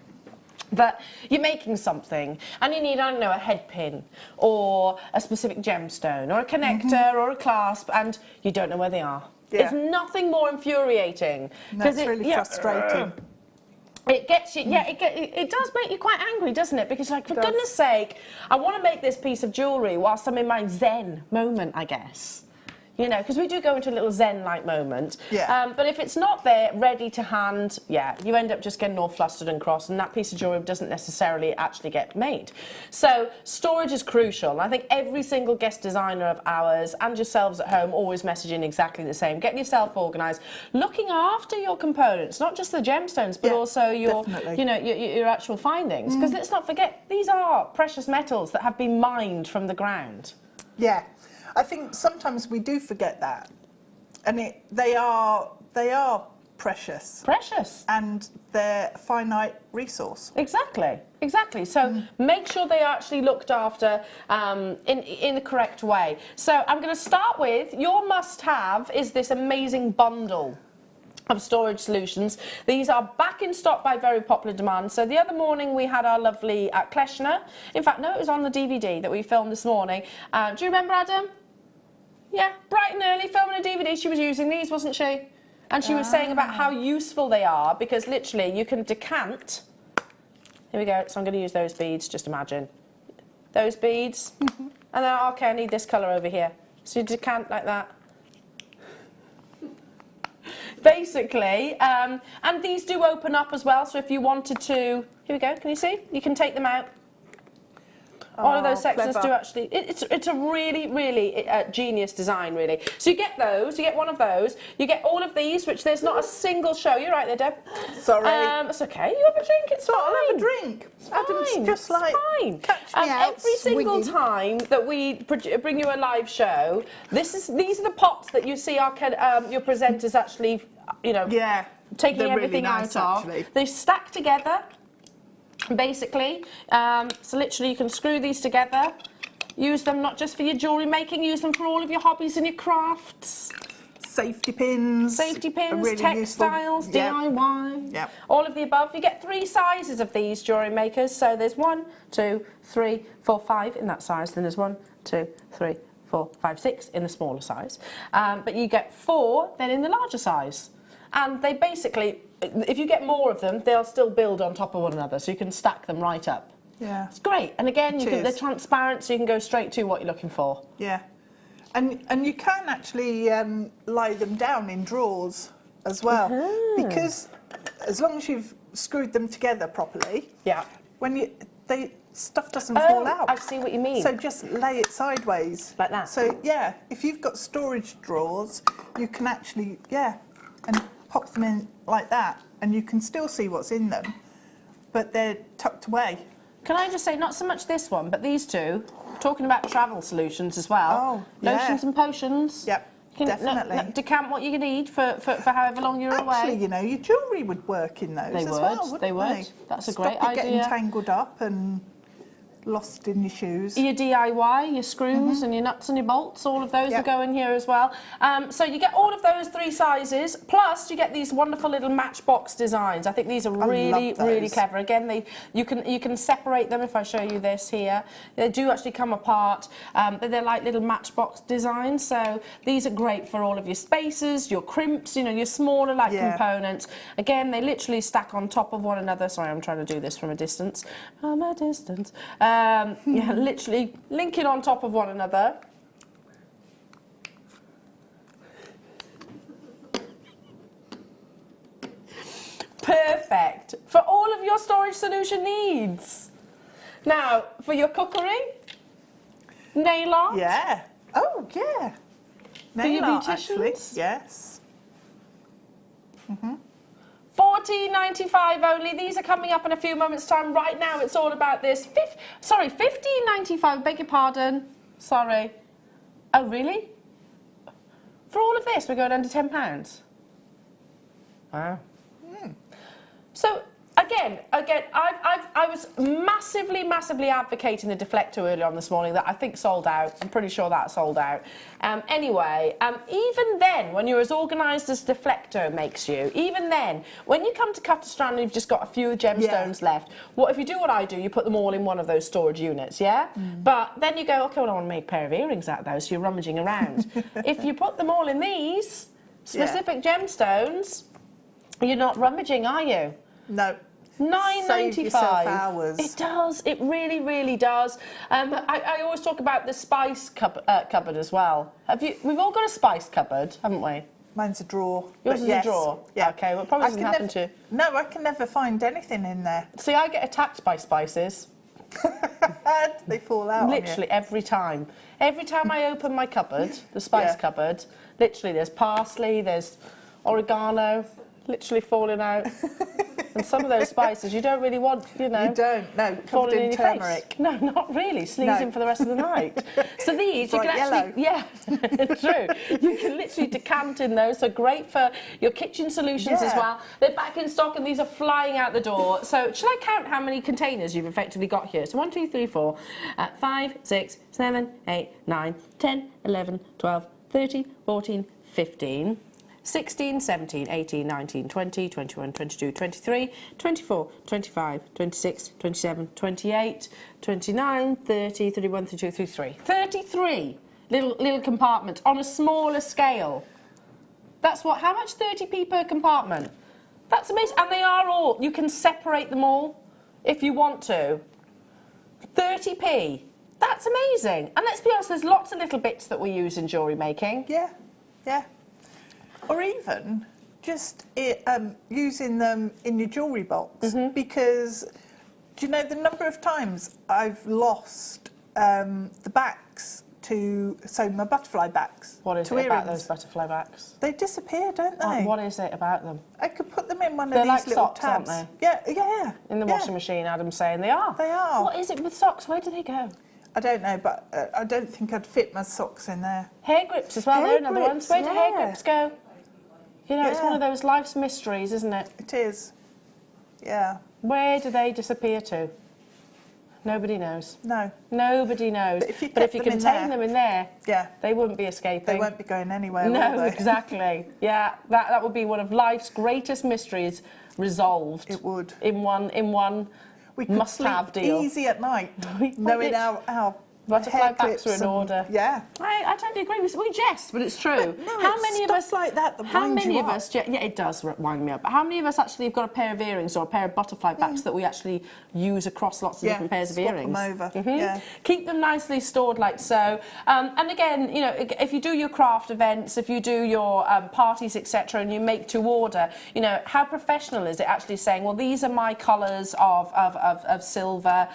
But you're making something and you need, I don't know, a head pin or a specific gemstone or a connector or a clasp and you don't know where they are. Yeah. It's nothing more infuriating. That's really frustrating. It gets you, yeah, it does make you quite angry, doesn't it? Because, like, for goodness sake, I want to make this piece of jewellery whilst I'm in my zen moment, I guess. You know, because we do go into a little zen-like moment. Yeah. But if it's not there, ready to hand, yeah, you end up just getting all flustered and cross, and that piece of jewellery doesn't necessarily actually get made. So storage is crucial. I think every single guest designer of ours and yourselves at home always messaging exactly the same. Getting yourself organised, looking after your components, not just the gemstones, but also your, you know, your actual findings. Because let's not forget, these are precious metals that have been mined from the ground. Yeah. I think sometimes we do forget that, and they are precious. Precious. And they're a finite resource. Exactly, exactly. So make sure they are actually looked after in the correct way. So I'm going to start with, your must-have is this amazing bundle of storage solutions. These are back in stock by very popular demand. So the other morning we had our lovely Kleshner. In fact, no, it was on the DVD that we filmed this morning. Do you remember, Adam? Yeah, bright and early, filming a DVD. She was using these, wasn't she? And she was saying about how useful they are, because literally you can decant. Here we go. So I'm going to use those beads, just imagine. Those beads. And then, okay, I need this colour over here. So you decant like that. Basically, and these do open up as well, so if you wanted to, here we go, can you see? You can take them out. All of those sections do actually, it's a really, really genius design, really. So you get those, you get one of those, you get all of these, which there's not a single show. You're right there, Deb. Sorry. It's okay, you have a drink, it's fine. I'll have a drink. Adam's just like, catch me out every single time that we bring you a live show, these are the pots that you see your presenters actually, you know, taking everything really nice, out of. They stack together. Basically, so literally you can screw these together Use them not just for your jewellery making, use them for all of your hobbies and your crafts. Safety pins. Safety pins, really textiles, useful. DIY. Yep. All of the above. You get 3 sizes of these jewellery makers. So there's 1, 2, 3, 4, 5 in that size. Then there's 1, 2, 3, 4, 5, 6 in the smaller size. But you get 4 then in the larger size. And they basically, if you get more of them, they'll still build on top of one another. So you can stack them right up. Yeah. It's great. And again, they're transparent, so you can go straight to what you're looking for. Yeah. And you can actually lie them down in drawers as well, because as long as you've screwed them together properly, when stuff doesn't fall out. I see what you mean. So just lay it sideways like that. So yeah, if you've got storage drawers, you can actually and pop them in like that, and you can still see what's in them, but they're tucked away. Can I just say, not so much this one, but these two, talking about travel solutions as well. Lotions and potions. Yep, definitely. Decant what you need for however long you're away. Actually, you know, your jewellery would work in those as well, wouldn't they? Would. That's a great idea. Getting tangled up and lost in your shoes. Your DIY, your screws and your nuts and your bolts, all of those will go in here as well. So you get all of those 3 sizes, plus you get these wonderful little matchbox designs. I think these are really clever. Again, you can separate them. If I show you this here, they do actually come apart, but they're like little matchbox designs. So these are great for all of your spaces, your crimps, you know, your smaller components. Again, they literally stack on top of one another. Sorry, I'm trying to do this from a distance. From a distance. Literally linking on top of one another. Perfect for all of your storage solution needs. Now, for your cookery, nail art. Yeah. Oh, yeah. For your art, beauticians. actually. Yes. $14.95 only. These are coming up in a few moments' time. Right now, it's all about this. $15.95. Beg your pardon. Sorry. Oh, really? For all of this, we're going under £10. Wow. So again, I was massively advocating the deflector earlier on this morning that I think sold out. I'm pretty sure that sold out. Anyway, even then, when you're as organised as deflector makes you, even then, when you come to cut a strand and you've just got a few gemstones left, what if you do what I do, you put them all in one of those storage units, But then you go, okay, well, I want to make a pair of earrings out of those, so you're rummaging around. If you put them all in these specific gemstones, you're not rummaging, are you? No. $9.95. Hours. It does. It really does. I always talk about the spice cupboard as well. We've all got a spice cupboard, haven't we? Mine's a drawer. Yours is a drawer? Yeah. Okay, well, it probably doesn't happen to you. No, I can never find anything in there. See, I get attacked by spices. They fall out. Literally every time. Every time I open my cupboard, the spice cupboard, literally there's parsley, there's oregano, literally falling out. And some of those spices you don't really want, you know. You don't, no. Falling in your turmeric. face. No, not really. Sneezing for the rest of the night. So these, you can actually... Yellow. Yeah, true. You can literally decant in those. So great for your kitchen solutions as well. They're back in stock and these are flying out the door. So shall I count how many containers you've effectively got here? So 1, 2, 3, 4, 5, 6, 7, 8, 9, 10, 11, 12, 13, 14, 15... 16, 17, 18, 19, 20, 21, 22, 23, 24, 25, 26, 27, 28, 29, 30, 31, 32, 33. 33 little compartments on a smaller scale. That's what, how much? 30p per compartment. That's amazing. And they are all, you can separate them all if you want to. 30p. That's amazing. And let's be honest, there's lots of little bits that we use in jewellery making. Yeah, yeah. Or even just using them in your jewellery box, because do you know the number of times I've lost the backs to, so my butterfly backs. What is it about those butterfly backs? They disappear, don't they? What is it about them? I could put them in one They're of like these little socks, tabs. aren't they? Yeah. In the washing machine, Adam's saying they are. They are. What is it with socks? Where do they go? I don't know, but I don't think I'd fit my socks in there. Hair grips as well, they're another one. Where do hair grips go? You know, it's one of those life's mysteries, isn't it? It is. Yeah. Where do they disappear to? Nobody knows. No. Nobody knows. But if you contain them in there, yeah, they wouldn't be escaping. They won't be going anywhere. No, exactly. Yeah, that would be one of life's greatest mysteries resolved. It would. In one we could must-have sleep deal. easy at night, knowing our butterfly hair backs are in order. Yeah, I totally agree. We jest, but it's true. But no, how it's many of stuff us like that how winds many you of up. us? Yeah, it does wind me up. But how many of us actually have got a pair of earrings or a pair of butterfly backs that we actually use across lots of different pairs of swap earrings? them over. Yeah. Keep them nicely stored like so. And again, you know, if you do your craft events, if you do your parties, etc., and you make to order, you know, how professional is it actually saying, well, these are my colours of silver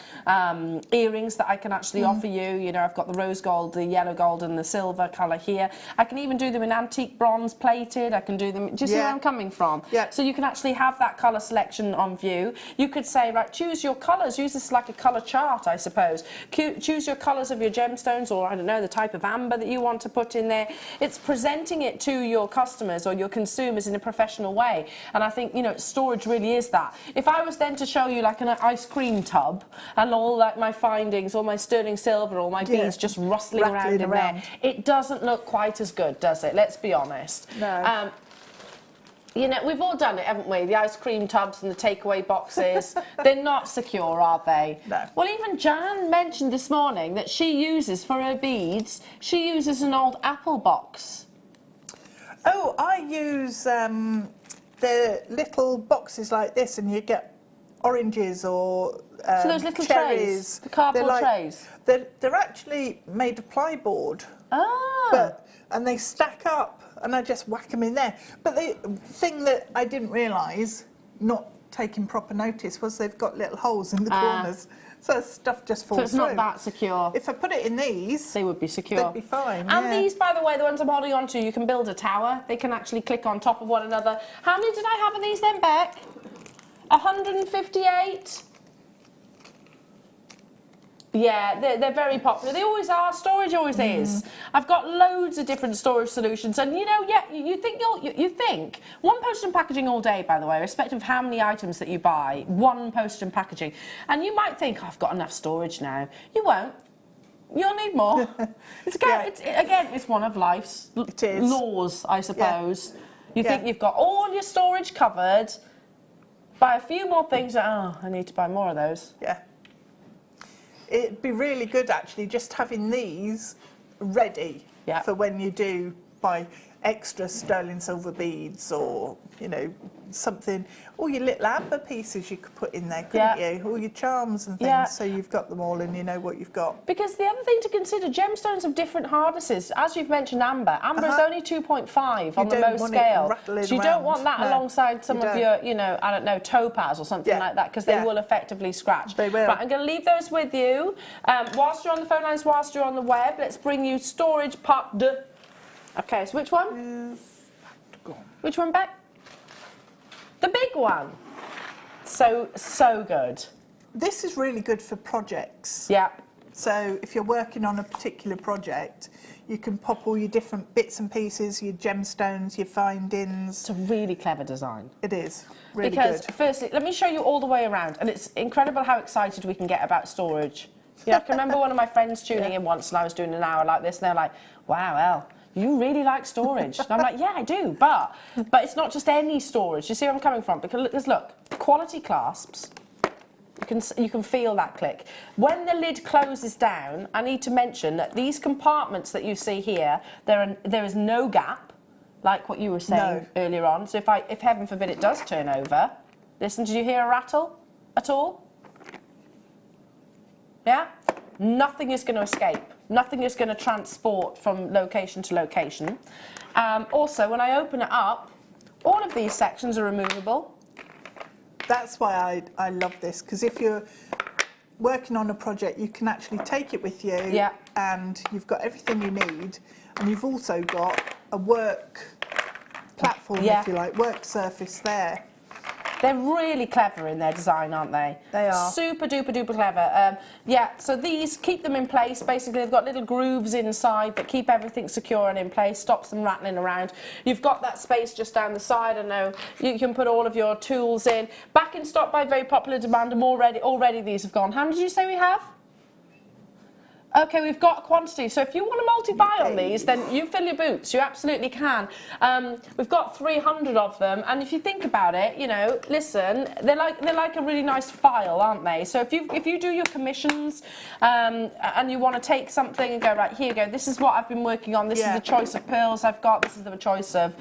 earrings that I can actually offer you. You know, I've got the rose gold, the yellow gold, and the silver colour here. I can even do them in antique bronze plated. I can do them. Do you see where I'm coming from? Yeah. So you can actually have that colour selection on view. You could say, right, choose your colours. Use this like a colour chart, I suppose. Choose your colours of your gemstones, or I don't know, the type of amber that you want to put in there. It's presenting it to your customers or your consumers in a professional way. And I think, you know, storage really is that. If I was then to show you like an ice cream tub and all like my findings, all my sterling silver, all my beads just rustling around in there, it doesn't look quite as good, does it? Let's be honest. No. You know, we've all done it, haven't we? The ice cream tubs and the takeaway boxes. They're not secure, are they? No. Well, even Jan mentioned this morning that she uses, for her beads, she uses an old apple box. Oh, I use the little boxes like this, and you get oranges or so those little cherries. trays, the cardboard trays. They're actually made of plyboard. Ah. And they stack up, and I just whack them in there. But the thing that I didn't realise, not taking proper notice, was they've got little holes in the corners. So stuff just falls through. So it's not that secure. If I put it in these, they would be secure. They'd be fine. And these, by the way, the ones I'm holding on to, you can build a tower. They can actually click on top of one another. How many did I have of these then, Beck? 158? Yeah, they're very popular. They always are. Storage always is. I've got loads of different storage solutions, and you know, yeah, you think one postage and packaging all day. By the way, irrespective of how many items that you buy, one postage and packaging, and you might think, oh, I've got enough storage now. You won't. You'll need more. It's one of life's laws, I suppose. You think you've got all your storage covered. Buy a few more things. Oh, I need to buy more of those. Yeah. It'd be really good, actually, just having these ready for when you do buy extra sterling silver beads, or, you know, something, all your little amber pieces you could put in there, couldn't you? All your charms and things, so you've got them all and you know what you've got. Because the other thing to consider, gemstones have different hardnesses. As you've mentioned, amber is only 2.5 on the low scale. So you don't want that alongside some of your, you know, I don't know, topaz or something like that, because they will effectively scratch. They will. Right, I'm going to leave those with you. Whilst you're on the phone lines, whilst you're on the web, let's bring you storage part deux. Okay, so which one? Which one, Beck? The big one. So good. This is really good for projects. Yeah. So if you're working on a particular project, you can pop all your different bits and pieces, your gemstones, your findings. It's a really clever design. It is. Really because, good. firstly, let me show you all the way around, and it's incredible how excited we can get about storage. Yeah, I can remember one of my friends tuning in once, and I was doing an hour like this, and they're like, wow, Elle, you really like storage. And I'm like, yeah, I do, but it's not just any storage. You see where I'm coming from? Because look, quality clasps. You can feel that click. When the lid closes down, I need to mention that these compartments that you see here, there is no gap, like what you were saying earlier on. So if heaven forbid it does turn over, listen, did you hear a rattle at all? Yeah? Nothing is going to escape. Nothing is going to transport from location to location. Also, when I open it up, all of these sections are removable. That's why I love this, because if you're working on a project, you can actually take it with you, and you've got everything you need, and you've also got a work platform, if you like, work surface there. They're really clever in their design, aren't they? They are. Super duper duper clever. Yeah, so these keep them in place. Basically, they've got little grooves inside that keep everything secure and in place, stops them rattling around. You've got that space just down the side. I know you can put all of your tools in. Back in stock by very popular demand, and already these have gone. How many did you say we have? Okay, we've got a quantity, so if you want to multi-buy on these, then you fill your boots, you absolutely can. We've got 300 of them, and if you think about it, you know, listen, they're like a really nice file, aren't they? So if you do your commissions and you want to take something and go, right, here you go, this is what I've been working on, this is the choice of pearls I've got, this is the choice of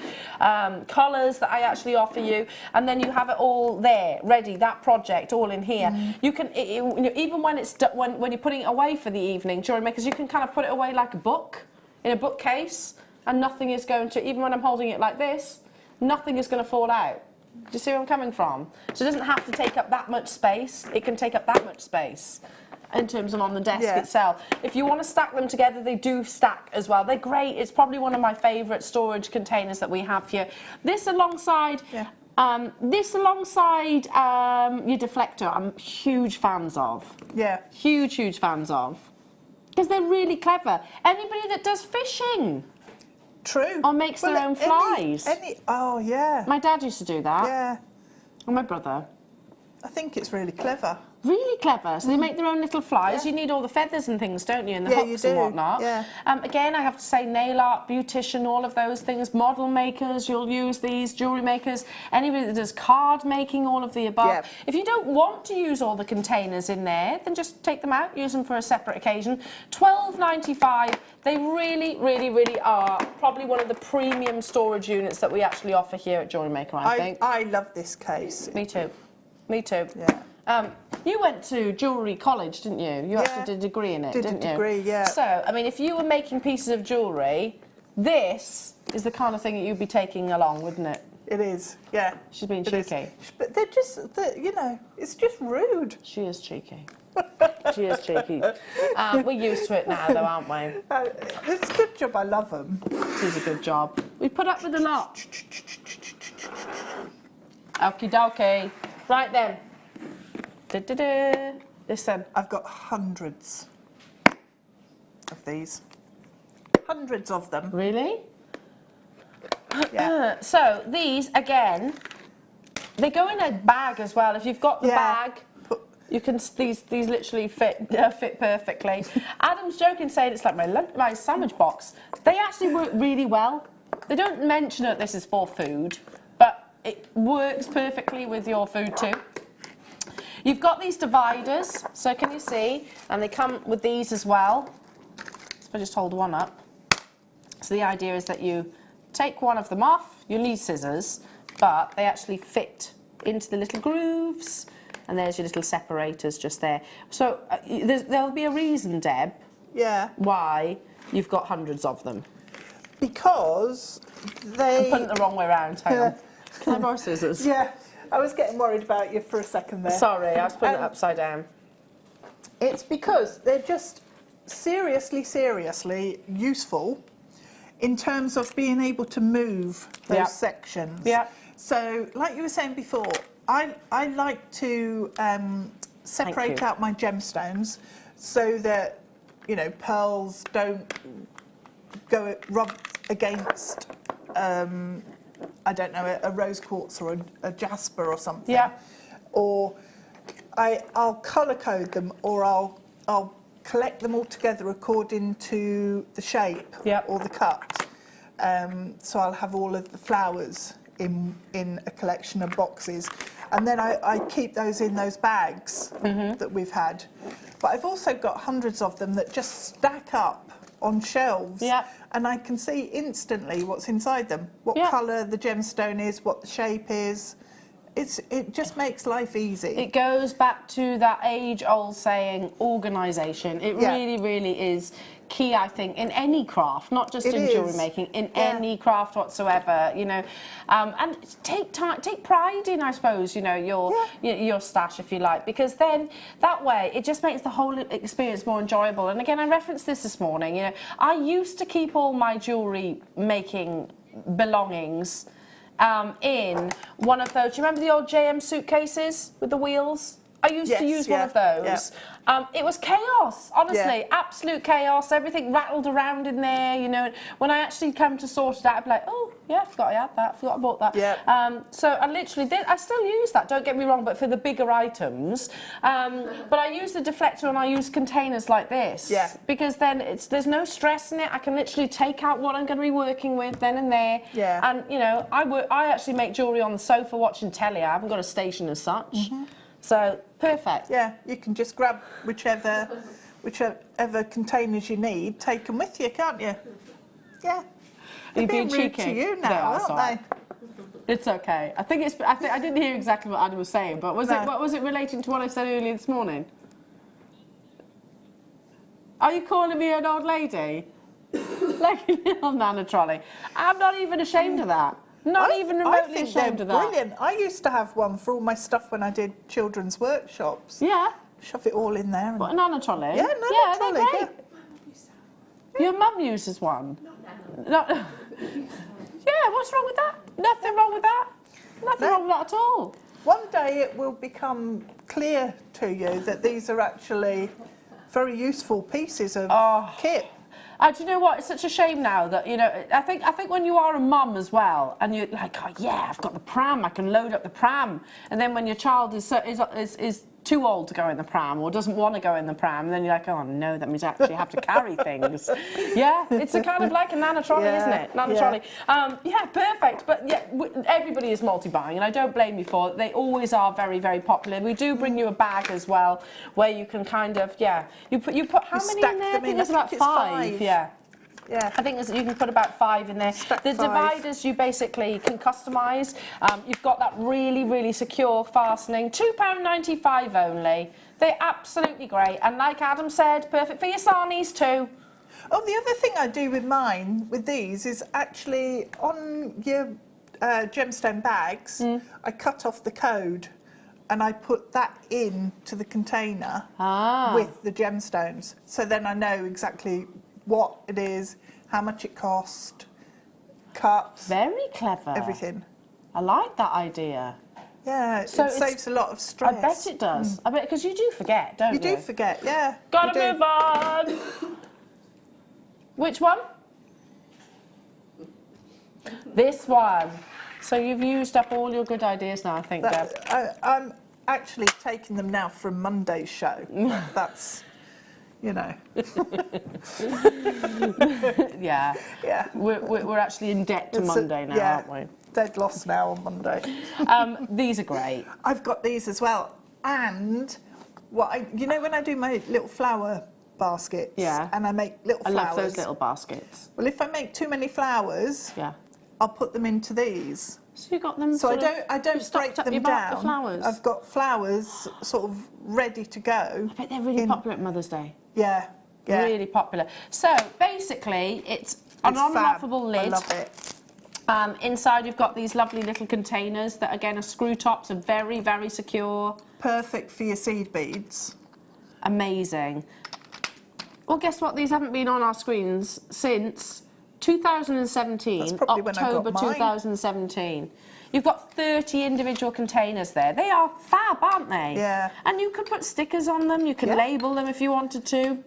colours that I actually offer you, and then you have it all there, ready, that project all in here. You can, even when it's when you're putting it away for the evening, jewellery makers, you can kind of put it away like a book in a bookcase, and nothing is going to, even when I'm holding it like this, nothing is going to fall out. Do you see where I'm coming from? So it doesn't have to take up that much space, it can take up that much space in terms of on the desk itself. If you want to stack them together, they do stack as well. They're great. It's probably one of my favourite storage containers that we have here. This alongside your deflector, I'm huge fans of. Yeah. Huge fans of. Because they're really clever. Anybody that does fishing. True. Or makes their own flies. Oh, yeah. My dad used to do that. Yeah. And my brother. I think it's really clever. Really clever. So they make their own little flies. You need all the feathers and things, don't you? And the hooks and whatnot. Yeah. Again, I have to say, nail art, beautician, all of those things. Model makers, you'll use these. Jewellery makers. Anybody that does card making, all of the above. Yeah. If you don't want to use all the containers in there, then just take them out, use them for a separate occasion. $12.95. They really are probably one of the premium storage units that we actually offer here at Jewellery Maker, I think. I love this case. Me too. Me too. Yeah. You went to jewellery college, didn't you? You actually did a degree in it, didn't you? Did a degree, yeah. So, I mean, if you were making pieces of jewellery, this is the kind of thing that you'd be taking along, wouldn't it? It is, yeah. She's being cheeky. But they're just, you know, it's just rude. She is cheeky. She is cheeky. We're used to it now, though, aren't we? It's a good job. I love them. It is a good job. We put up with a lot. Okie dokie. Right then. Listen. I've got hundreds of these. Hundreds of them. Really? Yeah. So these, again, they go in a bag as well. If you've got the bag, you can, these literally fit perfectly. Adam's joking, saying it's like my sandwich box. They actually work really well. They don't mention that this is for food, but it works perfectly with your food too. You've got these dividers, so can you see? And they come with these as well. So if I just hold one up. So the idea is that you take one of them off, you need scissors, but they actually fit into the little grooves, and there's your little separators just there. So there'll be a reason, Deb, why you've got hundreds of them. Because they... I'm putting it the wrong way around, hang on. Can I borrow scissors? Yeah. I was getting worried about you for a second there. Sorry, I was putting it upside down. It's because they're just seriously useful in terms of being able to move those sections. Yeah. So, like you were saying before, I like to separate out my gemstones so that, you know, pearls don't rub against I don't know, a rose quartz or a jasper or something. Yeah. Or I'll colour code them, or I'll collect them all together according to the shape or the cut. So I'll have all of the flowers in a collection of boxes, and then I keep those in those bags that we've had. But I've also got hundreds of them that just stack up on shelves, and I can see instantly what's inside them, what colour the gemstone is, what the shape is. It just makes life easy. It goes back to that age-old saying, organisation. It really is key, I think, in any craft, not just in jewellery making, in any craft whatsoever, you know. And take pride in, I suppose, you know, your stash, if you like, because then that way it just makes the whole experience more enjoyable. And again, I referenced this morning, you know, I used to keep all my jewellery making belongings in one of those. Do you remember the old JM suitcases with the wheels? I used to use one of those. It was chaos, honestly, absolute chaos. Everything rattled around in there, you know. When I actually come to sort it out, I'd be like, oh, yeah, I forgot I had that, I forgot I bought that. So I literally did, I still use that, don't get me wrong, but for the bigger items. But I use the deflector and I use containers like this. Because then there's no stress in it. I can literally take out what I'm going to be working with then and there. And, you know, I actually make jewellery on the sofa watching telly. I haven't got a station as such. So, perfect. Yeah, you can just grab whichever containers you need, take them with you, can't you? Yeah. They're being rude to you now, aren't they? It's okay. I think I didn't hear exactly what Adam was saying, but what was it relating to what I said earlier this morning? Are you calling me an old lady? Like a little nana trolley. I'm not even ashamed of that. Not even remotely ashamed of that. Brilliant. I used to have one for all my stuff when I did children's workshops. Yeah. Shove it all in there. What, a nana trolley? Yeah, nana trolley. They're great. Your mum uses one? Not yeah, what's wrong with that? Nothing wrong with that. Nothing wrong with that at all. One day it will become clear to you that these are actually very useful pieces of kit. Do you know what? It's such a shame now that, you know, I think when you are a mum as well, and you're like, oh yeah, I've got the pram, I can load up the pram, and then when your child is too old to go in the pram or doesn't want to go in the pram, and then you're like, oh no, that means I actually have to carry things. Yeah, it's a kind of like a nana trolley, isn't it? Nana trolley. Yeah, perfect. But yeah, everybody is multi-buying, and I don't blame you for it. They always are very, very popular. We do bring you a bag as well, where you can kind of, you put how many in there? I think there's about 5. Yeah, I think you can put about 5 in there. The dividers you basically can customise. You've got that really, really secure fastening. £2.95 only. They're absolutely great. And like Adam said, perfect for your sarnies too. Oh, the other thing I do with mine, with these, is actually on your gemstone bags, I cut off the code and I put that into the container with the gemstones. So then I know exactly what it is, how much it cost, cups. Very clever. Everything. I like that idea. Yeah, so it saves a lot of stress. I bet it does. I bet, because you do forget, don't you? You do forget, yeah. Gotta move on. Which one? This one. So you've used up all your good ideas now, I think, Deb. I'm actually taking them now from Monday's show. That's... You know. Yeah. We're actually in debt to Monday now, aren't we? Dead loss now on Monday. These are great. I've got these as well. And you know when I do my little flower baskets? Yeah. And I make little flowers. I love those little baskets. Well, if I make too many flowers, I'll put them into these. So you got them. So I don't break them down. Flowers. I've got flowers sort of ready to go. I bet they're really popular at Mother's Day. Yeah. Really popular. So basically, it's an unlockable lid. I love it. Inside you've got these lovely little containers that again are screw tops, are very, very secure. Perfect for your seed beads. Amazing. Well, guess what? These haven't been on our screens since 2017, October 2017. You've got 30 individual containers there. They are fab, aren't they? Yeah. And you could put stickers on them. You can label them if you wanted to.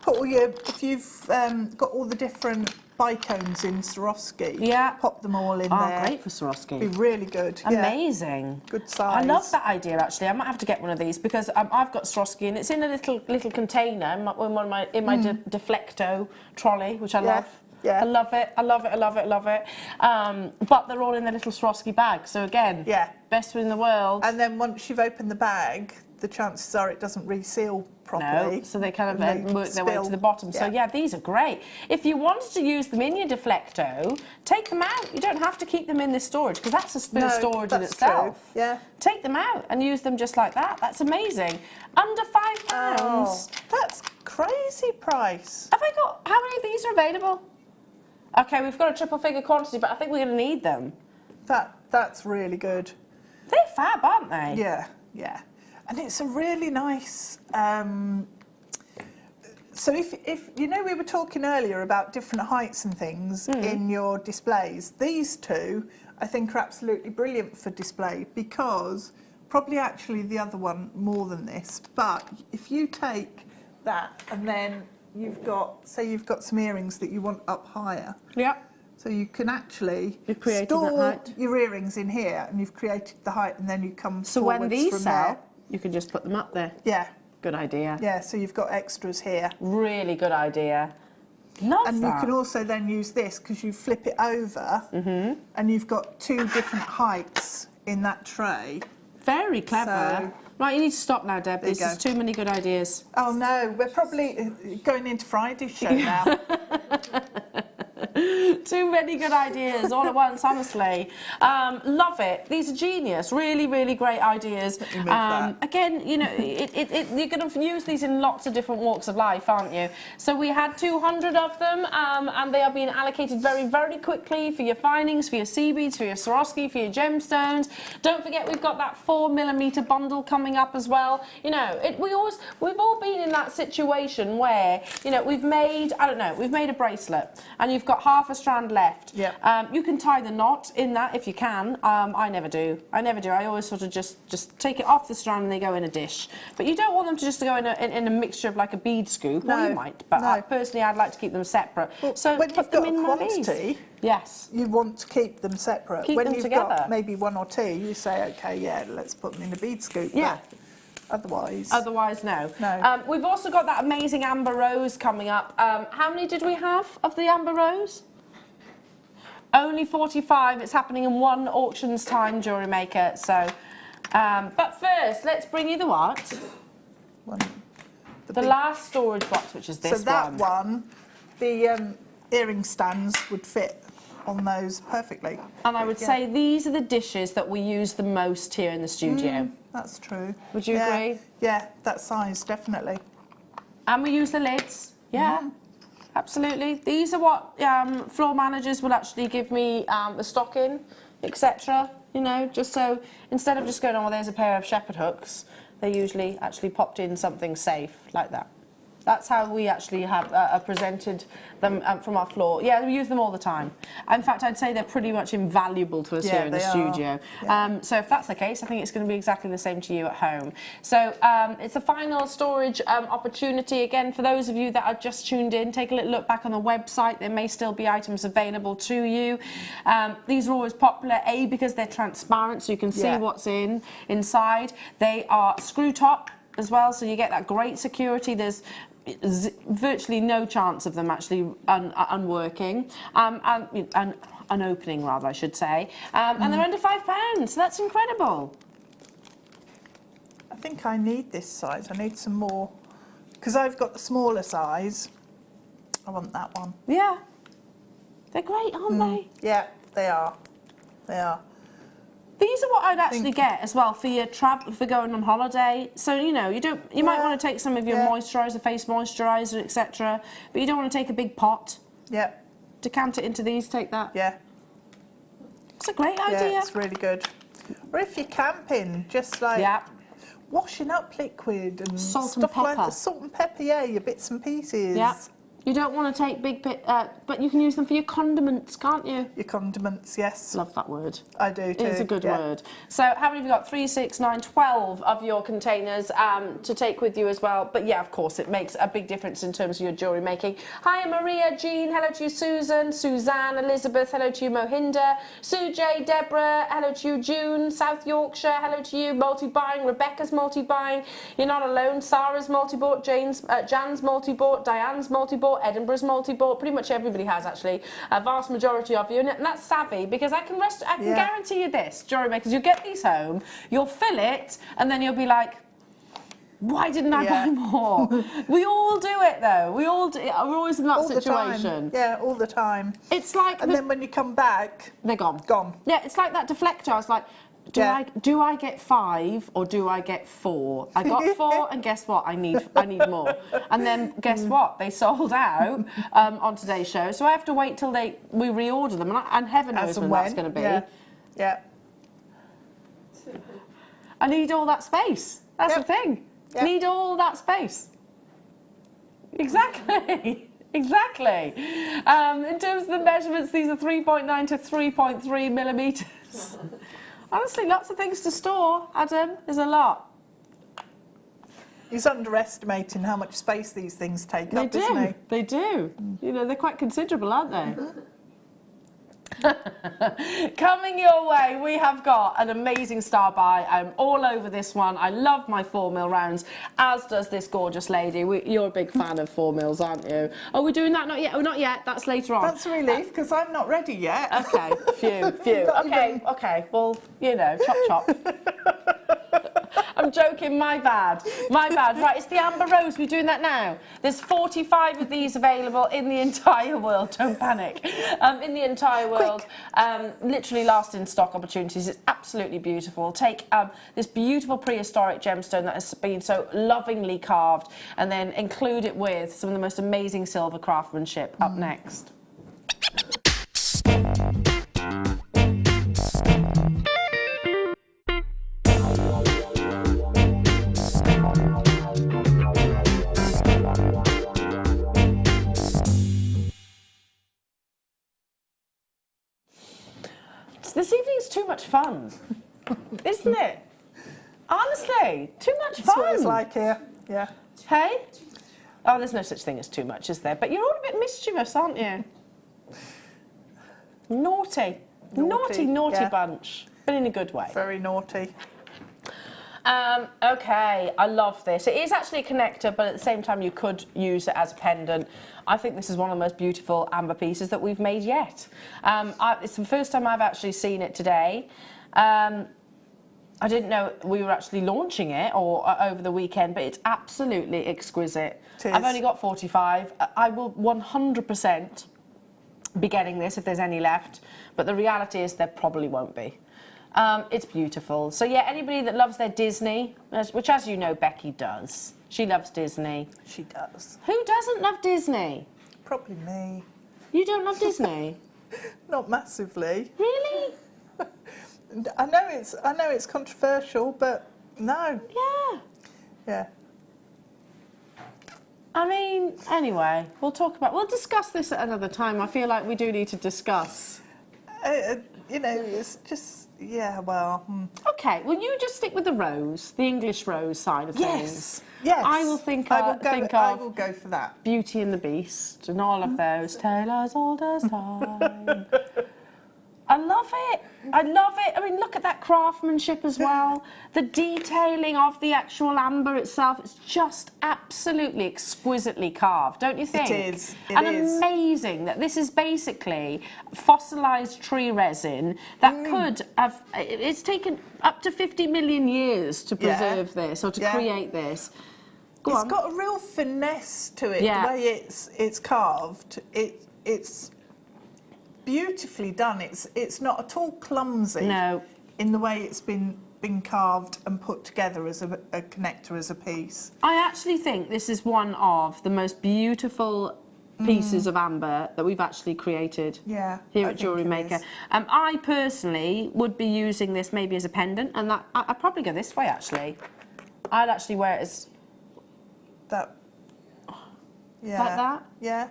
Put all your, if you've got all the different bicones in Swarovski, pop them all in there. Great for Swarovski. Be really good. Amazing. Good size. I love that idea, actually. I might have to get one of these because I've got Swarovski and it's in a little container in my deflecto trolley, which I love. Yeah. I love it, I love it, I love it, I love it. But they're all in their little Swarovski bag, so again, best in the world. And then once you've opened the bag, the chances are it doesn't reseal properly. No, so they kind of work their way to the bottom. So yeah, these are great. If you wanted to use them in your deflecto, take them out. You don't have to keep them in this storage, because that's a storage in itself. True. Yeah. Take them out and use them just like that. That's amazing. Under £5. Oh, that's crazy price. Have I got, how many of these are available? Okay, we've got a triple figure quantity, but I think we're going to need them. That's really good. They're fab, aren't they? Yeah, yeah. And it's a really nice... so if you know, we were talking earlier about different heights and things in your displays. These two I think are absolutely brilliant for display, because probably actually the other one more than this, but if you take that and then you've got, say you've got some earrings that you want up higher. Yeah. So you can actually store your earrings in here, and you've created the height, and then you come so forwards when these from sell, there. you can just put them up there. Yeah. Good idea. Yeah, so you've got extras here. Really good idea. Love and that. you can also then use this, because you flip it over, and you've got 2 different heights in that tray. Very clever. So, right, you need to stop now, Deb. This is too many good ideas. Oh no, we're probably going into Friday's show now. Too many good ideas all at once, honestly. Love it. These are genius. Really, really great ideas. Again, you know, you're going to use these in lots of different walks of life, aren't you? So we had 200 of them, and they are being allocated very, very quickly for your findings, for your sea beads, for your Swarovski, for your gemstones. Don't forget, we've got that 4mm bundle coming up as well. You know, we've all been in that situation where, you know, we've made, I don't know, we've made a bracelet, and you've got half a strand left. Yeah. You can tie the knot in that if you can. I never do. I always sort of just take it off the strand and they go in a dish. But you don't want them to just go in a mixture of like a bead scoop. No. Well, you might, but personally I'd like to keep them separate. Well, so when put you've them got in a one of quantity, these. Yes. You want to keep them separate. Keep when them you've together. got maybe 1 or 2, you say, okay, yeah, let's put them in a bead scoop. Yeah. Otherwise, no. No. We've also got that amazing amber rose coming up. How many did we have of the amber rose? Only 45. It's happening in one auction's time, Jewellery Maker. So, but first, let's bring you the what? The last storage box, which is this one. So that one, the earring stands would fit on those perfectly. And I would say these are the dishes that we use the most here in the studio. That's true. Would you agree? Yeah, that size, definitely. And we use the lids. Yeah. Absolutely. These are what floor managers will actually give me the stock in, etc. You know, just so instead of just going, oh, well, there's a pair of shepherd hooks, they usually actually popped in something safe like that. That's how we actually have presented them from our floor. Yeah, we use them all the time. In fact, I'd say they're pretty much invaluable to us here in the studio. Yeah. So if that's the case, I think it's going to be exactly the same to you at home. So it's the final storage opportunity. Again, for those of you that are just tuned in, take a little look back on the website. There may still be items available to you. These are always popular, A, because they're transparent, so you can see what's inside. They are screw top as well, so you get that great security. There's virtually no chance of them actually unworking, and unopening rather, I should say. And they're under £5, so that's incredible. I think I need this size. I need some more, because I've got the smaller size. I want that one. Yeah. They're great, aren't they? Yeah, they are. They are. These are what I'd actually get as well for your travel, for going on holiday. So you know, you might want to take some of your moisturiser, face moisturiser, etc. But you don't want to take a big pot. Yeah. Decant it into these. Take that. Yeah. It's a great idea. Yeah, it's really good. Or if you're camping, just like washing up liquid and salt and stuff pepper. like that. Salt and pepper, yeah, your bits and pieces. Yeah. You don't want to take big bit, but you can use them for your condiments, can't you? Your condiments, yes. Love that word. I do too. It's a good word. So how many have you got? 3, 6, 9, 12 of your containers to take with you as well. But yeah, of course, it makes a big difference in terms of your jewellery making. Hi, Maria, Jean, hello to you, Susan, Suzanne, Elizabeth, hello to you, Mohinder, Sue J, Deborah, hello to you, June, South Yorkshire, hello to you, multi-buying, Rebecca's multi-buying, you're not alone, Sarah's multi-bought, Jan's multi-bought, Diane's multi-bought, Edinburgh's multi-bought, pretty much everybody has actually, a vast majority of you, and that's savvy, because I can guarantee you this, Jewellery Makers, you get these home, you'll fill it, and then you'll be like, why didn't I buy more? We all do it though. We all do. We're always in that all situation. Yeah, all the time. It's like, and then when you come back, they're gone. Gone. Yeah, it's like that deflector. I was like, do I get 5 or do I get 4? I got 4, and guess what? I need more. And then guess what? They sold out on today's show, so I have to wait till we reorder them, and heaven knows when that's going to be. Yeah. I need all that space. That's the thing. Yep. Need all that space. Exactly. Exactly. In terms of the measurements, these are 3.9 to 3.3 millimetres. Honestly, lots of things to store, Adam. There's a lot. He's underestimating how much space these things take up, isn't he? They do. You know, they're quite considerable, aren't they? Coming your way, we have got an amazing star buy. I'm all over this one. I love my 4mm rounds, as does this gorgeous lady. You're a big fan of 4mm, aren't you? Oh, we're doing that? Not yet. Oh, not yet. That's later on. That's a relief, because I'm not ready yet. Okay, phew. Okay. Well, you know, chop. I'm joking, my bad. Right, it's the Amber Rose, we're doing that now. There's 45 of these available in the entire world, don't panic. In the entire world, literally last in stock opportunities. It's absolutely beautiful. Take this beautiful prehistoric gemstone that has been so lovingly carved and then include it with some of the most amazing silver craftsmanship up next. This evening's too much fun, isn't it? Honestly, too much fun. That's what it's like here, yeah. Hey? Oh, there's no such thing as too much, is there? But you're all a bit mischievous, aren't you? Naughty yeah. bunch, but in a good way. Very naughty. Okay, I love this. It is actually a connector, but at the same time you could use it as a pendant. I think this is one of the most beautiful amber pieces that we've made yet. It's the first time I've actually seen it today. I didn't know we were actually launching it or over the weekend, but it's absolutely exquisite. I've only got 45. I will 100% be getting this if there's any left, but the reality is there probably won't be. It's beautiful. So yeah, anybody that loves their Disney, which as you know Becky does, she loves Disney. She does. Who doesn't love Disney? Probably me. You don't love Disney? Not massively. Really? I know it's controversial, but no. Yeah. Yeah. I mean, anyway, we'll discuss this at another time. I feel like we do need to discuss. You know, it's just, yeah, well... Okay, well, you just stick with the rose, the English rose side of things. Yes. I will I will go for that. Beauty and the Beast and all of those. Tale as old as time. I love it. I mean, look at that craftsmanship as well. The detailing of the actual amber itself, it's just absolutely exquisitely carved, don't you think? It is. Amazing that this is basically fossilized tree resin that could have, it's taken up to 50 million years to preserve this or to create this. It's got a real finesse to it, the way it's carved. It's beautifully done. It's not at all clumsy. No. In the way it's been carved and put together as a connector, as a piece. I actually think this is one of the most beautiful pieces of amber that we've actually created here at Jewellery Maker. I personally would be using this maybe as a pendant, and that I'd probably go this way actually. I'd actually wear it as that. Yeah. Like that. Yeah.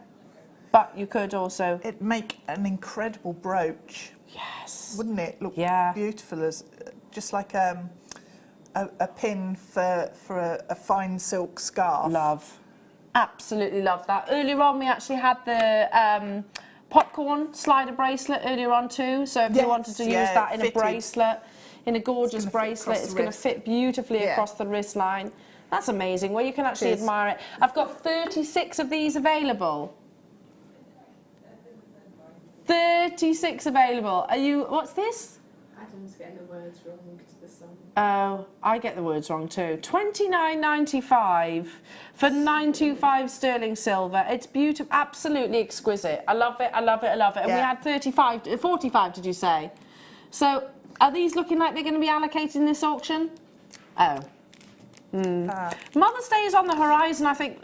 But you could also... It'd make an incredible brooch. Yes. Wouldn't it? Look beautiful, as just like a pin for a fine silk scarf. Love. Absolutely love that. Earlier on we actually had the popcorn slider bracelet earlier on too. So if you wanted to use that in a bracelet, in a gorgeous bracelet, it's going to fit beautifully across the wrist line. That's amazing. Well, you can actually admire it. I've got 36 of these available. 36 available. Are you... What's this? Adam's getting the words wrong to the song. Oh, I get the words wrong too. £29.95 for 925 sterling silver. It's beautiful, absolutely exquisite. I love it, I love it, I love it. And we had 45, did you say? So, are these looking like they're going to be allocated in this auction? Oh. Mother's Day is on the horizon, I think...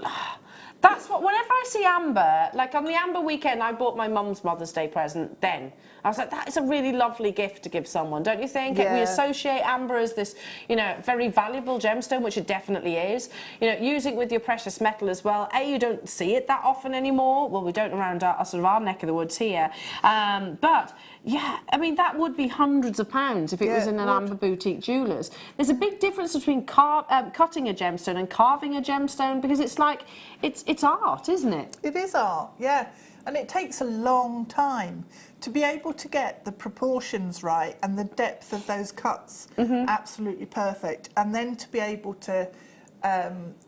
That's what, whenever I see amber, like on the amber weekend, I bought my mum's Mother's Day present then. I was like, that is a really lovely gift to give someone, don't you think? Yeah. We associate amber as this, you know, very valuable gemstone, which it definitely is. You know, using it with your precious metal as well. You don't see it that often anymore. Well, we don't around our neck of the woods here. But yeah, I mean, that would be hundreds of pounds if it was in an amber boutique jeweller's. There's a big difference between cutting a gemstone and carving a gemstone, because it's like, it's art, isn't it? It is art, yeah. And it takes a long time to be able to get the proportions right and the depth of those cuts absolutely perfect, and then to be able to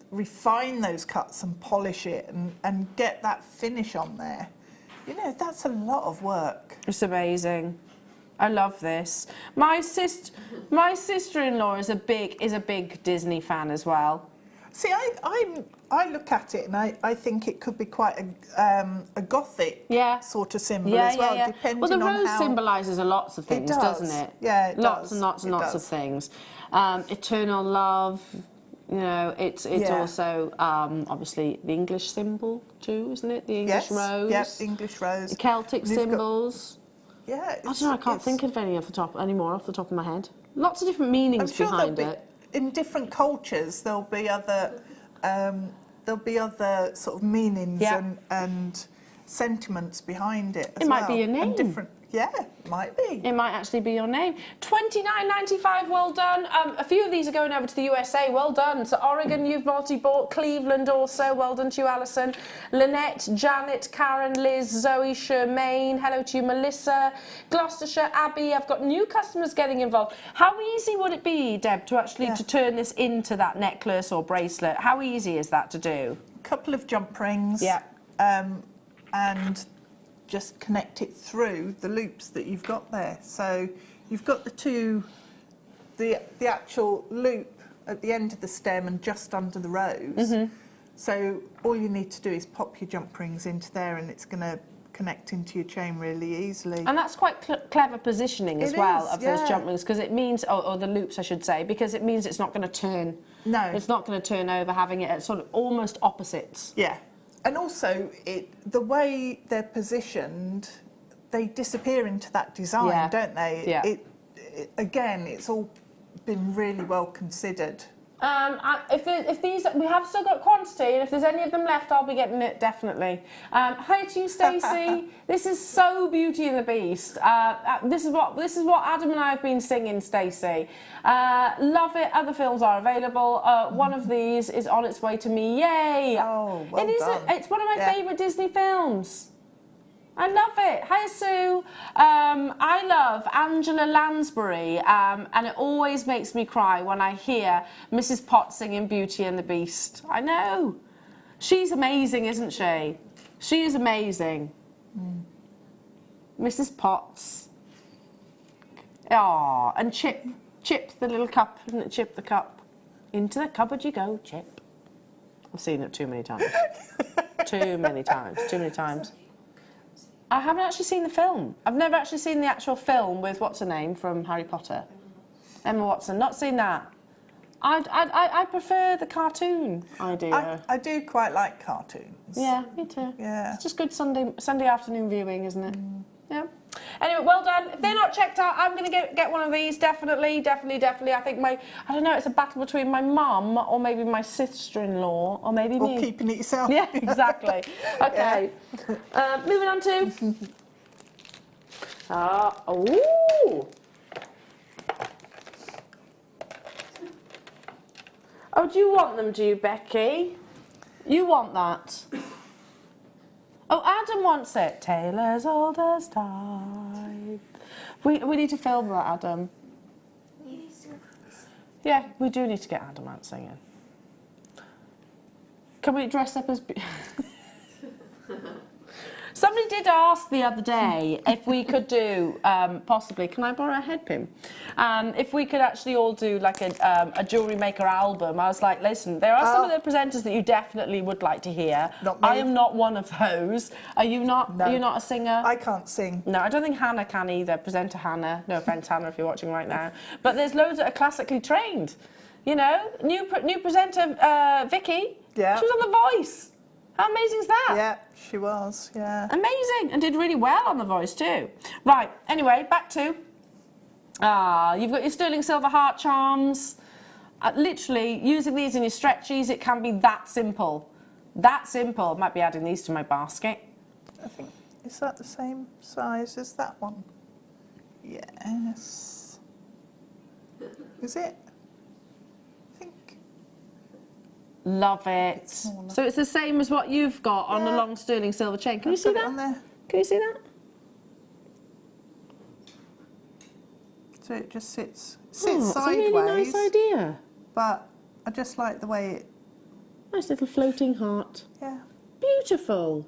refine those cuts and polish it and get that finish on there. You know, that's a lot of work. It's amazing. I love this. My sister-in-law is a big Disney fan as well. See, I look at it and I think it could be quite a gothic sort of symbol as well, depending on how... Well, the rose symbolises lots of things, doesn't it? Yeah, it lots does. and lots and lots of things. Eternal love, you know, it's also obviously the English symbol too, isn't it? The English rose. Yes, English rose. The Celtic symbols. Yeah. I don't know, I can't think of any anymore off the top of my head. Lots of different meanings behind it. In different cultures, there'll be other sort of meanings and sentiments behind it. It might be a name. Yeah, it might be. It might actually be your name. $29.95, well done. A few of these are going over to the USA, well done. So Oregon, you've multi-bought. Cleveland also, well done to you, Alison. Lynette, Janet, Karen, Liz, Zoe, Shermaine, hello to you, Melissa. Gloucestershire, Abby, I've got new customers getting involved. How easy would it be, Deb, to actually to turn this into that necklace or bracelet? How easy is that to do? A couple of jump rings. Yeah. And just connect it through the loops that you've got there. So you've got the actual loop at the end of the stem and just under the rose. So all you need to do is pop your jump rings into there, and it's going to connect into your chain really easily. And that's quite clever positioning as well of those jump rings, because it means, or the loops I should say, because it means it's not going to turn. No. It's not going to turn over, having it at sort of almost opposites. Yeah. And also, the way they're positioned, they disappear into that design, don't they? Yeah. Again, it's all been really well considered. If these, we have still got quantity, and if there's any of them left, I'll be getting it, definitely. Hi to you, Stacey. This is so Beauty and the Beast. This is what Adam and I have been singing, Stacey. Love it. Other films are available. One of these is on its way to me. Yay! Oh, well done. It's one of my favourite Disney films. I love it. Hi, Sue. I love Angela Lansbury, and it always makes me cry when I hear Mrs. Potts singing Beauty and the Beast. I know. She's amazing, isn't she? She is amazing. Mrs. Potts. Oh, and Chip the little cup, isn't it? Chip the cup. Into the cupboard you go, Chip. I've seen it too many times. Too many times. I haven't actually seen the film. I've never actually seen the actual film with what's her name from Harry Potter. Emma Watson. Not seen that. I prefer the cartoon idea. I do quite like cartoons. Yeah, me too. Yeah. It's just good Sunday afternoon viewing, isn't it? Yeah. Anyway, well done. If they're not checked out, I'm going to get one of these. Definitely. I think I don't know, it's a battle between my mum or maybe my sister-in-law or maybe me. Or keeping it yourself. Yeah, exactly. Okay. Moving on to... ooh. Oh, do you want them, do you, Becky? You want that? Oh, Adam wants it. Taylor's oldest time. We need to film that, Adam. Yeah, we do need to get Adam out singing. Can we dress up as... Somebody did ask the other day if we could do, possibly, can I borrow a headpin? If we could actually all do like a Jewellery Maker album. I was like, listen, there are some of the presenters that you definitely would like to hear. Not me. I am not one of those. Are you not? No. Are you not a singer? I can't sing. No, I don't think Hannah can either. Presenter Hannah. No offence, Hannah, if you're watching right now. But there's loads that are classically trained. You know, new presenter Vicky. Yeah. She was on The Voice. How amazing is that? Yeah, she was, yeah. Amazing, and did really well on the voice too. Right, anyway, back to, you've got your sterling silver heart charms. Literally, using these in your stretchies, it can be that simple. That simple. Might be adding these to my basket. I think, is that the same size as that one? Yes. Is it? I think. Love it. So it's the same as what you've got on the long sterling silver chain. Can you see that? On there. Can you see that? So it just sits Oh, sideways. it's a really nice idea. But I just like the way it. Nice little floating heart. Yeah. Beautiful.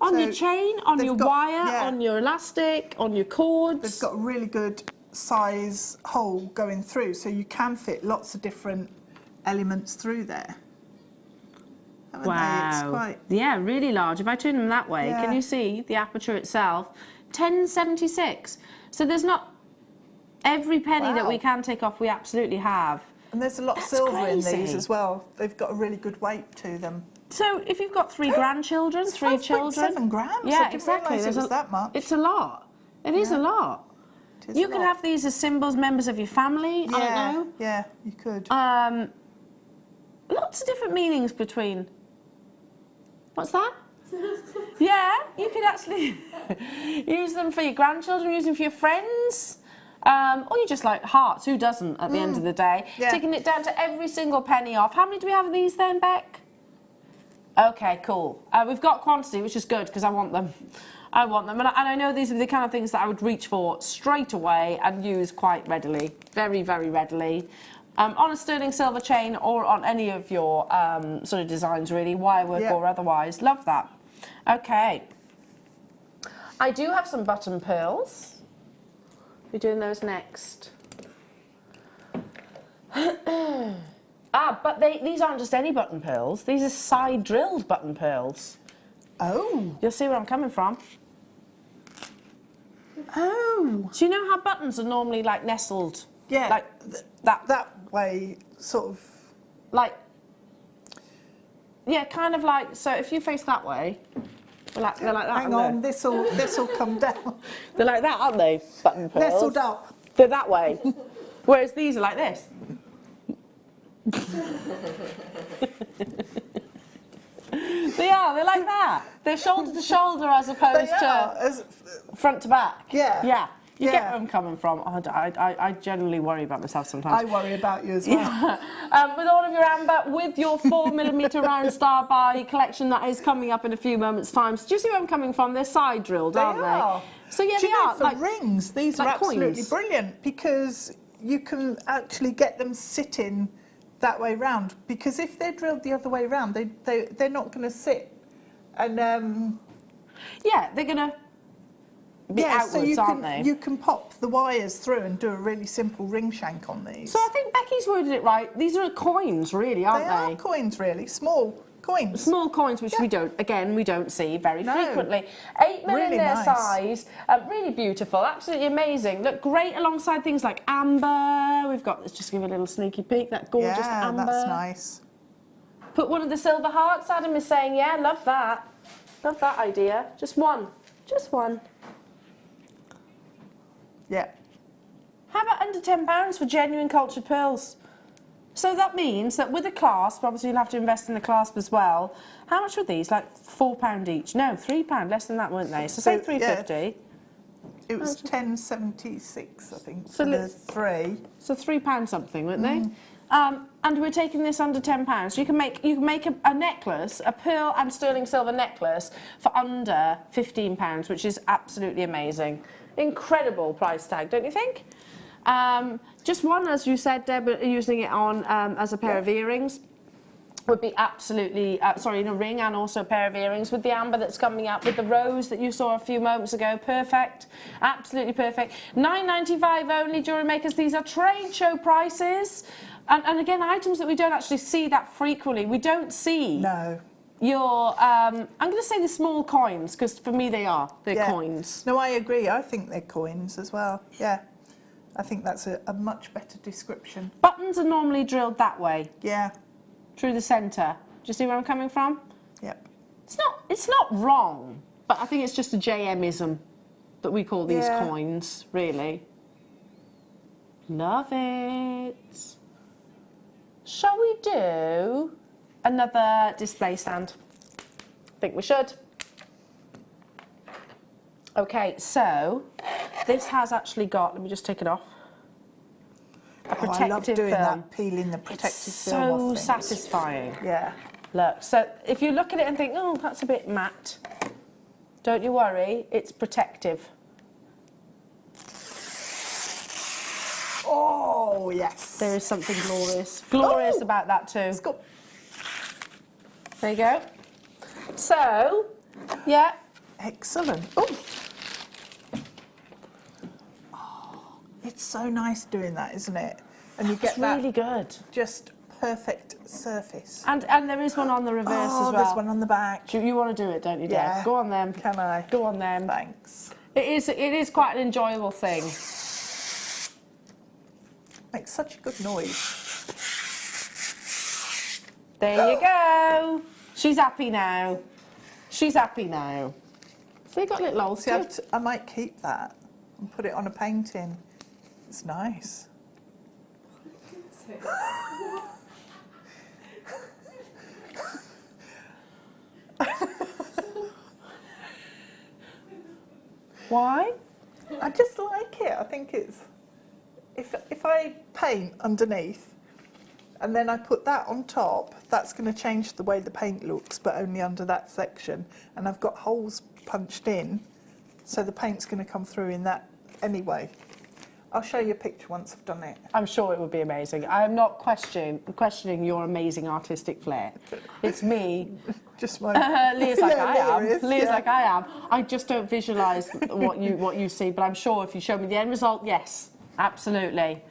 On So your chain, on your wire, yeah. on your elastic, on your cords. They've got a really good size hole going through, so you can fit lots of different elements through there. Haven't they? It's quite... Yeah, really large. If I turn them that way, Yeah. can you see the aperture itself? 1076. So there's not every penny that Wow. we can take off, we absolutely have. And there's a lot That's of silver crazy. in these as well. They've got a really good weight to them. So if you've got 3 grandchildren, It's 3 children. 5.7 grams. Yeah, I didn't exactly. realise it was that much. It's a lot. It is a lot. It is You a can lot. have these as symbols, members of your family. Yeah, I don't know. yeah, you could. Lots of different meanings between. What's that? Yeah, you could actually use them for your grandchildren, use them for your friends. Or you just like hearts, who doesn't at the end of the day? Yeah. Taking it down to every single penny off. How many do we have of these then, Beck? Okay, cool. We've got quantity, which is good because I want them. I want them. And I know these are the kind of things that I would reach for straight away and use quite readily. Very, very readily. On a sterling silver chain or on any of your sort of designs, really, wirework or otherwise. Love that. Okay. I do have some button pearls. We're doing those next. But these aren't just any button pearls. These are side drilled button pearls. Oh. You'll see where I'm coming from. Oh. So you know how buttons are normally like nestled? Yeah. Like that way, sort of. Like, yeah, kind of like, so if you face that way, they're like that. Hang on, this'll come down. They're like that, aren't they? Button pearls. Nestled up. They're that way. Whereas these are like this. They're like that. They're shoulder to shoulder as opposed to front to back. Yeah. Yeah. You get where I'm coming from. I generally worry about myself sometimes. I worry about you as well. Yeah. With all of your amber, with your 4mm round star by collection that is coming up in a few moments' time. So do you see where I'm coming from? They're side drilled, aren't they? So yeah, do they you know, are. for Like rings, these like are absolutely coins. brilliant because you can actually get them sitting that way round. Because if they're drilled the other way round, they're not going to sit. And yeah, they're going to be outwards, so aren't they? you can pop the wires through and do a really simple ring shank on these. So I think Becky's worded it right. These are coins, really, aren't they? They are coins, really. Small coins. Small coins, which we don't see very frequently. 8mm Really in their nice. size, really beautiful, absolutely amazing. Look great alongside things like amber. We've got, let's just give you a little sneaky peek, that gorgeous amber. That's nice. Put one of the silver hearts. Adam is saying, yeah, love that. Love that idea. Just one. Just one. Yeah. How about under £10 for genuine cultured pearls? So that means that with a clasp, obviously you'll have to invest in the clasp as well. How much were these? Like £4 each? No, £3, less than that, weren't they? So say £3.50. Yeah, it was £10.76, I think, So for the 3. So £3 something, weren't they? And we're taking this under £10. So you can make a necklace, a pearl and sterling silver necklace for under £15, which is absolutely amazing. Incredible price tag, don't you think? Just one, as you said, Deb, using it on as a pair of earrings would be absolutely, sorry, in a ring and also a pair of earrings with the amber that's coming up, with the rose that you saw a few moments ago. Perfect, absolutely perfect. $9.95 only, Jewellery Makers. These are trade show prices. And again, items that we don't actually see that frequently. We don't see your, I'm going to say the small coins, because for me they are. They're coins. No, I agree. I think they're coins as well. Yeah. I think that's a much better description. Buttons are normally drilled that way. Yeah. Through the centre. Do you see where I'm coming from? Yep. It's not wrong, but I think it's just a JM-ism that we call these coins, really. Love it. Shall we do another display stand? I think we should. Okay, so this has actually got, let me just take it off, a protective I love doing film. that, peeling the protective film off So things. satisfying. Yeah. Look, so if you look at it and think, oh, that's a bit matte, don't you worry, it's protective. Oh, yes. There is something glorious about that too. Let's go. There you go. So, yeah. Excellent. Oh, it's so nice doing that, isn't it? And you get It's really good. just perfect surface. And there is one on the reverse as well. There's one on the back. You want to do it, don't you, Deb? Yeah. Go on then. Can I? Go on then. Thanks. It is quite an enjoyable thing. Makes such a good noise. There you go. She's happy now. She's happy now. So you got little holes See, too. I might keep that and put it on a painting. It's nice. Why? I just like it. I think it's if I paint underneath and then I put that on top, that's going to change the way the paint looks, but only under that section. And I've got holes punched in, so the paint's going to come through in that anyway. I'll show you a picture once I've done it. I'm sure it would be amazing. I am not questioning your amazing artistic flair. It's me. Just my Leah's like I am. Leah is, Leah's yeah. like I am. I just don't visualise what you see, but I'm sure if you show me the end result, yes, absolutely.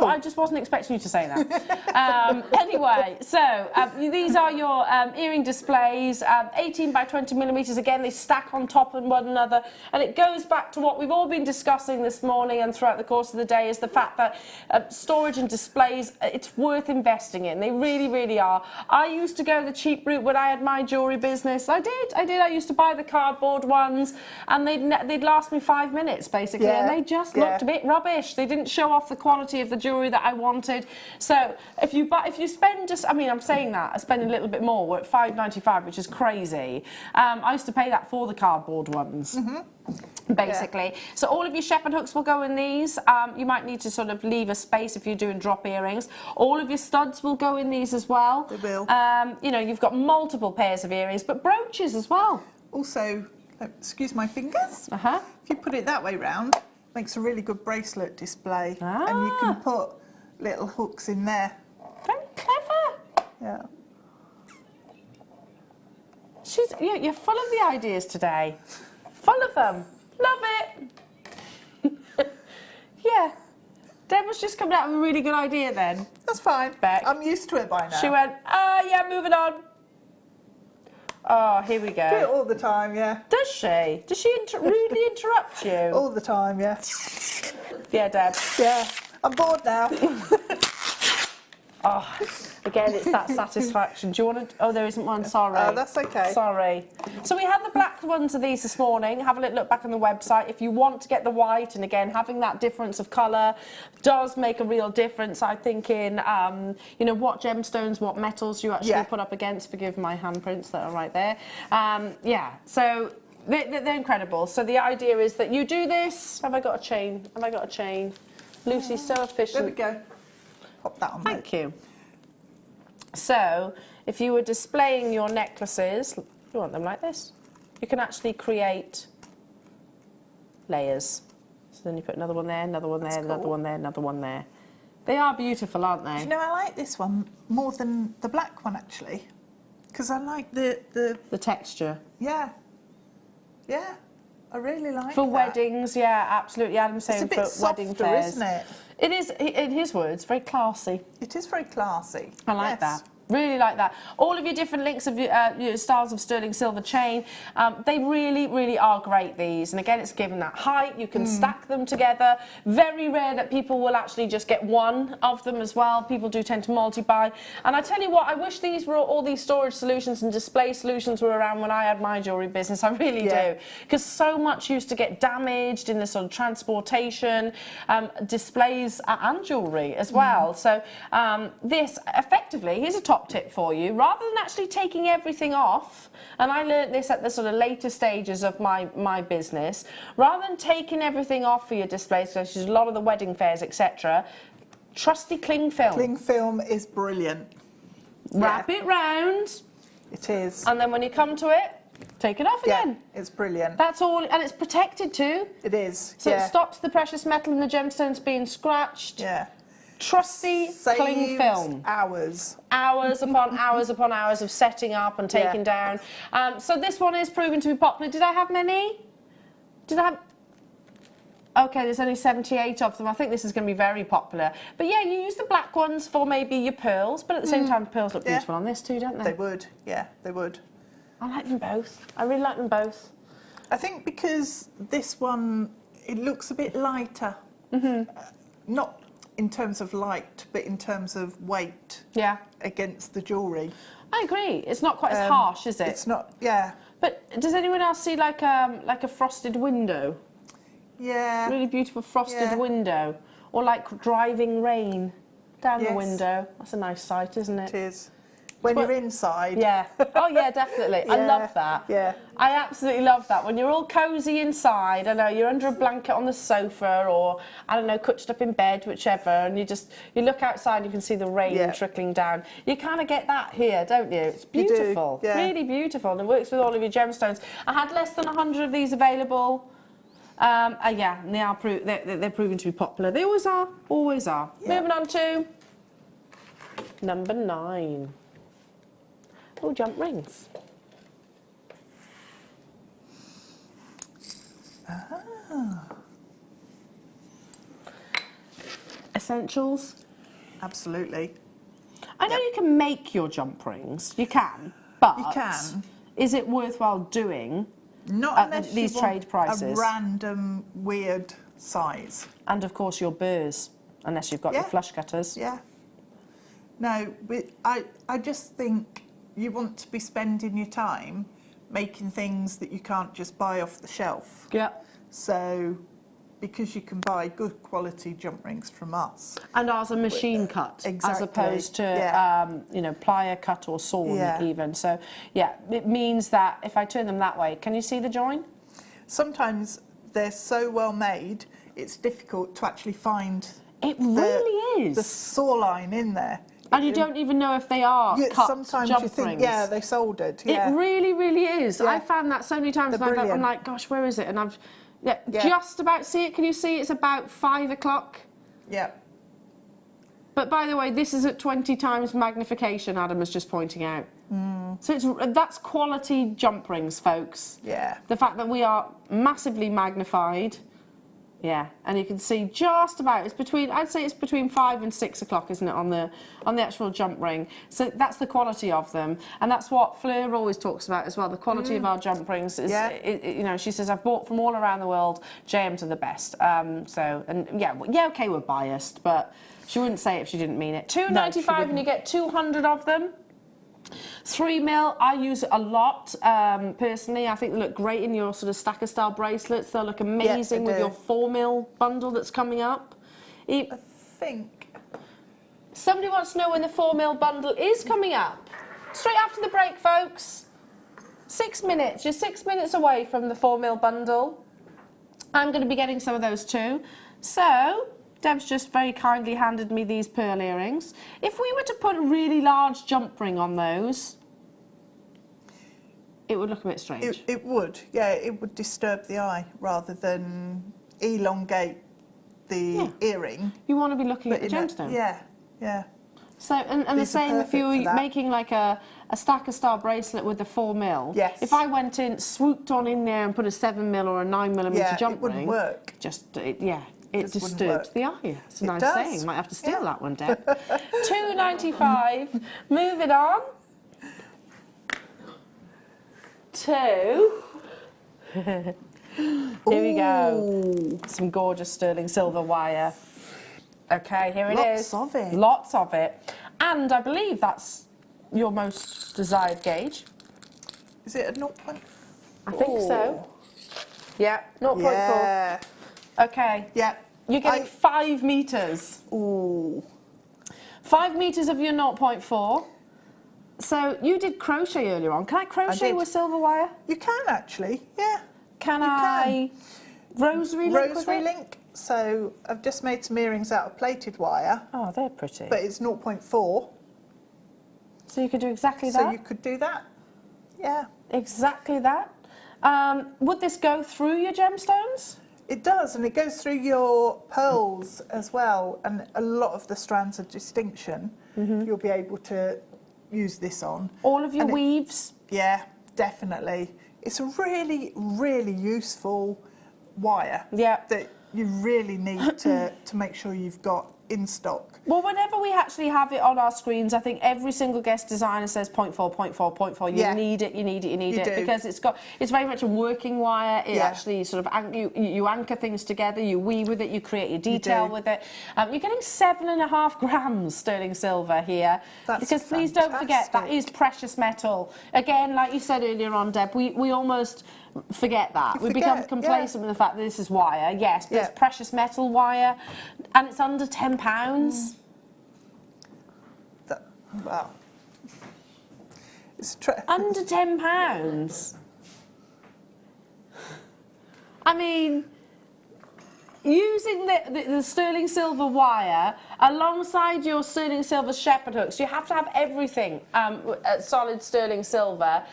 I just wasn't expecting you to say that. Anyway, so these are your earring displays, 18 by 20 millimetres. Again, they stack on top of one another, and it goes back to what we've all been discussing this morning and throughout the course of the day, is the fact that storage and displays, it's worth investing in. They really, really are. I used to go the cheap route when I had my jewellery business. I did. I used to buy the cardboard ones, and they'd last me 5 minutes basically, and they just looked a bit rubbish. They didn't show off the quality of the jewellery that I wanted. So if you spend just, I mean, I'm saying that, I spend a little bit more. We're at £5.95, which is crazy. I used to pay that for the cardboard ones. Basically. So all of your shepherd hooks will go in these. You might need to sort of leave a space if you're doing drop earrings. All of your studs will go in these as well. They will. You know, you've got multiple pairs of earrings, but brooches as well. Also, excuse my fingers. Uh-huh. If you put it that way round, makes a really good bracelet display. And you can put little hooks in there. Very clever. Yeah. You're full of the ideas today. Full of them. Love it. Yeah. Deb was just coming out with a really good idea then. That's fine. Beck. I'm used to it by now. She went, yeah, moving on. Oh, here we go. Do it all the time, yeah. Does she? Does she rudely interrupt you? All the time, yeah. Yeah, Deb. Yeah. I'm bored now. Oh, again, it's that satisfaction. Do you want to... Oh, there isn't one, sorry. Oh, that's okay. Sorry. So we had the black ones of these this morning. Have a little look back on the website. If you want to get the white, and again, having that difference of colour does make a real difference, I think, in, you know, what gemstones, what metals you actually put up against. Forgive my handprints that are right there. Yeah, so... They're incredible. So the idea is that you do this. Have I got a chain? Have I got a chain? Lucy's so efficient. There we go. Pop that on there. Thank you. So, if you were displaying your necklaces, you want them like this, you can actually create layers. So then you put another one there, another one there, another one there, another one there. They are beautiful, aren't they? Do you know, I like this one more than the black one, actually. Because I like the texture. Yeah. Yeah. I really like For that. weddings, yeah, absolutely. Adam's saying It's a bit for wedding softer, fairs. isn't it? It is, in his words, very classy. It is very classy. I like yes. that. Really like that. All of your different links of your styles of sterling silver chain, they really, really are great, these. And again, it's given that height. You can stack them together. Very rare that people will actually just get one of them as well. People do tend to multi-buy. And I tell you what, I wish these were all these storage solutions and display solutions were around when I had my jewellery business. I really do. Because so much used to get damaged in the sort of transportation, displays and jewellery as well. So this, effectively, here's a top tip for you. Rather than actually taking everything off, and I learned this at the sort of later stages of my business, rather than taking everything off for your displays, because there's a lot of the wedding fairs, etc., trusty cling film. Cling film is brilliant. Wrap it round. It is. And then when you come to it, take it off again. It's brilliant. That's all, and it's protected too. It is. So it stops the precious metal in the gemstones being scratched. Yeah. Trusty cling film. Hours upon hours upon hours of setting up and taking down. So this one is proven to be popular. Did I have many? Did I have? Okay, there's only 78 of them. I think this is going to be very popular. But yeah, you use the black ones for maybe your pearls, but at the same time, pearls look beautiful on this too, don't they? They would, yeah, they would. I like them both. I really like them both. I think because this one, it looks a bit lighter. Not in terms of light, but in terms of weight against the jewellery. I agree. It's not quite as harsh, is it? It's not, yeah. But does anyone else see like a frosted window? Yeah. Really beautiful frosted window. Or like driving rain down the window. That's a nice sight, isn't it? It is. When you're inside. Yeah. Oh, yeah, definitely. I love that. Yeah. I absolutely love that. When you're all cosy inside, I know, you're under a blanket on the sofa or, I don't know, couched up in bed, whichever, and you look outside, you can see the rain trickling down. You kind of get that here, don't you? It's beautiful. You do, really beautiful. And it works with all of your gemstones. I had less than 100 of these available. Yeah, and they're proving to be popular. They always are, always are. Yeah. Moving on to number 9. Oh, jump rings. Essentials. Absolutely. I know you can make your jump rings. You can, but you can. Is it worthwhile doing? Not unless these you trade prices. A random weird size. And of course your burrs, unless you've got your flush cutters. Yeah. No, but I just think you want to be spending your time making things that you can't just buy off the shelf. Yeah. So, because you can buy good quality jump rings from us. And ours are machine cut, as opposed to, you know, plier cut or sawn even. So, yeah, it means that if I turn them that way, can you see the join? Sometimes they're so well made, it's difficult to actually find it really is the saw line in there. And you don't even know if they are cut sometimes jump you think, rings. yeah, they soldered. Yeah. It really, really is. Yeah. I found that so many times, and I'm like, gosh, where is it? And I've just about see it. Can you see? It's about 5 o'clock. Yeah. But by the way, this is at 20 times magnification. Adam was just pointing out. So that's quality jump rings, folks. Yeah. The fact that we are massively magnified. Yeah, and you can see just about, I'd say it's between 5 and 6 o'clock, isn't it, on the actual jump ring. So that's the quality of them, and that's what Fleur always talks about as well. The quality of our jump rings is, you know, she says, I've bought from all around the world, JM's are the best. Okay, we're biased, but she wouldn't say it if she didn't mean it. $2.95 and you get 200 of them. 3mm, I use it a lot personally. I think they look great in your sort of stacker style bracelets. They'll look amazing with your 4mm bundle that's coming up. I think somebody wants to know when the 4mm bundle is coming up. Straight after the break, folks. 6 minutes. You're 6 minutes away from the 4mm bundle. I'm going to be getting some of those too. So Deb's just very kindly handed me these pearl earrings. If we were to put a really large jump ring on those, it would look a bit strange. It would, yeah, it would disturb the eye rather than elongate the earring. You want to be looking at the gemstone. Yeah. So, and the same if you were making like a stacker style bracelet with the 4mm. Yes. If I went in, swooped on in there and put a 7mm or a 9mm jump ring. It wouldn't work. Just, It This wouldn't work. disturbs the eye. It's a It nice does. saying. Might have to steal that one, Deb. £2.95. Moving on to... Here we go. Some gorgeous sterling silver wire. Okay, here it is. Lots of it. Lots of it. And I believe that's your most desired gauge. Is it a 0. I think so. Yeah, 0.4. Yeah. Okay. Yeah. You're getting 5 metres. Ooh. 5 metres of your 0.4. So you did crochet earlier on. Can I crochet with silver wire? You can actually, yeah. Can I rosary link with Rosary it? link. So I've just made some earrings out of plated wire, Oh, they're pretty. but it's 0.4. So you could do exactly So that? you could do that. Yeah. Exactly that. Would this go through your gemstones? It does, and it goes through your pearls as well, and a lot of the strands of distinction you'll be able to use this on. All of your And weaves? Yeah, definitely. It's a really, really useful wire Yeah. that you really need to make sure you've got in stock. Well, whenever we actually have it on our screens, I think every single guest designer says 0.4, 0.4, 0.4. You Yeah. need it, you need it, you need You it. do. Because it's very much a working wire. It Yeah. actually sort of, you anchor things together, you weave with it, you create your detail do. with it. You're getting 7.5 grams sterling silver here. That's because please don't forget, that fantastic. is precious metal. Again, like you said earlier on, Deb, we almost forget that. You We forget, become complacent with the fact that this is wire, yes, but it's precious metal wire, and it's under £10. Wow. It's Under £10. I mean, using the sterling silver wire alongside your sterling silver shepherd hooks, you have to have everything solid sterling silver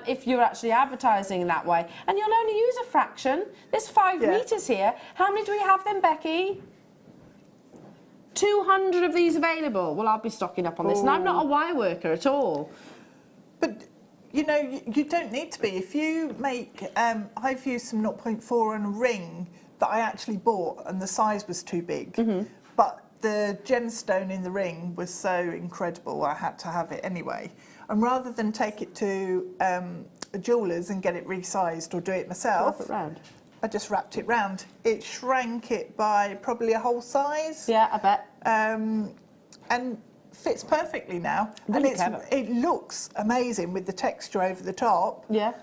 if you're actually advertising in that way. And you'll only use a fraction. There's 5 metres here. How many do we have then, Becky? 200 of these available. Well, I'll be stocking up on this. And I'm not a wire worker at all. But, you know, you don't need to be. If you make, I've used some 0.4 on a ring that I actually bought and the size was too big. But the gemstone in the ring was so incredible, I had to have it anyway. And rather than take it to a jeweller's and get it resized or do it myself, Wrap it round. I just wrapped it round. It shrank it by probably a whole size. Yeah, I bet. And fits perfectly now. Really and clever. it looks amazing with the texture over the top. Yeah.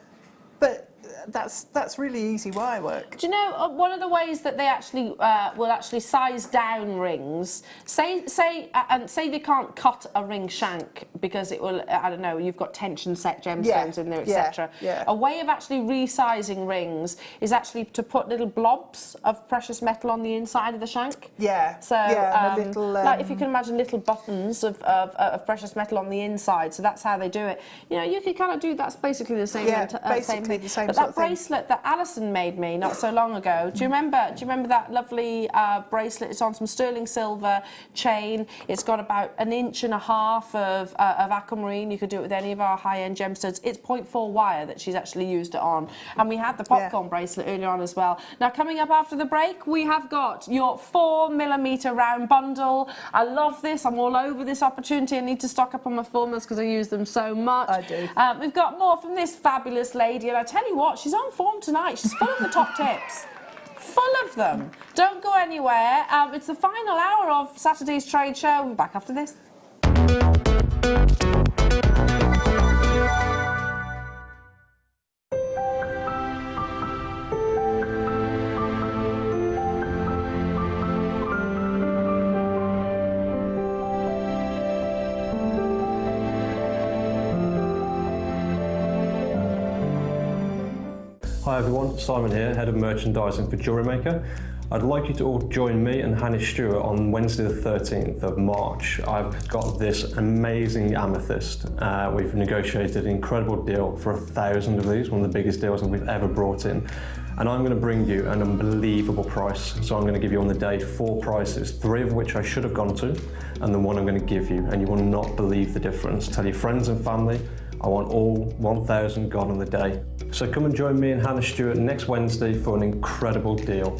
But that's really easy wire work. Do you know one of the ways that they actually will actually size down rings? Say they can't cut a ring shank because it will. I don't know. You've got tension set gemstones in there, etc. Yeah. A way of actually resizing rings is actually to put little blobs of precious metal on the inside of the shank. Yeah. So and a little, like if you can imagine little buttons of precious metal on the inside. So that's how they do it. You know, you could kind of do that's basically the same. Basically thing. the same But sort that of thing. bracelet that Alison made me not so long ago. Do you remember that lovely bracelet? It's on some sterling silver chain. It's got about 1.5 inches of aquamarine. You could do it with any of our high-end gemstones. It's 0.4 wire that she's actually used it on. And we had the popcorn bracelet earlier on as well. Now, coming up after the break, we have got your 4mm round bundle. I love this. I'm all over this opportunity. I need to stock up on my formulas because I use them so much. I do. We've got more from this fabulous lady, and I tell you what, she's on form tonight. She's full of the top tips. Full of them. Don't go anywhere. It's the final hour of Saturday's trade show. We'll be back after this. Hi everyone, Simon here, Head of Merchandising for Jewellery Maker. I'd like you to all join me and Hannah Stewart on Wednesday the 13th of March. I've got this amazing amethyst. We've negotiated an incredible deal for 1,000 of these, one of the biggest deals that we've ever brought in. And I'm going to bring you an unbelievable price. So I'm going to give you on the day 4 prices, 3 of which I should have gone to, and the one I'm going to give you, and you will not believe the difference. Tell your friends and family, I want all 1,000 gone on the day. So come and join me and Hannah Stewart next Wednesday for an incredible deal.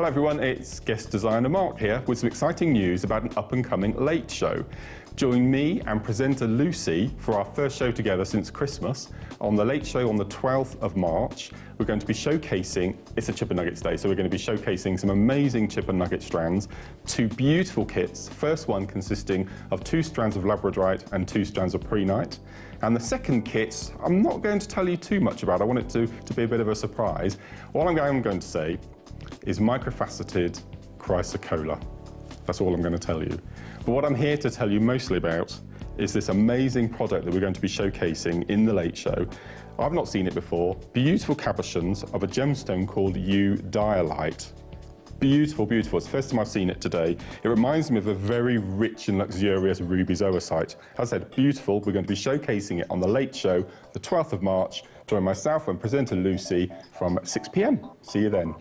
Hello everyone, it's guest designer Mark here with some exciting news about an up-and-coming late show. Join me and presenter Lucy for our first show together since Christmas on the late show on the 12th of March. We're going to be showcasing, it's a chip and nuggets day, so we're going to be showcasing some amazing chip and nugget strands, 2 beautiful kits, first one consisting of 2 strands of labradorite and 2 strands of prehnite. And the second kit, I'm not going to tell you too much about, I want it to be a bit of a surprise. All I'm going to say is microfaceted chrysocolla. That's all I'm going to tell you. But what I'm here to tell you mostly about is this amazing product that we're going to be showcasing in the late show. I've not seen it before. Beautiful cabochons of a gemstone called Dialite. Beautiful, beautiful. It's the first time I've seen it today. It reminds me of a very rich and luxurious ruby zoisite. As I said, beautiful. We're going to be showcasing it on the late show, the 12th of March. Join myself and presenter Lucy from 6 p.m. See you then.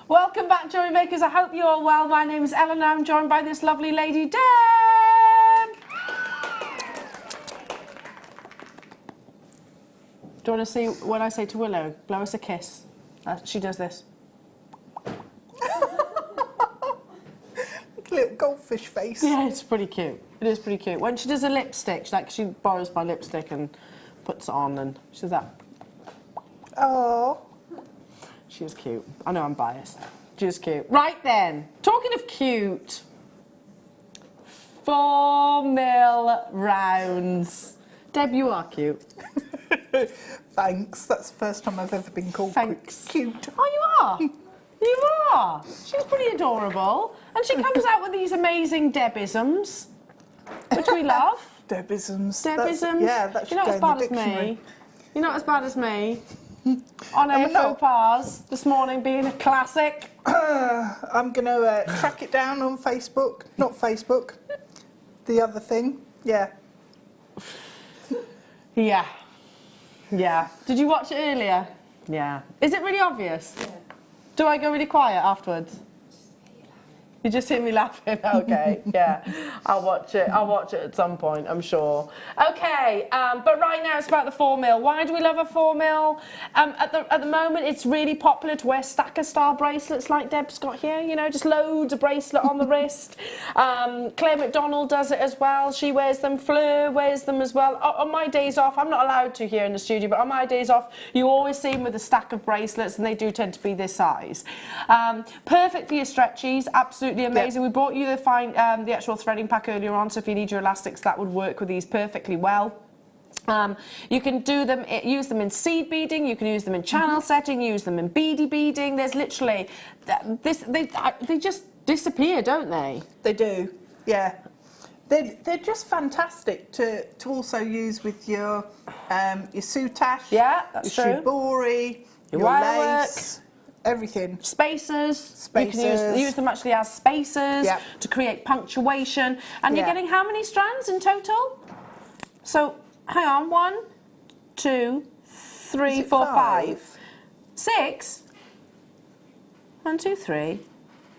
Welcome back, Jewellery Makers. I hope you're all well. My name is Elle and I'm joined by this lovely lady, Deb. Do you want to see when I say to Willow, blow us a kiss? She does this. Like a little goldfish face. Yeah, it's pretty cute. It is pretty cute. When she does a lipstick, she borrows my lipstick and puts it on and she does that. Oh. She is cute. I know I'm biased. She is cute. Right then, talking of cute, 4 mil rounds. Deb, you are cute. Thanks. That's the first time I've ever been called cute. Oh, you are. You are. She's pretty adorable. And she comes out with these amazing Debisms, which we love. Debisms. Debisms. Yeah, that should You're not go as in the bad as dictionary. me. You're not as bad as me. On a faux pas this morning being a classic. I'm going to track it down on Facebook. Not Facebook. The other thing. Yeah. Yeah. Yeah. Did you watch it earlier? Yeah. Is it really obvious? Yeah. Do I go really quiet afterwards? You just hear me laughing? Okay, yeah. I'll watch it. I'll watch it at some point, I'm sure. Okay, but right now it's about the 4 mil. Why do we love a 4 mil? At the moment, it's really popular to wear stacker style bracelets like Deb's got here. You know, just loads of bracelet on the wrist. Claire McDonald does it as well. She wears them. Fleur wears them as well. On my days off, I'm not allowed to here in the studio, but on my days off, you always see them with a stack of bracelets, and they do tend to be this size. Perfect for your stretchies. Absolutely amazing. Yep. We brought you the actual threading pack earlier on, so if you need your elastics, that would work with these perfectly well. You can use them in seed beading, you can use them in channel setting, use them in beading. There's literally they just disappear, don't they? They do, yeah. They're just fantastic to also use with your soutache, yeah, that's your true. shibori, your lace. Everything. Spacers. You can use them actually as spacers to create punctuation. And you're getting how many strands in total? So, hang on. 1, 2, 3, 4, 5. 6? 1, 2, 3,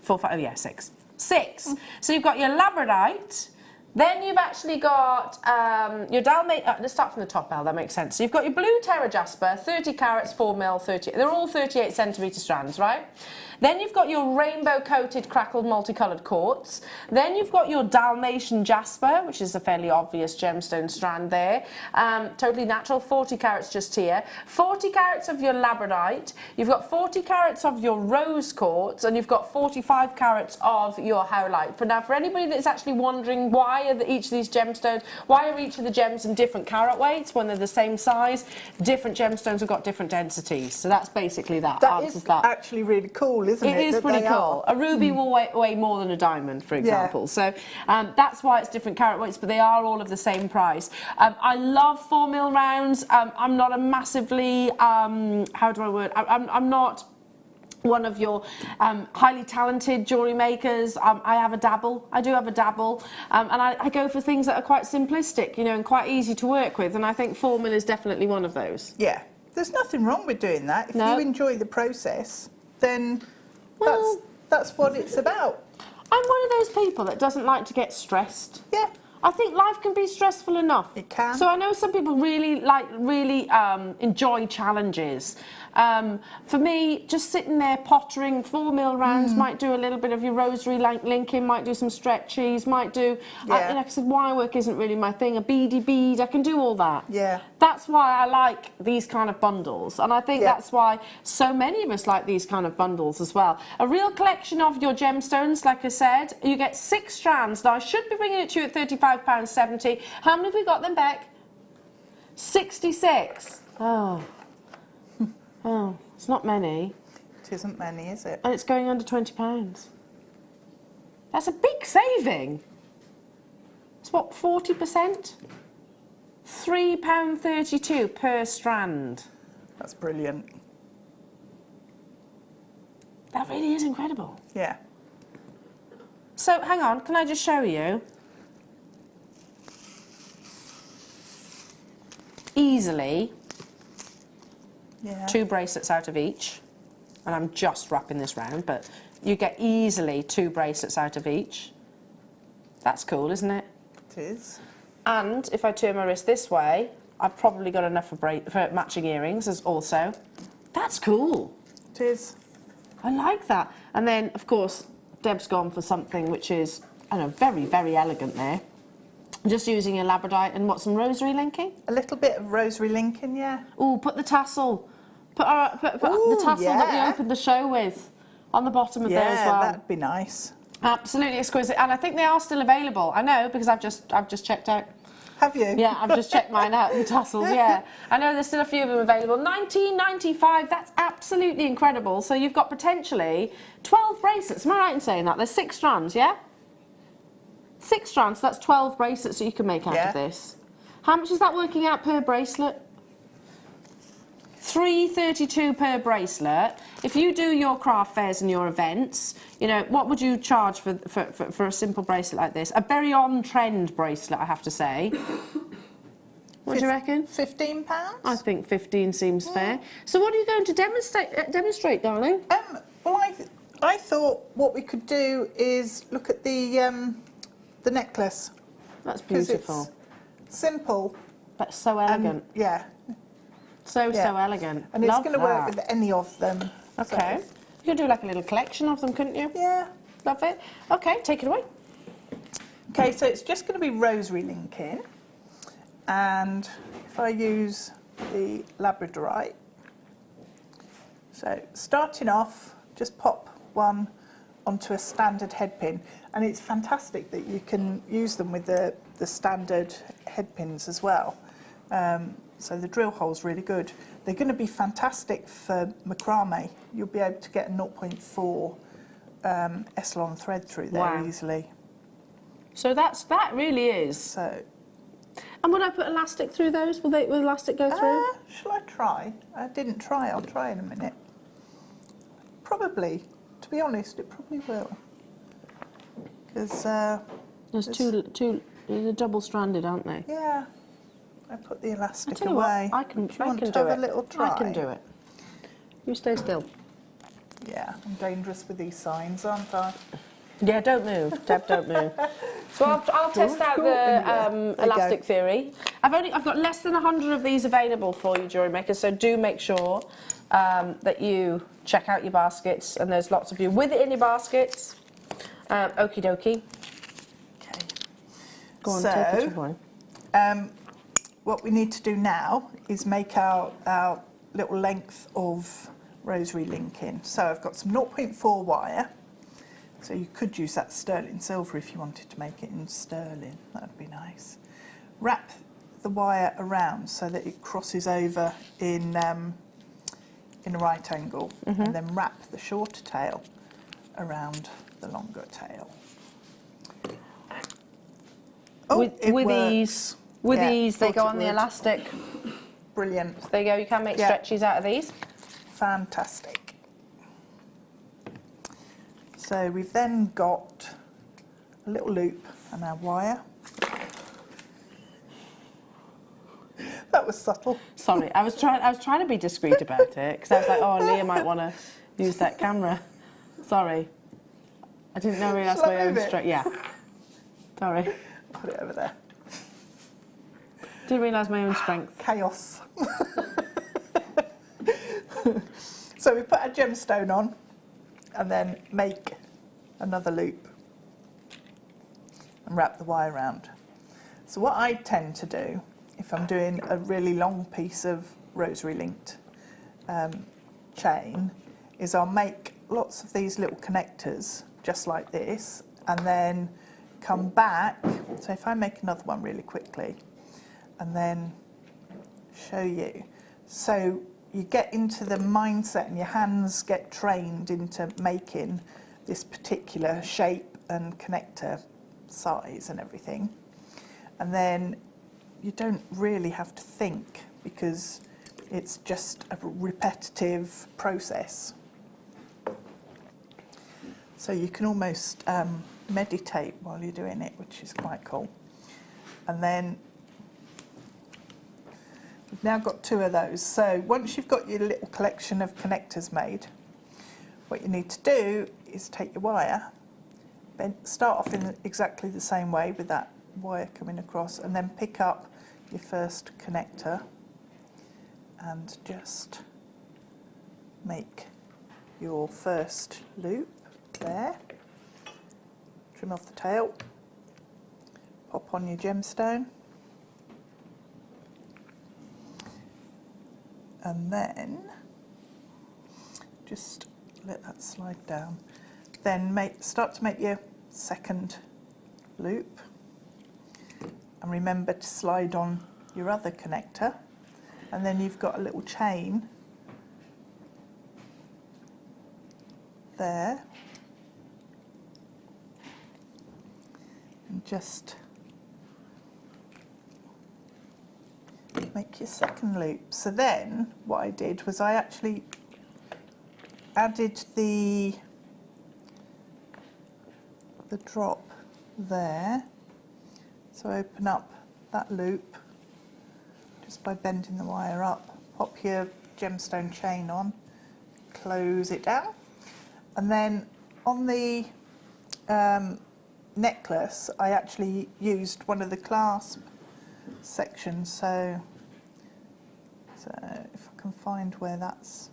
4, 5. Oh, yeah, 6. 6. So you've got your labradorite, Then you've actually got your Dalmatian. Let's start from the top, Elle, that makes sense. So you've got your blue Terra Jasper, 30 carats, 4mm, 30. They're all 38 centimetre strands, right? Then you've got your rainbow-coated crackled multicoloured quartz. Then you've got your Dalmatian Jasper, which is a fairly obvious gemstone strand there. Totally natural, 40 carats just here. 40 carats of your labradorite. You've got 40 carats of your rose quartz, and you've got 45 carats of your howlite. But now, for anybody that's actually wondering why are each of these gemstones, why are each of the gems in different carat weights when they're the same size? Different gemstones have got different densities. So that's basically that. That is actually really cool, isn't it? It is pretty cool. A ruby will weigh more than a diamond, for example. So that's why it's different carat weights, but they are all of the same price. I love 4mm rounds. I'm not a massively, how do I word? I'm not one of your highly talented jewellery makers. I have a dabble. I do have a dabble. And I go for things that are quite simplistic, you know, and quite easy to work with. And I think 4mm is definitely one of those. Yeah. There's nothing wrong with doing that. If you enjoy the process, then that's what it's about. I'm one of those people that doesn't like to get stressed. Yeah. I think life can be stressful enough. It can. So I know some people really enjoy challenges. For me, just sitting there pottering 4mm rounds, might do a little bit of your rosary linking, might do some stretchies, might do, like I said, wire work isn't really my thing, a beady bead, I can do all that. Yeah. That's why I like these kind of bundles, and I think that's why so many of us like these kind of bundles as well. A real collection of your gemstones, like I said, you get 6 strands. Now I should be bringing it to you at £35.70. How many have we got then, Beck? 66. Oh, it's not many. It isn't many, is it? And it's going under £20. That's a big saving. It's what, 40%? £3.32 per strand. That's brilliant. That really is incredible. Yeah. So, hang on, can I just show you? Easily, 2 bracelets out of each. And I'm just wrapping this round, but you get easily 2 bracelets out of each. That's cool, isn't it? It is. And if I turn my wrist this way, I've probably got enough for matching earrings as also. That's cool. It is. I like that. And then, of course, Deb's gone for something which is, I don't know, very, very elegant there. Just using a labradorite and what, some rosary linking? A little bit of rosary linking, yeah. Oh, put the tassel. Put the tassel that we opened the show with on the bottom of there as well. Yeah, that'd be nice. Absolutely exquisite. And I think they are still available. I know, because I've just checked out. Have you? Yeah, I've just checked mine out, the tassels, yeah. I know there's still a few of them available. £19.95, that's absolutely incredible. So you've got potentially 12 bracelets. Am I right in saying that? There's 6 strands, yeah? 6 strands, so that's 12 bracelets that you can make out of this. How much is that working out per bracelet? $3.32 per bracelet. If you do your craft fairs and your events, you know, what would you charge for a simple bracelet like this? A very on-trend bracelet, I have to say. What do you reckon? £15? I think 15 seems fair. So what are you going to demonstrate, darling? Well, I thought what we could do is look at the necklace. That's beautiful. It's simple. But so elegant. Yeah. So elegant. And it's going to work with any of them. Okay. So. You could do like a little collection of them, couldn't you? Yeah. Love it. Okay, take it away. Okay, so it's just going to be rosary linking. And if I use the labradorite, so starting off, just pop one onto a standard head pin. And it's fantastic that you can use them with the standard head pins as well. So the drill hole's really good. They're going to be fantastic for macrame. You'll be able to get a 0.4 Essilon thread through there easily. So that really is. So. And would I put elastic through those? Will elastic go through? Shall I try? I didn't try. I'll try in a minute. Probably. To be honest, it probably will. Because there's two. They're double-stranded, aren't they? Yeah. I put the elastic away. What, I can do a little try? I can do it. You stay still. Yeah, I'm dangerous with these signs, aren't I? Yeah, don't move, Deb, don't move. So I'll test out the elastic theory. I've got less than 100 of these available for you, Jewellery Maker, so do make sure that you check out your baskets, and there's lots of you with it in your baskets. Okie dokie. Okay. Go on, take it away. What we need to do now is make our little length of rosary linking. So I've got some 0.4 wire. So you could use that sterling silver if you wanted to make it in sterling. That would be nice. Wrap the wire around so that it crosses over in a right angle, and then wrap the shorter tail around the longer tail. Oh, with these, they go on the elastic. Brilliant. So there you go. You can make stretchies out of these. Fantastic. So we've then got a little loop and our wire. That was subtle. Sorry, I was trying to be discreet about it because I was like, oh, Leah might want to use that camera. Sorry, I didn't realise my own strength. Yeah, sorry. Put it over there. Didn't realise my own strength. Chaos. So we put our gemstone on, and then make another loop and wrap the wire around. So what I tend to do, if I'm doing a really long piece of rosary linked chain, is I'll make lots of these little connectors just like this, and then come back. So if I make another one really quickly and then show you. So you get into the mindset and your hands get trained into making this particular shape and connector size and everything. And then you don't really have to think because it's just a repetitive process. So you can almost meditate while you're doing it, which is quite cool. And then we've now got 2 of those. So once you've got your little collection of connectors made, what you need to do is take your wire, start off in exactly the same way with that wire coming across, and then pick up your first connector and just make your first loop there. Trim off the tail, pop on your gemstone, and then just let that slide down. Then start to make your second loop, and remember to slide on your other connector, and then you've got a little chain there, and just make your second loop. So then what I did was I actually added the drop there. So open up that loop just by bending the wire up, pop your gemstone chain on, close it down, and then on the necklace I actually used one of the clasp sections, so if I can find where that's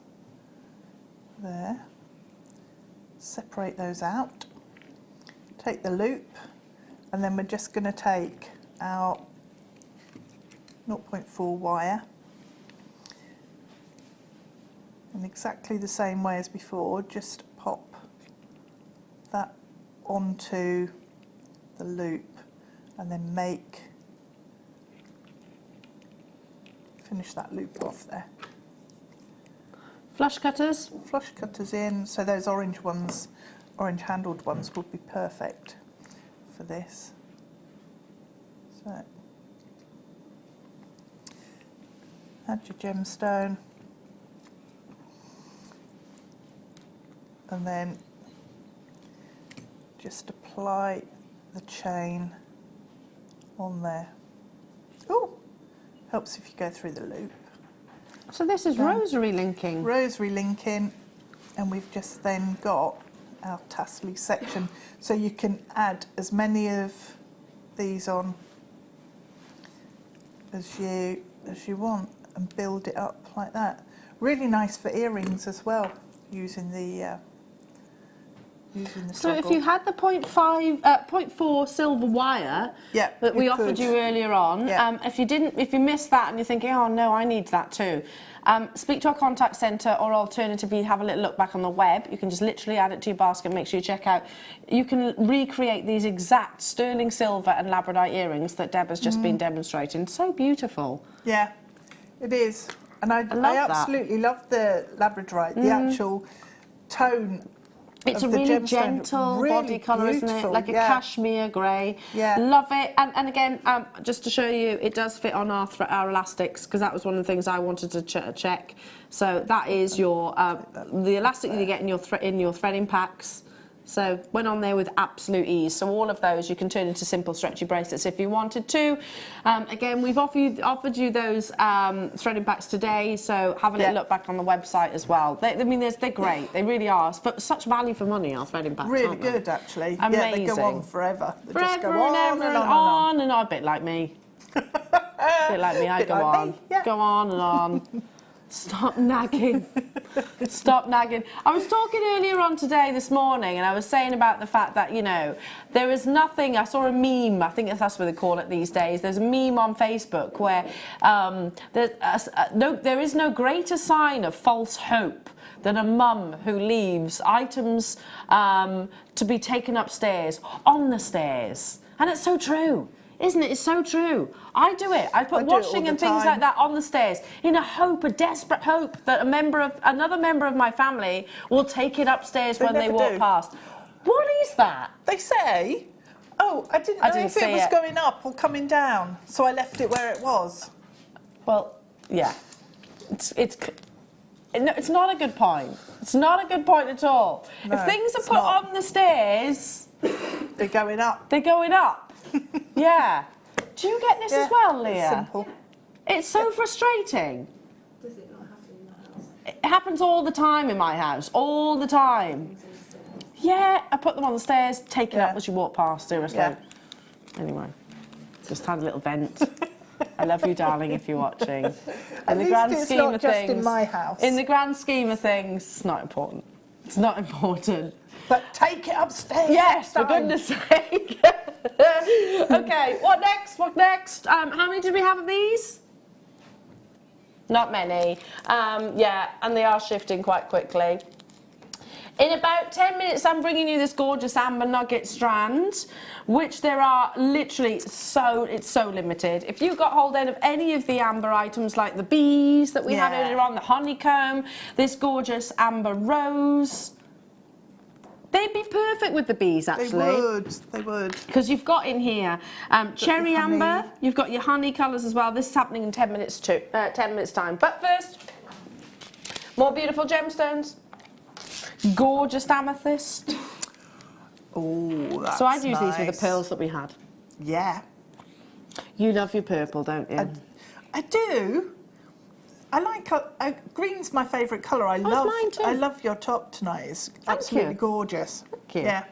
there, separate those out, take the loop, and then we're just going to take our 0.4 wire in exactly the same way as before, just pop that onto the loop and then finish that loop off there. Flush cutters? Flush cutters in, so those orange ones, orange handled ones would be perfect for this. So add your gemstone, and then just apply the chain on there. Oh, helps if you go through the loop. So this is rosary linking. Rosary linking, and we've just then got our tassel section. So you can add as many of these on as you want and build it up like that. Really nice for earrings as well, using the So if you had the 0.4 silver wire that we offered you earlier on, if you missed that and you're thinking, oh no, I need that too, speak to our contact centre, or alternatively have a little look back on the web. You can just literally add it to your basket and make sure you check out. You can recreate these exact sterling silver and labradorite earrings that Deb has just been demonstrating. So beautiful. Yeah, it is. And I absolutely love the labradorite, the actual tone. It's a really gentle body colour, isn't it? Like a cashmere grey. Yeah. Love it. And again, just to show you, it does fit on our elastics, because that was one of the things I wanted to check. So that is your the elastic that you get in your threading packs. So went on there with absolute ease. So all of those you can turn into simple stretchy bracelets if you wanted to. Again, we've offered you those threading packs today, so have a little look back on the website as well. They're great. They really are. But such value for money, our threading packs. Really good, actually. Amazing. Yeah, they go on forever. They just go on and on and on. A bit like me. A bit like me. I go on. Go on and on. Stop nagging. Stop nagging. I was talking earlier on this morning, and I was saying about the fact that, you know, there is nothing. I saw a meme, I think that's what they call it these days. There's a meme on Facebook where there is no greater sign of false hope than a mum who leaves items to be taken upstairs on the stairs. And it's so true. Isn't it? It's so true. I do it. I put washing and things like that on the stairs in a desperate hope that another member of my family will take it upstairs when they walk past. What is that? They say, oh, I didn't know if it was going up or coming down, so I left it where it was. Well, yeah. It's not a good point. It's not a good point at all. No, if things are put on the stairs, they're going up. They're going up. Yeah. Do you get this as well, Leah? It's simple. It's so frustrating. Does it not happen in my house? It happens all the time in my house. All the time. Yeah, I put them on the stairs, take it up as you walk past, seriously. Yeah. Anyway, just had a little vent. I love you, darling, if you're watching. In the grand scheme of things, in my house. In the grand scheme of things, it's not important. It's not important. But take it upstairs. Yes, for goodness sake. Okay, what next? What next? How many did we have of these? Not many. Yeah, and they are shifting quite quickly. In about 10 minutes, I'm bringing you this gorgeous amber nugget strand, which there are literally it's so limited. If you got hold of any of the amber items, like the bees that we had earlier on, the honeycomb, this gorgeous amber rose, they'd be perfect with the bees, actually. They would. Because you've got in here cherry amber, you've got your honey colours as well. This is happening in 10 minutes too, 10 minutes time. But first, more beautiful gemstones. Gorgeous amethyst. Oh, that's So I'd use these with the pearls that we had. Yeah. You love your purple, don't you? I do. I like green's my favourite colour. Mine too. I love your top tonight. It's absolutely gorgeous. Thank you. Yeah.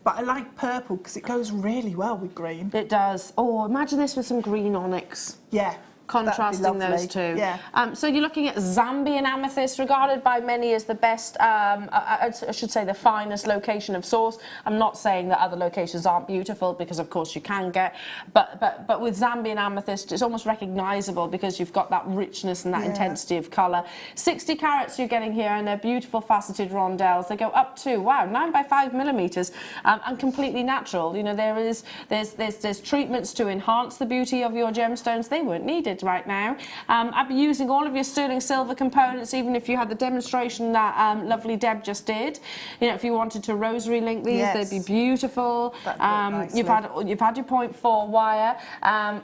But I like purple because it goes really well with green. It does. Oh, imagine this with some green onyx. Yeah. Contrasting those two. Yeah. So you're looking at Zambian amethyst, regarded by many as the best, I should say the finest location of source. I'm not saying that other locations aren't beautiful, because of course you can get, but with Zambian amethyst, it's almost recognisable because you've got that richness and that intensity of colour. 60 carats you're getting here, and they're beautiful faceted rondelles. They go up to 9 by 5 millimetres, and completely natural. You know, there's treatments to enhance the beauty of your gemstones. They weren't needed right now. I'd be using all of your sterling silver components, even if you had the demonstration that lovely Deb just did. You know, if you wanted to rosary link these, they'd be beautiful. You've had your 0.4 wire.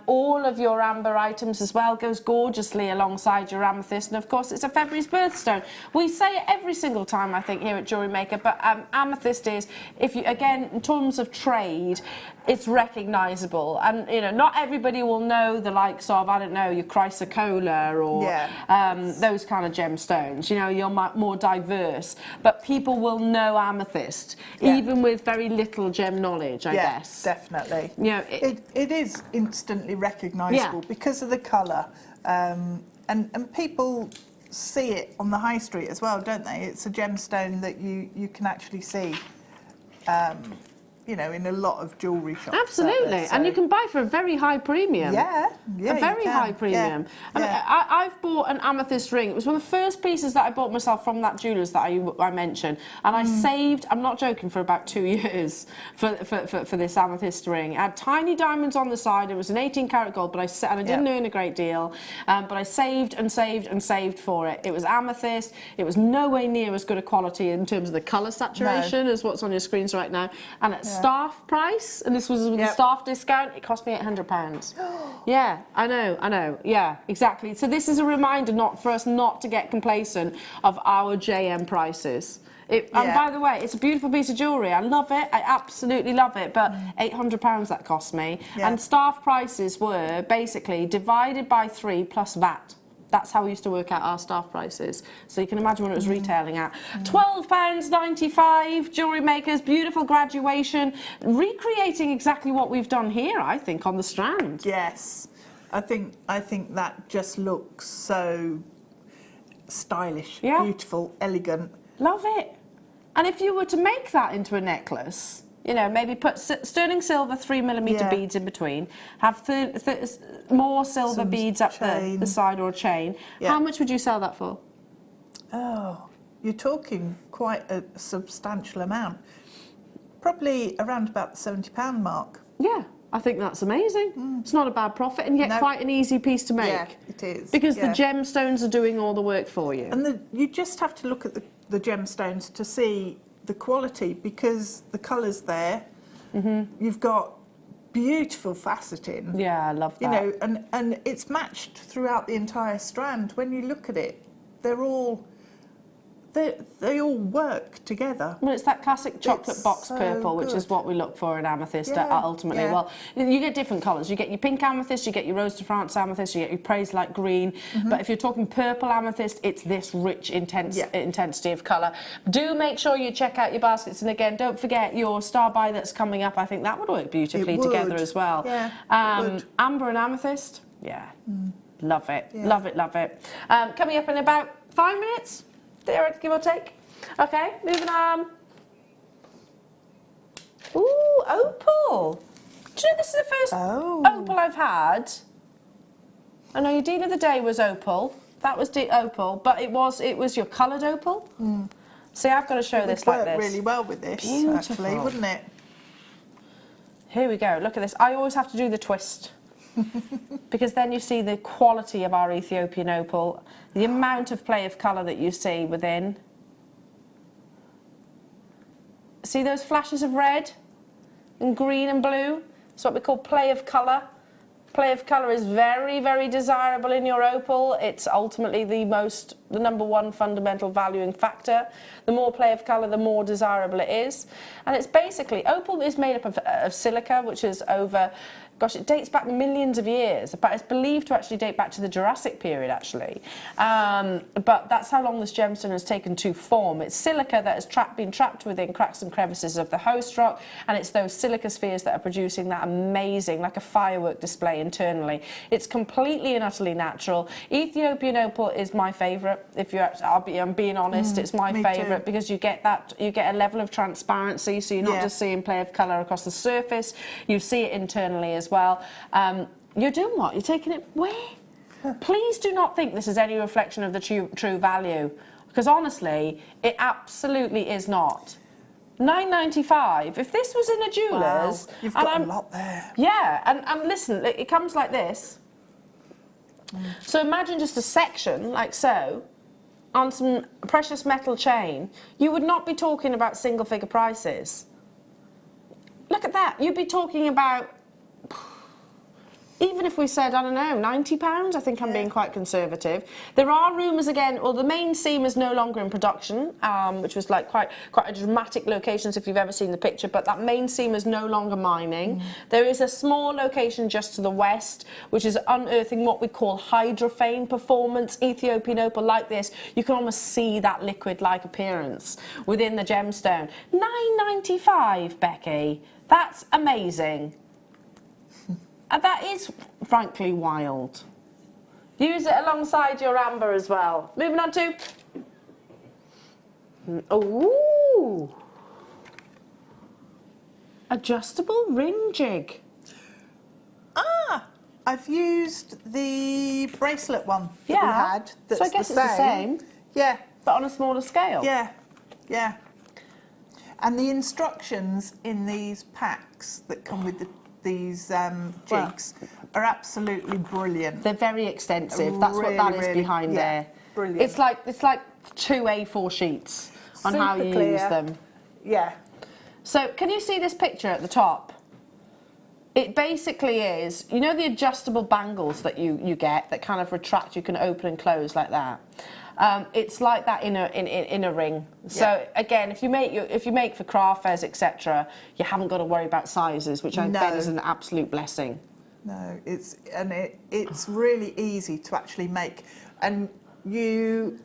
All of your amber items as well goes gorgeously alongside your amethyst, and of course it's a February's birthstone. We say it every single time, I think, here at Jewellery Maker, but amethyst is, if you, again, in terms of trade, it's recognisable, and you know, not everybody will know the likes of, I don't know, know, your chrysocolla or those kind of gemstones. You know, you're more diverse. But people will know amethyst, even with very little gem knowledge, I guess. Definitely. You know, it is instantly recognisable because of the colour. And people see it on the high street as well, don't they? It's a gemstone that you can actually see, you know, in a lot of jewellery shops. Absolutely, and you can buy for a very high premium. Yeah, a very high premium. I mean, I've bought an amethyst ring. It was one of the first pieces that I bought myself from that jeweller's that I mentioned, and I saved, I'm not joking, for about 2 years for this amethyst ring. It had tiny diamonds on the side. It was an 18-karat gold, but I didn't earn a great deal, but I saved and saved and saved for it. It was amethyst. It was no way near as good a quality in terms of the colour saturation as what's on your screens right now, and at staff price, and this was with a staff discount, it cost me £800. Yeah, I know, yeah, exactly. So this is a reminder for us not to get complacent of our JM prices. And by the way, it's a beautiful piece of jewellery. I love it. I absolutely love it. But £800 that cost me. And staff prices were basically divided by 3 plus VAT. That's how we used to work out our staff prices. So you can imagine what it was retailing at. £12.95, Jewellery Makers, beautiful graduation, recreating exactly what we've done here, I think, on the Strand. Yes, I think that just looks so stylish, beautiful, elegant. Love it. And if you were to make that into a necklace, you know, maybe put sterling silver 3mm beads in between, have more silver beads up the side or a chain. How much would you sell that for? Oh, you're talking quite a substantial amount. Probably around about the £70 mark. Yeah, I think that's amazing. It's not a bad profit, and yet quite an easy piece to make. Yeah, it is. Because the gemstones are doing all the work for you. And you just have to look at the gemstones to see the quality, because the colour's there. You've got beautiful faceting. Yeah, I love that. You know, and it's matched throughout the entire strand. When you look at it, they all work together. Well, it's that classic chocolate box purple, which is what we look for in amethyst ultimately. Yeah. Well, you get different colours. You get your pink amethyst, you get your Rose de France amethyst, you get your Praise Like green. But if you're talking purple amethyst, it's this rich, intensity of colour. Do make sure you check out your baskets. And again, don't forget your star buy that's coming up. I think that would work beautifully together as well. Yeah, amber and amethyst, love it, love it, love it. Coming up in about 5 minutes. There, give or take. Okay, moving on. Ooh, opal. Do you know this is the first opal I've had? I know your deal of the day was opal. That was opal, but it was your coloured opal. See, I've got to show this like this. It would work really well with this, actually, wouldn't it? Here we go. Look at this. I always have to do the twist. Because then you see the quality of our Ethiopian opal, the amount of play of colour that you see within. See those flashes of red and green and blue? It's what we call play of colour. Play of colour is very, very desirable in your opal. It's ultimately the number one fundamental valuing factor. The more play of colour, the more desirable it is. And it's basically, opal is made up of silica, which is over, gosh, it dates back millions of years, but it's believed to actually date back to the Jurassic period, actually. But that's how long this gemstone has taken to form. It's silica that has been trapped within cracks and crevices of the host rock, and it's those silica spheres that are producing that amazing, like a firework display internally. It's completely and utterly natural. Ethiopian opal is my favourite. I'm being honest, it's my favourite because you get a level of transparency, so you're not just seeing play of colour across the surface, you see it internally as well. You're doing what? You're taking it where? Please do not think this is any reflection of the true value, because honestly, it absolutely is not. £9.95. If this was in a jeweller's, you've got a lot there. Yeah, and listen, it comes like this. So imagine just a section like so on some precious metal chain. You would not be talking about single-figure prices. Look at that. You'd be talking about even if we said, I don't know, £90, I think I'm being quite conservative. There are rumours again, well, the main seam is no longer in production, which was like quite a dramatic location if you've ever seen the picture, but that main seam is no longer mining. There is a small location just to the west, which is unearthing what we call hydrophane performance, Ethiopian opal like this. You can almost see that liquid-like appearance within the gemstone. £9.95, Becky. That's amazing. And that is, frankly, wild. Use it alongside your amber as well. Moving on to... Ooh! Adjustable ring jig. Ah! I've used the bracelet one that we had. That's so I guess it's the same. Yeah. But on a smaller scale. Yeah, yeah. And the instructions in these packs that come with these jigs are absolutely brilliant. They're very extensive. That's what that is behind there. Brilliant. It's like 2 A4 sheets on how you use them. Yeah. So can you see this picture at the top? It basically is, you know the adjustable bangles that you get that kind of retract, you can open and close like that. It's like that in a ring. So again, if you make for craft fairs, etc., you haven't got to worry about sizes, which I bet is an absolute blessing. No, it's really easy to actually make, and you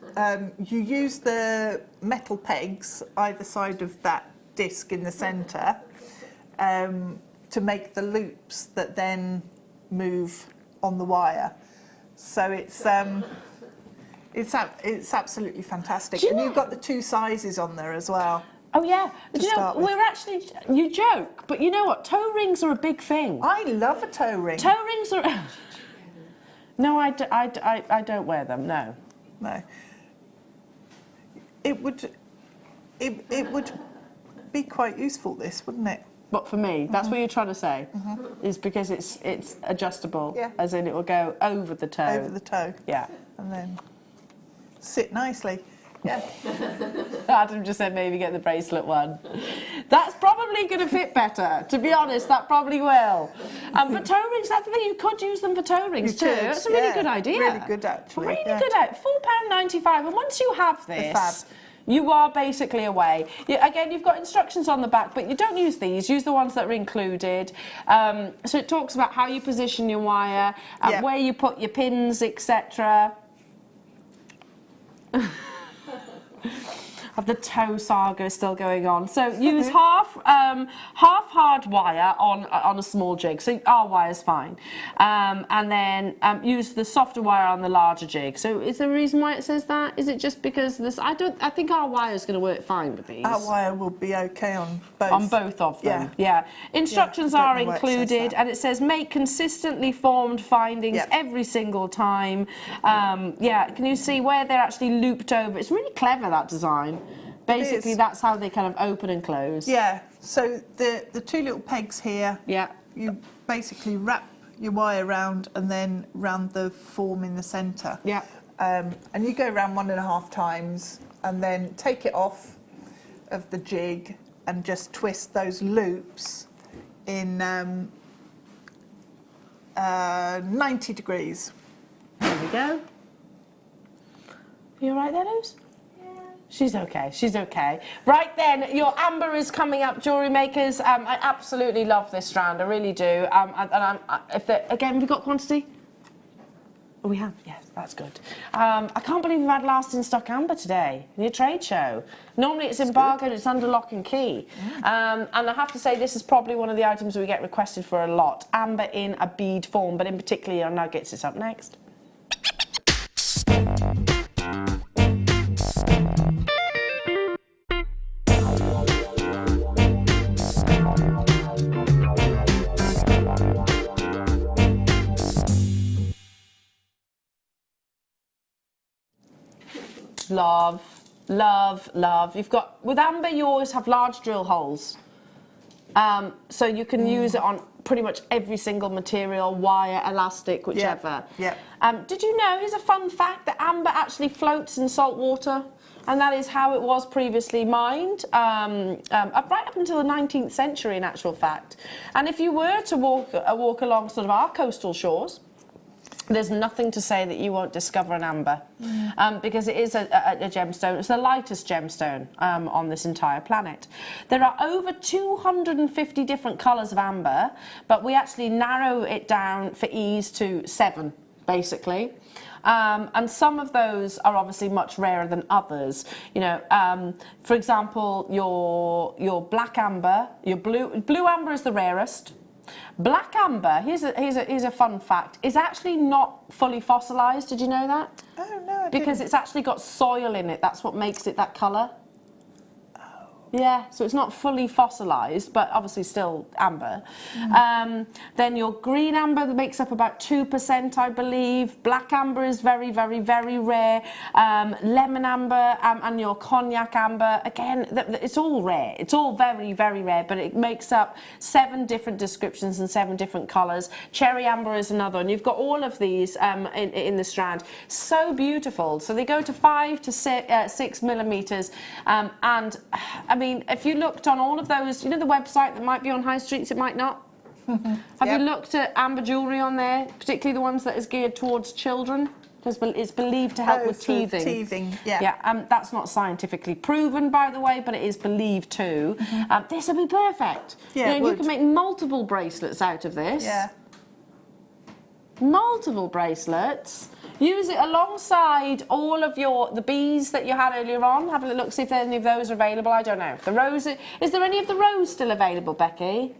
use the metal pegs either side of that disc in the centre to make the loops that then move on the wire. So it's absolutely fantastic, and you've got the 2 sizes on there as well. Oh yeah, we're actually, you joke, but you know what? Toe rings are a big thing. I love a toe ring. Toe rings are. No, I don't wear them. No. No. It would be quite useful, this, wouldn't it? But for me, that's what you're trying to say, is because it's adjustable, as in it will go over the toe. Over the toe. Yeah. And then sit nicely. Yeah. Adam just said maybe get the bracelet one. That's probably going to fit better, to be honest, that probably will. But toe rings, that's the thing, you could use them for toe rings too. That's a really good idea. Really good, actually. Really good idea. £4.95, and once you have this, you are basically away. Again, you've got instructions on the back, but you don't use these. Use the ones that are included. So it talks about how you position your wire, where you put your pins, etc. Of the toe saga still going on. So use half hard wire on a small jig. So our wire's fine, and then use the softer wire on the larger jig. So is there a reason why it says that? Is it just because this? I think our wire is going to work fine with these. Our wire will be okay on both. On both of them. Yeah. Instructions are included, and it says make consistently formed findings every single time. Can you see where they're actually looped over? It's really clever, that design. Basically, that's how they kind of open and close. Yeah, so the 2 little pegs here, you basically wrap your wire around and then round the form in the centre. Yeah. And you go around 1.5 times and then take it off of the jig and just twist those loops in 90 degrees. There we go. You all right there, Luz? She's okay, she's okay. Right then, your amber is coming up, Jewellery Makers. I absolutely love this strand, I really do. Again, have we got quantity? Oh, we have, yes, that's good. I can't believe we've had last in stock amber today in your trade show. Normally it's embargoed, it's under lock and key. And I have to say, this is probably one of the items we get requested for a lot. Amber in a bead form, but in particular your nuggets is up next. Love, love, love. You've got, with amber, you always have large drill holes. So you can use it on pretty much every single material, wire, elastic, whichever. Yeah. Did you know, here's a fun fact, that amber actually floats in salt water. and that is how it was previously mined, right up until the 19th century in actual fact. And if you were to walk along sort of our coastal shores, there's nothing to say that you won't discover an amber, because it is a gemstone. It's the lightest gemstone on this entire planet. There are over 250 different colours of amber, but we actually narrow it down for ease to 7, basically. And some of those are obviously much rarer than others. You know, for example, your black amber, your blue amber is the rarest. Black amber, here's a fun fact, is actually not fully fossilised. Did you know that? Oh, no, I Because didn't. it's actually got soil in it. That's what makes it that colour. Yeah, so it's not fully fossilised, but obviously still amber. Then your green amber makes up about 2%, I believe. Black amber is very, very, very rare. Lemon amber and your cognac amber, again, it's all rare. It's all very, very rare, but it makes up 7 different descriptions and 7 different colours. Cherry amber is another, and you've got all of these in the strand. So beautiful. So they go to 5 to 6 millimetres, and I mean, if you looked on all of those, you know the website that might be on high streets, it might not. Have you looked at amber jewellery on there, particularly the ones that is geared towards children? Because it's believed to help with teething. Teething, yeah. Yeah, that's not scientifically proven, by the way, but it is believed to. This would be perfect. Yeah, you can make multiple bracelets out of this. Yeah. Multiple bracelets. Use it alongside all of the bees that you had earlier on. Have a look, see if any of those are available. I don't know. The rose, is there any of the rose still available, Becky?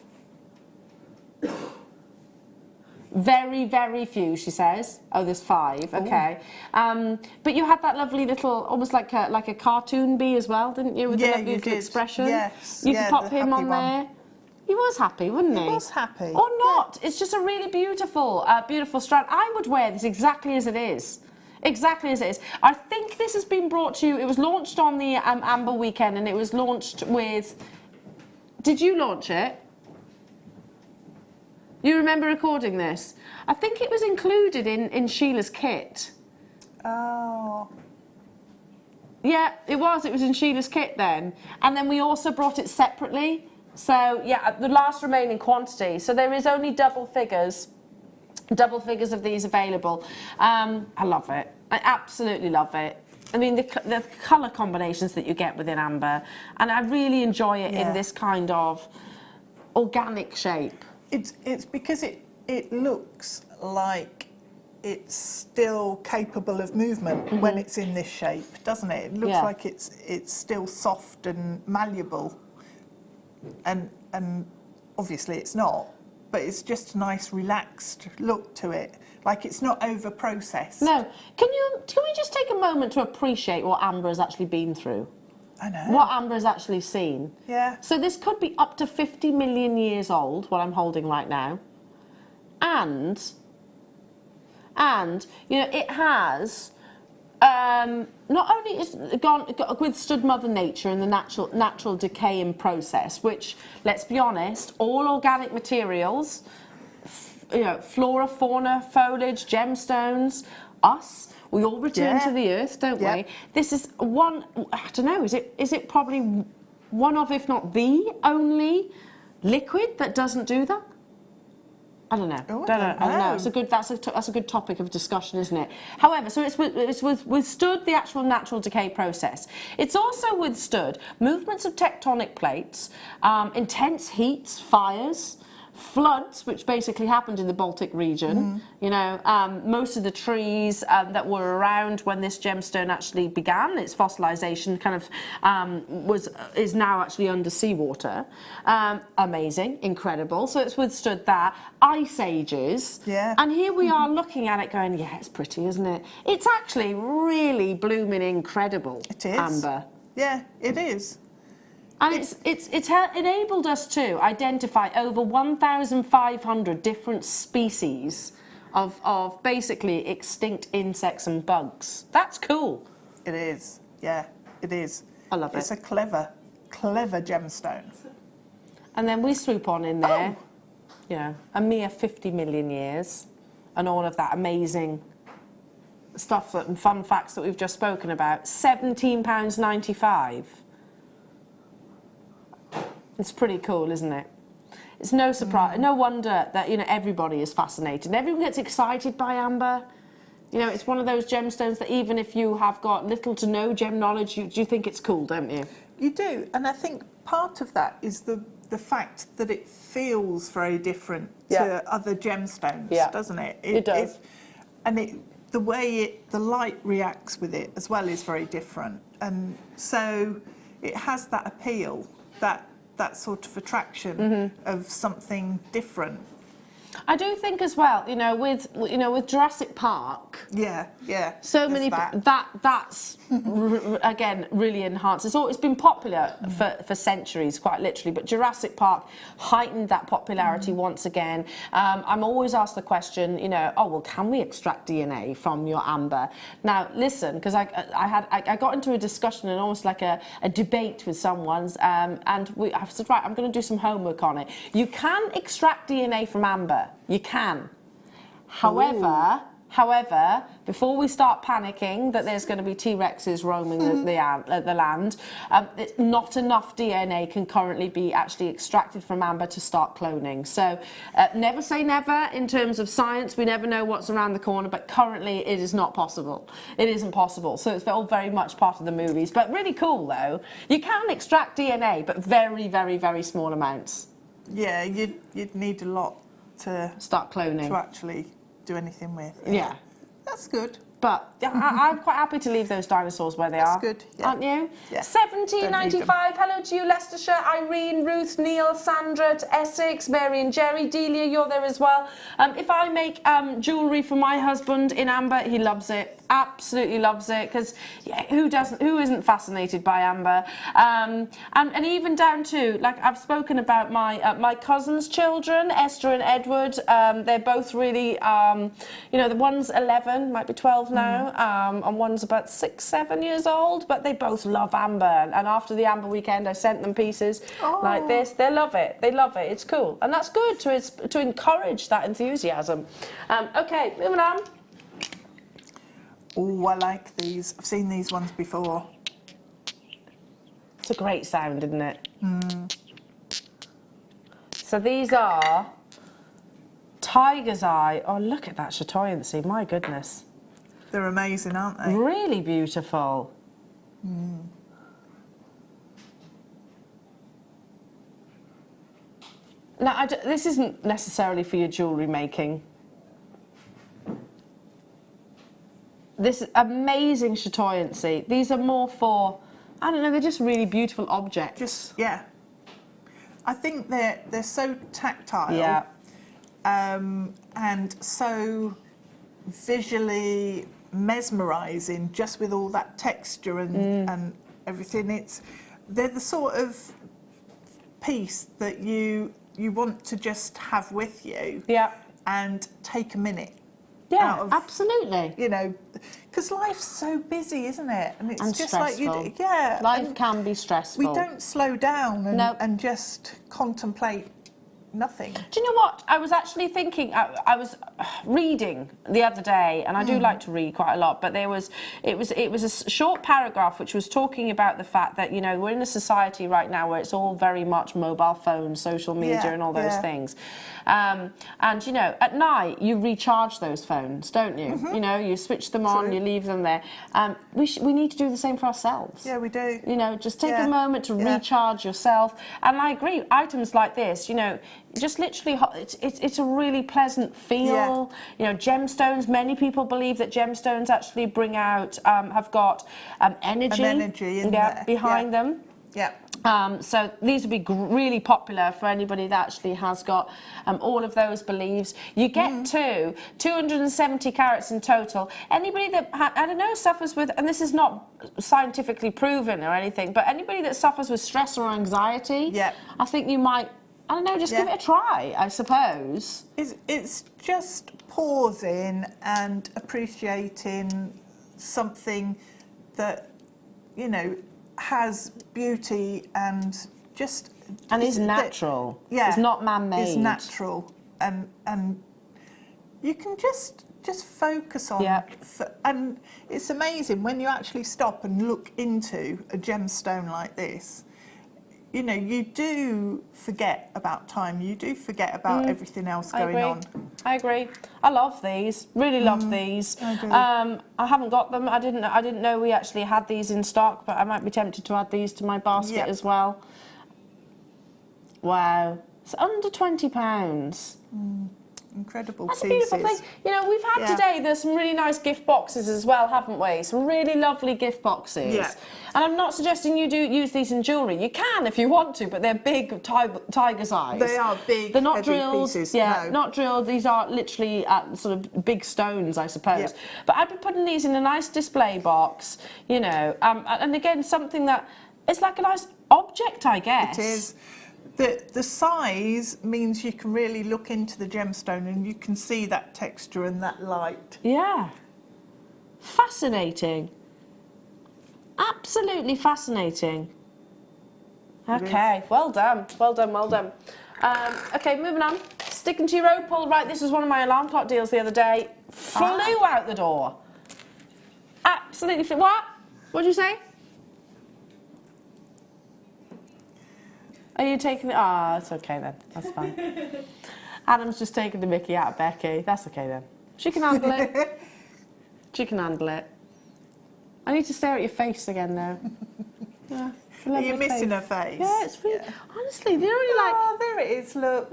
Very, very few, she says. Oh, there's 5. Okay. But you had that lovely little, almost like a cartoon bee as well, didn't you? With the lovely little expression. Yes. You could pop him on there. He was happy, wouldn't he? He was happy. Or not. It's just a really beautiful, beautiful strand. I would wear this exactly as it is. Exactly as it is. I think this has been brought to you. It was launched on the Amber weekend, and it was launched with... Did you launch it? You remember recording this? I think it was included in Sheila's kit. Oh. Yeah, it was. It was in Sheila's kit then. And then we also brought it separately. So, yeah, the last remaining quantity. So there is only double figures of these available. I love it. I absolutely love it. I mean, the colour combinations that you get within amber, and I really enjoy it in this kind of organic shape. It's because it looks like it's still capable of movement when it's in this shape, doesn't it? It looks like it's still soft and malleable. And obviously it's not, but it's just a nice relaxed look to it, like it's not over processed. No, can we just take a moment to appreciate what amber has actually been through? I know. What amber has actually seen. Yeah. So this could be up to 50 million years old, what I'm holding right now, and you know it has. Not only is withstood Mother Nature and the natural decaying process, which, let's be honest, all organic materials, you know, flora, fauna, foliage, gemstones, us, we all return to the earth, don't we? This is one. I don't know. Is it probably one of, if not the only, liquid that doesn't do that? I don't know. Oh, I don't know. That's a good topic of discussion, isn't it? However, so it's withstood the actual natural decay process. It's also withstood movements of tectonic plates, intense heats, fires, floods, which basically happened in the Baltic region. You know, most of the trees that were around when this gemstone actually began its fossilization kind of is now actually under seawater. Amazing, incredible. So it's withstood that. Ice ages. Yeah. And here we are looking at it going, yeah, it's pretty, isn't it? It's actually really blooming incredible. It is. Amber. Yeah, it is. And it's enabled us to identify over 1,500 different species of basically extinct insects and bugs. That's cool. It is. Yeah, it is. I love it. It's a clever gemstone. And then we swoop on in there, you know, a mere 50 million years, and all of that amazing stuff and fun facts that we've just spoken about, £17.95. It's pretty cool, isn't it? It's no surprise, no wonder that, you know, everybody is fascinated. Everyone gets excited by amber. You know, it's one of those gemstones that even if you have got little to no gem knowledge, you think it's cool, don't you? You do, and I think part of that is the fact that it feels very different to other gemstones, doesn't it? It does. The way the light reacts with it as well is very different, and so it has that appeal, that sort of attraction of something different. I do think as well, you know, with Jurassic Park. So many that's again really enhanced. It's been popular for centuries, quite literally. But Jurassic Park heightened that popularity once again. I'm always asked the question, you know, oh well, can we extract DNA from your amber? Now listen, because I got into a discussion and almost like a debate with someone, and I said, right, I'm going to do some homework on it. You can extract DNA from amber. You can. However, before we start panicking that there's going to be T-Rexes roaming the land, not enough DNA can currently be actually extracted from amber to start cloning. So never say never in terms of science. We never know what's around the corner, but currently it is not possible. It isn't possible. So it's all very much part of the movies. But really cool, though. You can extract DNA, but very, very, very small amounts. Yeah, you'd need a lot to start cloning, to actually do anything with. Yeah. That's good. But I'm quite happy to leave those dinosaurs where they are. That's good, yeah. Aren't you? Yeah. £17.95. Hello to you, Leicestershire, Irene, Ruth, Neil, Sandra, Essex, Mary and Jerry, Delia, you're there as well. If I make jewellery for my husband in amber, he loves it. Absolutely loves it, because who isn't fascinated by amber? And even down to, like, I've spoken about my cousin's children, Esther and Edward. They're both really, you know, the one's 11, might be 12 now, and one's about 6, 7 years old, but they both love amber. And after the amber weekend, I sent them pieces like this. They love it. They love it. It's cool, and that's good to encourage that enthusiasm. Okay, moving on. Oh, I like these. I've seen these ones before. It's a great sound, isn't it? So these are Tiger's Eye. Oh, look at that chatoyancy. My goodness. They're amazing, aren't they? Really beautiful. Now, this isn't necessarily for your jewellery making. This amazing chatoyancy. These are more for, I don't know, they're just really beautiful objects. I think they're so tactile. Yeah. And so visually mesmerising, just with all that texture and everything. They're the sort of piece that you want to just have with you. Yeah. And take a minute. Yeah, absolutely. You know, because life's so busy, isn't it? And it's just stressful. like life can be stressful. We don't slow down and just contemplate nothing. Do you know what? I was actually thinking, I was reading the other day, and I do like to read quite a lot, but it was a short paragraph which was talking about the fact that, you know, we're in a society right now where it's all very much mobile phones, social media and all those things. And, you know, at night you recharge those phones, don't you? You know, you switch them on, you leave them there. We need to do the same for ourselves. Yeah, we do. You know, just take a moment to recharge yourself. And I agree, items like this, you know, just literally, it's a really pleasant feel. You know, gemstones, many people believe that gemstones actually bring out, have got energy behind them. So these would be really popular for anybody that actually has got all of those beliefs. You get to 270 carats in total. Anybody that, I don't know, suffers with, and this is not scientifically proven or anything, but anybody that suffers with stress or anxiety, I think you might, I don't know, just give it a try, I suppose. It's just pausing and appreciating something that, you know, has beauty and just... And is natural. It's not man-made. It's natural. And You can just focus on, and it's amazing when you actually stop and look into a gemstone like this. You know, you do forget about time. You do forget about everything else going on. I agree. I love these. Really love these. I do. I haven't got them. I didn't know we actually had these in stock, but I might be tempted to add these to my basket as well. Wow, it's under £20. Incredible That's pieces. a beautiful thing. You know, we've had today, there's some really nice gift boxes as well, haven't we? Some really lovely gift boxes. Yeah. And I'm not suggesting you do use these in jewellery. You can if you want to, but they're big tiger's eyes. They are big, they're not heavy drilled. pieces. Yeah, No. not drilled. These are literally sort of big stones, I suppose. Yeah. But I'd be putting these in a nice display box, you know. And again, something that is like a nice object, I guess. It is. The size means you can really look into the gemstone and you can see that texture and that light. Yeah. Fascinating. Absolutely fascinating. Okay, well done, well done, well done. Okay, moving on. Sticking to your opal. Right, this was one of my alarm clock deals the other day. Flew out the door. Absolutely flew. What? What did you say? Are you taking it? Ah, it's okay then. That's fine. Adam's just taking the mickey out of Becky. That's okay then. She can handle it. She can handle it. I need to stare at your face again now. Yeah, Are you missing her face? Yeah, it's really. Honestly, they're really like. Oh, there it is. Look.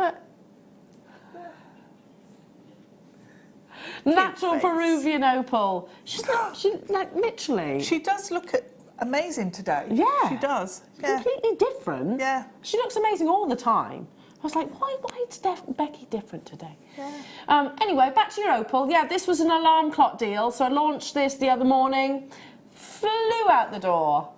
Natural face. Peruvian opal. She's like literally. She does look amazing today. Yeah. She does. Yeah. Completely different. Yeah. She looks amazing all the time. I was like, why is Becky different today? Yeah. Anyway, back to your opal. Yeah, this was an alarm clock deal. So I launched this the other morning. Flew out the door.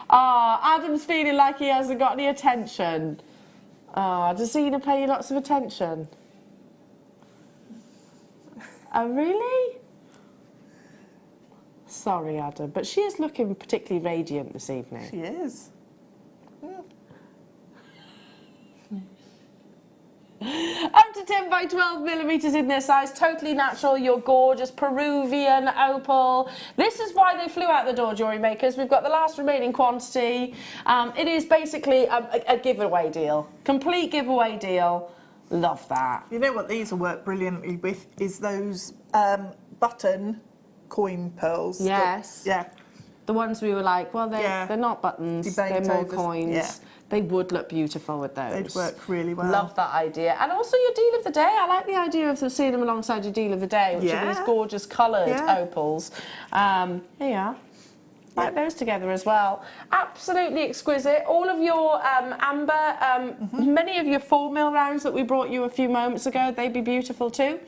Adam's feeling like he hasn't got any attention. Does Zena pay you lots of attention? Oh, really? Sorry, Adam, but she is looking particularly radiant this evening. She is. Up to 10 by 12 millimetres in their size, totally natural, your gorgeous Peruvian opal. This is why they flew out the door, jewellery makers. We've got the last remaining quantity. It is basically a giveaway deal, complete giveaway deal. Love that. You know what these will work brilliantly with is those button coin pearls. Yes. Yeah. The ones we were like, well, they're not buttons, they're more coins. Yeah. They would look beautiful with those. They'd work really well. Love that idea. And also your deal of the day. I like the idea of seeing them alongside your deal of the day, which are these gorgeous coloured opals. Here you are. Like those together as well. Absolutely exquisite. All of your amber, many of your 4mm rounds that we brought you a few moments ago, they'd be beautiful too.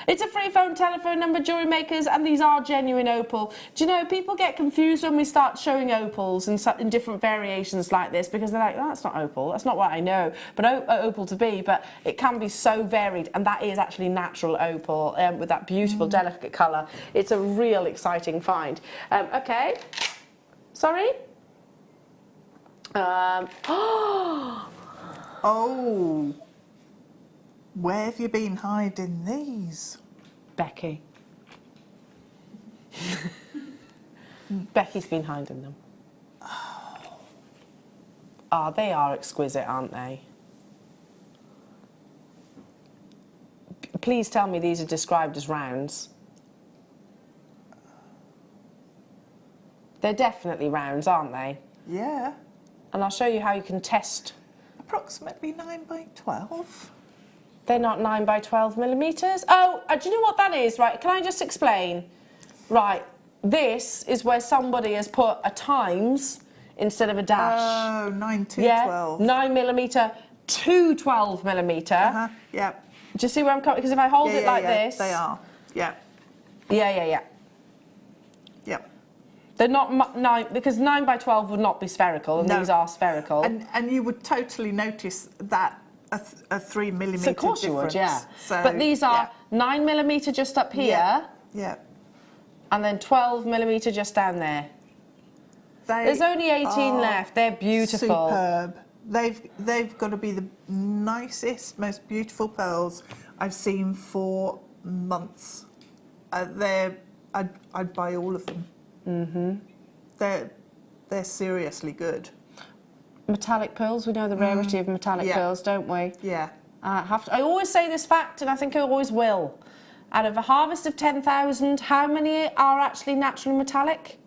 It's a free phone telephone number, jewellery makers, and these are genuine opal. Do you know, people get confused when we start showing opals in different variations like this, because they're like, oh, that's not opal, that's not what I know, but opal to be, but it can be so varied, and that is actually natural opal with that beautiful, delicate colour. It's a real exciting find. Okay. Sorry? Oh, where have you been hiding these? Becky. Becky's been hiding them. Oh, they are exquisite, aren't they? Please tell me these are described as rounds. They're definitely rounds, aren't they? Yeah. And I'll show you how you can test. Approximately 9 by 12. They're not 9 by 12 millimetres. Oh, do you know what that is? Right, can I just explain? Right, this is where somebody has put a times instead of a dash. Oh, 9 to 12. 9mm to 12mm. Yeah. Do you see where I'm coming? Because if I hold it like this... They are. Yeah. Yeah. Yep. They're not 9, because 9 by 12 would not be spherical, and these are spherical. And you would totally notice that a 3mm difference. So of course you would, yeah. So, but these are 9mm just up here, yeah, and then 12mm just down there. There's only 18 left. They're beautiful. Superb. They've got to be the nicest, most beautiful pearls I've seen for months. I'd buy all of them. They're seriously good. Metallic pearls. We know the rarity of metallic pearls, don't we? Yeah. I always say this fact, and I think I always will. Out of a harvest of 10,000, how many are actually naturally metallic?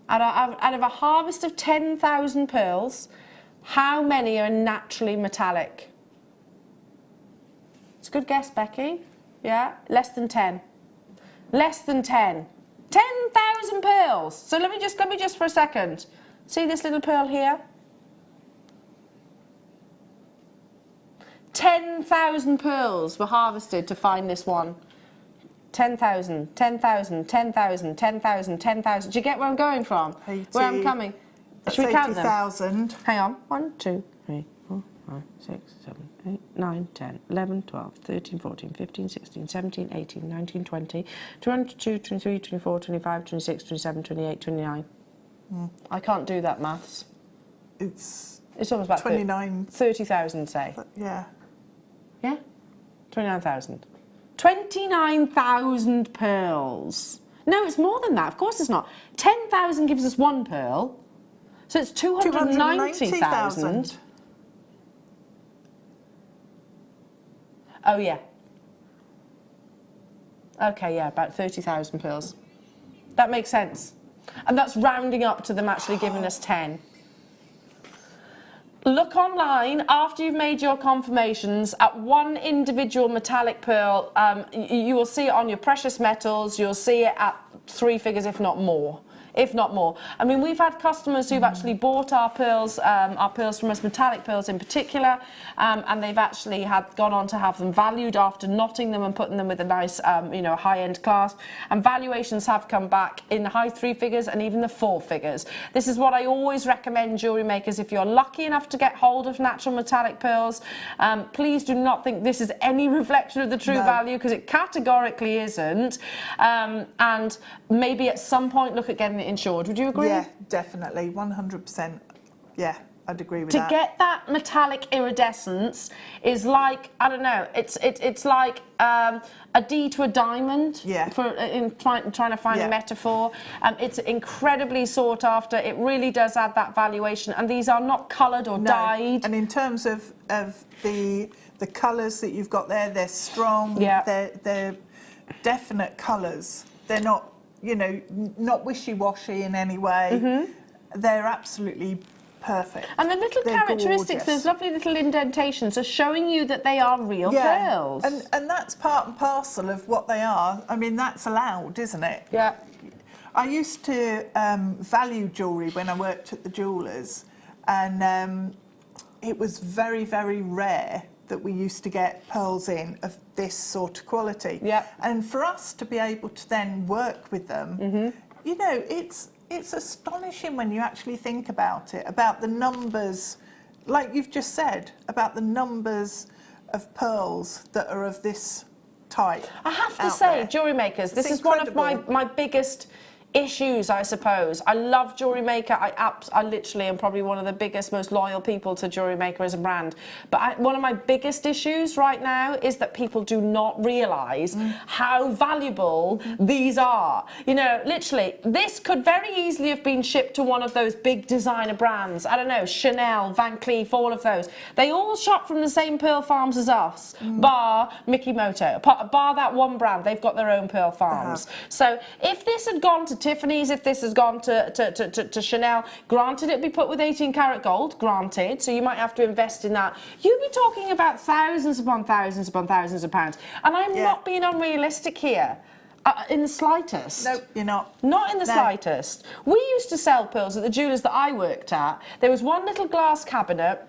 Out of a harvest of 10,000 pearls, how many are naturally metallic? It's a good guess, Becky. Yeah, less than 10. Less than 10. 10,000 pearls. So let me just for a second. See this little pearl here? 10,000 pearls were harvested to find this one. 10,000, 10,000, 10,000, 10,000, 10,000. Do you get where I'm going from? 80, where I'm coming? Should we count them? 80,000. Hang on. 1, 2, 3, 4, 5, 6, 7, 8, 9, 10, 11, 12, 13, 14, 15, 16, 17, 18, 19, 20, 22, 23, 24, 25, 26, 27, 28, 29. I can't do that maths. It's almost about 29. 30,000, say. Yeah. Yeah? 29,000. 29,000 pearls. No, it's more than that. Of course it's not. 10,000 gives us 1 pearl. So it's 290,000. Oh, yeah. Okay, yeah, about 30,000 pearls. That makes sense. And that's rounding up to them actually giving us 10. Look online after you've made your confirmations at one individual metallic pearl. You will see it on your precious metals. You'll see it at 3 figures, if not more. If not more. I mean, we've had customers who've actually bought our pearls from us, metallic pearls in particular, and they've actually gone on to have them valued after knotting them and putting them with a nice, high-end clasp. And valuations have come back in the high 3 figures and even the 4 figures. This is what I always recommend jewellery makers. If you're lucky enough to get hold of natural metallic pearls, please do not think this is any reflection of the true value, because it categorically isn't. And maybe at some point look at getting it insured. Would you agree? Yeah, definitely, 100%. Yeah, I'd agree with that. To get that metallic iridescence is like, I don't know, it's like a D to a diamond. Yeah. In trying to find a metaphor. It's incredibly sought after. It really does add that valuation, and these are not coloured or dyed. And in terms of the colours that you've got there, they're strong. Yeah. They're definite colours. They're not, not wishy-washy in any way. They're absolutely perfect. And the little characteristics, those lovely little indentations, are showing you that they are real pearls. And that's part and parcel of what they are. I mean, that's allowed, isn't it? Yeah. I used to value jewellery when I worked at the jewellers, and it was very, very rare that we used to get pearls in of this sort of quality. Yeah. And for us to be able to then work with them, it's astonishing when you actually think about it, about the numbers, like you've just said, about the numbers of pearls that are of this type. I have to say, jewellery makers, this is one of my biggest issues, I suppose. I love Jewellery Maker. I literally am probably one of the biggest, most loyal people to Jewellery Maker as a brand. But one of my biggest issues right now is that people do not realise how valuable these are. Literally, this could very easily have been shipped to one of those big designer brands. I don't know, Chanel, Van Cleef, all of those. They all shop from the same pearl farms as us, bar Mikimoto, bar that one brand. They've got their own pearl farms. So if this had gone to Tiffany's, if this has gone to Chanel, granted it'd be put with 18 karat gold, granted, so you might have to invest in that. You'd be talking about thousands upon thousands upon thousands of pounds. And I'm not being unrealistic here. In the slightest. No, you're not. Not in the slightest. We used to sell pearls at the jewellers that I worked at. There was one little glass cabinet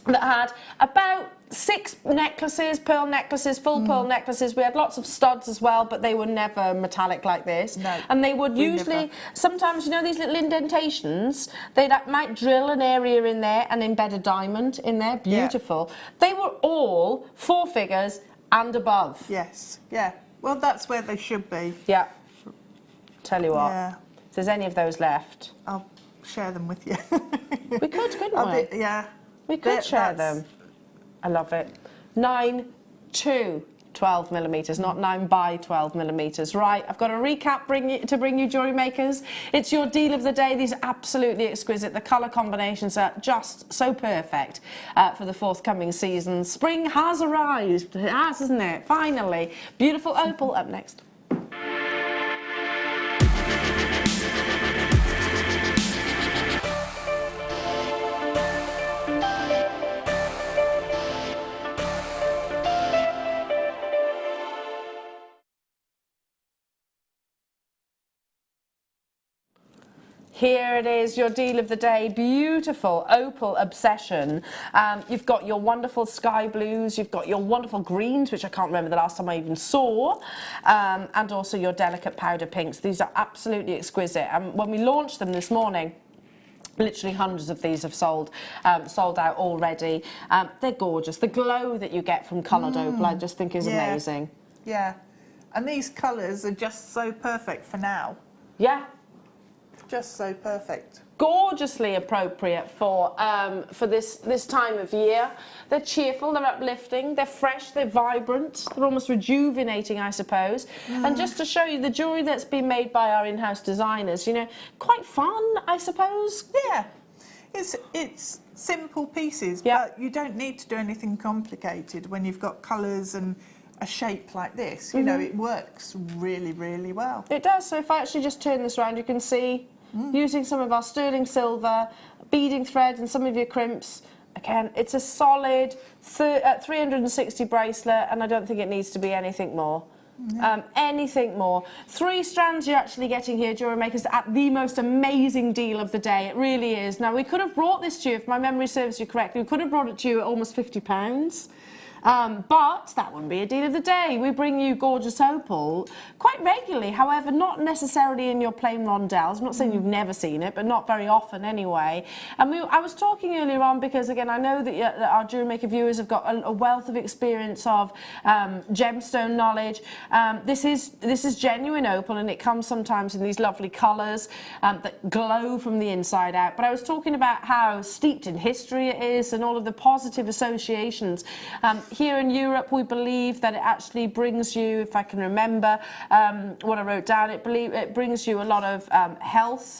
that had about 6 necklaces, pearl necklaces, full pearl necklaces. We had lots of studs as well, but they were never metallic like this. No, and they would usually, sometimes, these little indentations, they might drill an area in there and embed a diamond in there. Beautiful. Yeah. They were all 4 figures and above. Yes, yeah. Well, that's where they should be. Yeah. Tell you what. Yeah. if there's any of those left. I'll share them with you. We could, couldn't we? Yeah. We could share them. I love it. 9 to 12 millimeters, not 9 by 12 millimeters. Right, I've got a recap to bring you, jewellery makers. It's your deal of the day. These are absolutely exquisite. The colour combinations are just so perfect for the forthcoming season. Spring has arrived. It has, hasn't it? Finally. Beautiful opal up next. Here it is, your deal of the day, beautiful opal obsession. You've got your wonderful sky blues, you've got your wonderful greens, which I can't remember the last time I even saw, and also your delicate powder pinks. These are absolutely exquisite. And when we launched them this morning, literally hundreds of these have sold out already. They're gorgeous. The glow that you get from coloured opal, I just think is amazing. Yeah, and these colours are just so perfect for now. Yeah. Just so perfect. Gorgeously appropriate for this time of year. They're cheerful, they're uplifting, they're fresh, they're vibrant, they're almost rejuvenating, I suppose. And just to show you the jewellery that's been made by our in-house designers, you know, quite fun, I suppose. Yeah, it's simple pieces, but you don't need to do anything complicated when you've got colours and a shape like this. You know, it works really, really well. It does. So if I actually just turn this around, you can see using some of our sterling silver, beading thread and some of your crimps. Again, it's a solid 360 bracelet, and I don't think it needs to be anything more. Anything more. 3 strands you're actually getting here, Jewellery Makers, at the most amazing deal of the day. It really is. Now, we could have brought this to you, if my memory serves you correctly, we could have brought it to you at almost £50. But that wouldn't be a deal of the day. We bring you gorgeous opal quite regularly, however, not necessarily in your plain rondelles. I'm not saying you've never seen it, but not very often anyway. And I was talking earlier on because, again, I know that our Jewellery Maker viewers have got a wealth of experience of gemstone knowledge. This is genuine opal, and it comes sometimes in these lovely colours that glow from the inside out. But I was talking about how steeped in history it is and all of the positive associations. Here in Europe, we believe that it actually brings you, if I can remember what I wrote down, it brings you a lot of health,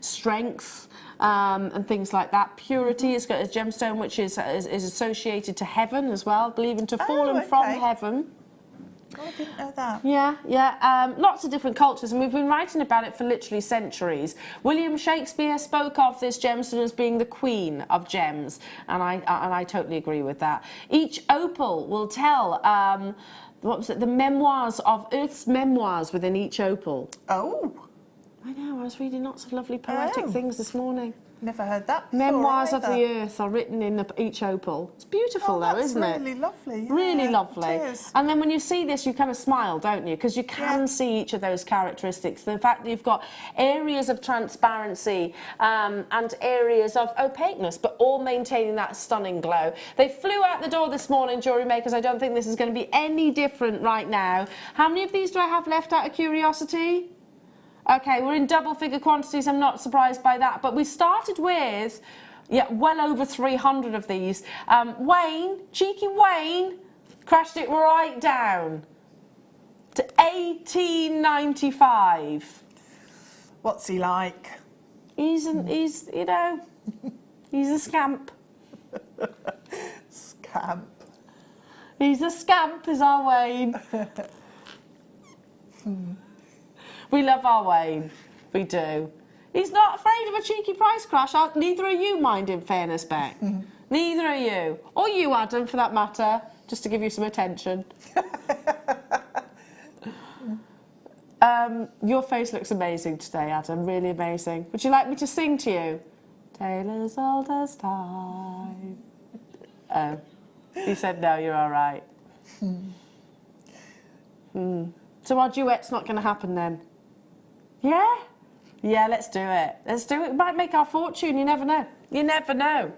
strength, and things like that. Purity. It's got a gemstone which is associated to heaven as well, believing to fallen from heaven. Oh, I didn't know that. Yeah. Lots of different cultures, and we've been writing about it for literally centuries. William Shakespeare spoke of this gemstone as being the queen of gems, and I totally agree with that. Each opal will tell what was it? The memoirs of Earth's memoirs within each opal. Oh, I know. I was reading lots of lovely poetic things this morning. Never heard that before. Memoirs of the Earth are written in each opal. It's beautiful, though, isn't it? Really lovely. Yeah, really lovely. It is. And then when you see this, you kind of smile, don't you? Because you can see each of those characteristics. The fact that you've got areas of transparency and areas of opaqueness, but all maintaining that stunning glow. They flew out the door this morning, Jewellery Makers. I don't think this is going to be any different right now. How many of these do I have left out of curiosity? Okay, we're in double-figure quantities. I'm not surprised by that. But we started with, well over 300 of these. Wayne, cheeky Wayne, crashed it right down to 1895. What's he like? He's you know, he's a scamp. Scamp. He's a scamp, is our Wayne. We love our Wayne, we do. He's not afraid of a cheeky price crash. Neither are you, mind, in fairness, Beck. Neither are you. Or you, Adam, for that matter, just to give you some attention. Your face looks amazing today, Adam, really amazing. Would you like me to sing to you? Taylor's oldest time. Oh, he said no, you're all right. So our duet's not going to happen then? Yeah? Yeah, let's do it. Let's do it. It might make our fortune, you never know. You never know.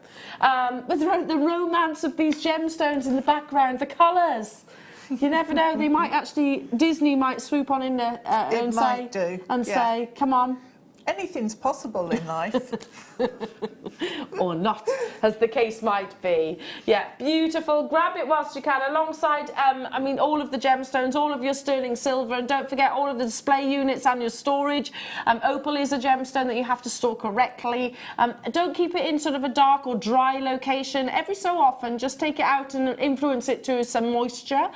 With the romance of these gemstones in the background, the colours. You never know. They might actually, Disney might swoop on in there and say, come on. Anything's possible in life. Or not, as the case might be. Yeah, beautiful. Grab it whilst you can, alongside, I mean, all of the gemstones, all of your sterling silver, and don't forget all of the display units and your storage. Opal is a gemstone that you have to store correctly. Don't keep it in sort of a dark or dry location. Every so often, just take it out and influence it to some moisture.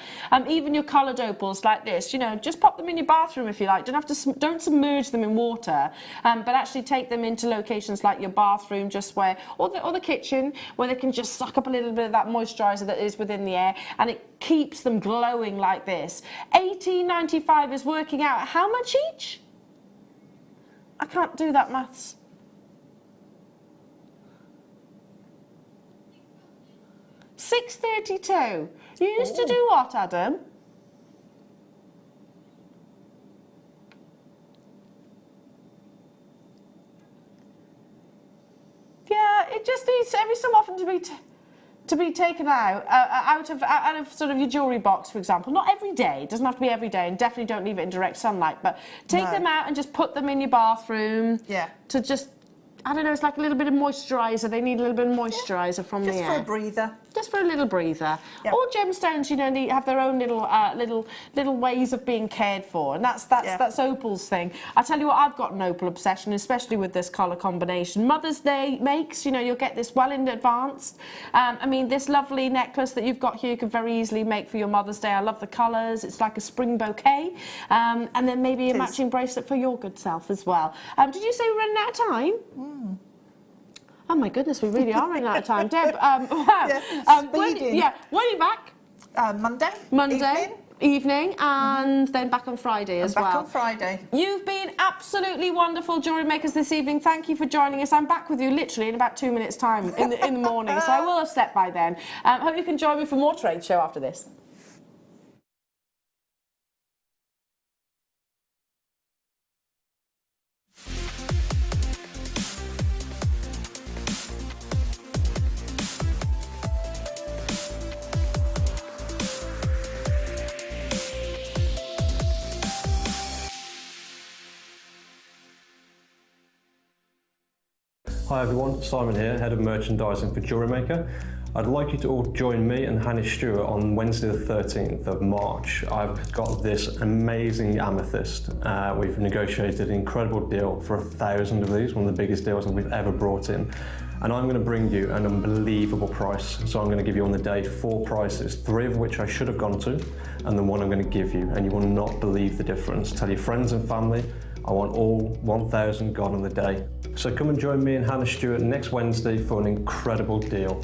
Even your coloured opals like this, you know, just pop them in your bathroom if you like. Don't submerge them in water, but actually take them into locations like your bathroom, just where, or the kitchen, where they can just suck up a little bit of that moisturiser that is within the air, and it keeps them glowing like this. $18.95 is working out how much each? I can't do that maths. $6.32. You used to do what, Adam? Yeah, it just needs every so often to be taken out of sort of your jewellery box, for example. Not every day. It doesn't have to be every day, and definitely don't leave it in direct sunlight. But take them out and just put them in your bathroom. Yeah. To just, I don't know, it's like a little bit of moisturiser. They need a little bit of moisturiser from the air. Just for a breather. Just for a little breather. Yep. All gemstones, you know, they have their own little ways of being cared for, and that's Opal's thing. I tell you what, I've got an opal obsession, especially with this colour combination. Mother's Day makes, you know, you'll get this well in advance. I mean, this lovely necklace that you've got here, you can very easily make for your Mother's Day. I love the colours. It's like a spring bouquet, and then maybe a matching bracelet for your good self as well. Did you say we're running out of time? Oh my goodness, we really are running out of time. Deb, wow. When are you back? Monday evening, and then back on Friday as well. Back on Friday. You've been absolutely wonderful, jewellery makers, this evening. Thank you for joining us. I'm back with you literally in about 2 minutes' time in the morning, so I will have slept by then. Hope you can join me for more trade show after this. Hi everyone, Simon here, Head of Merchandising for Jewellery Maker. I'd like you to all join me and Hannah Stewart on Wednesday the 13th of March. I've got this amazing amethyst. We've negotiated an incredible deal for 1,000 of these, one of the biggest deals that we've ever brought in. And I'm going to bring you an unbelievable price. So I'm going to give you on the day 4 prices, 3 of which I should have gone to, and the one I'm going to give you, and you will not believe the difference. Tell your friends and family, I want all 1,000 gone on the day. So come and join me and Hannah Stewart next Wednesday for an incredible deal.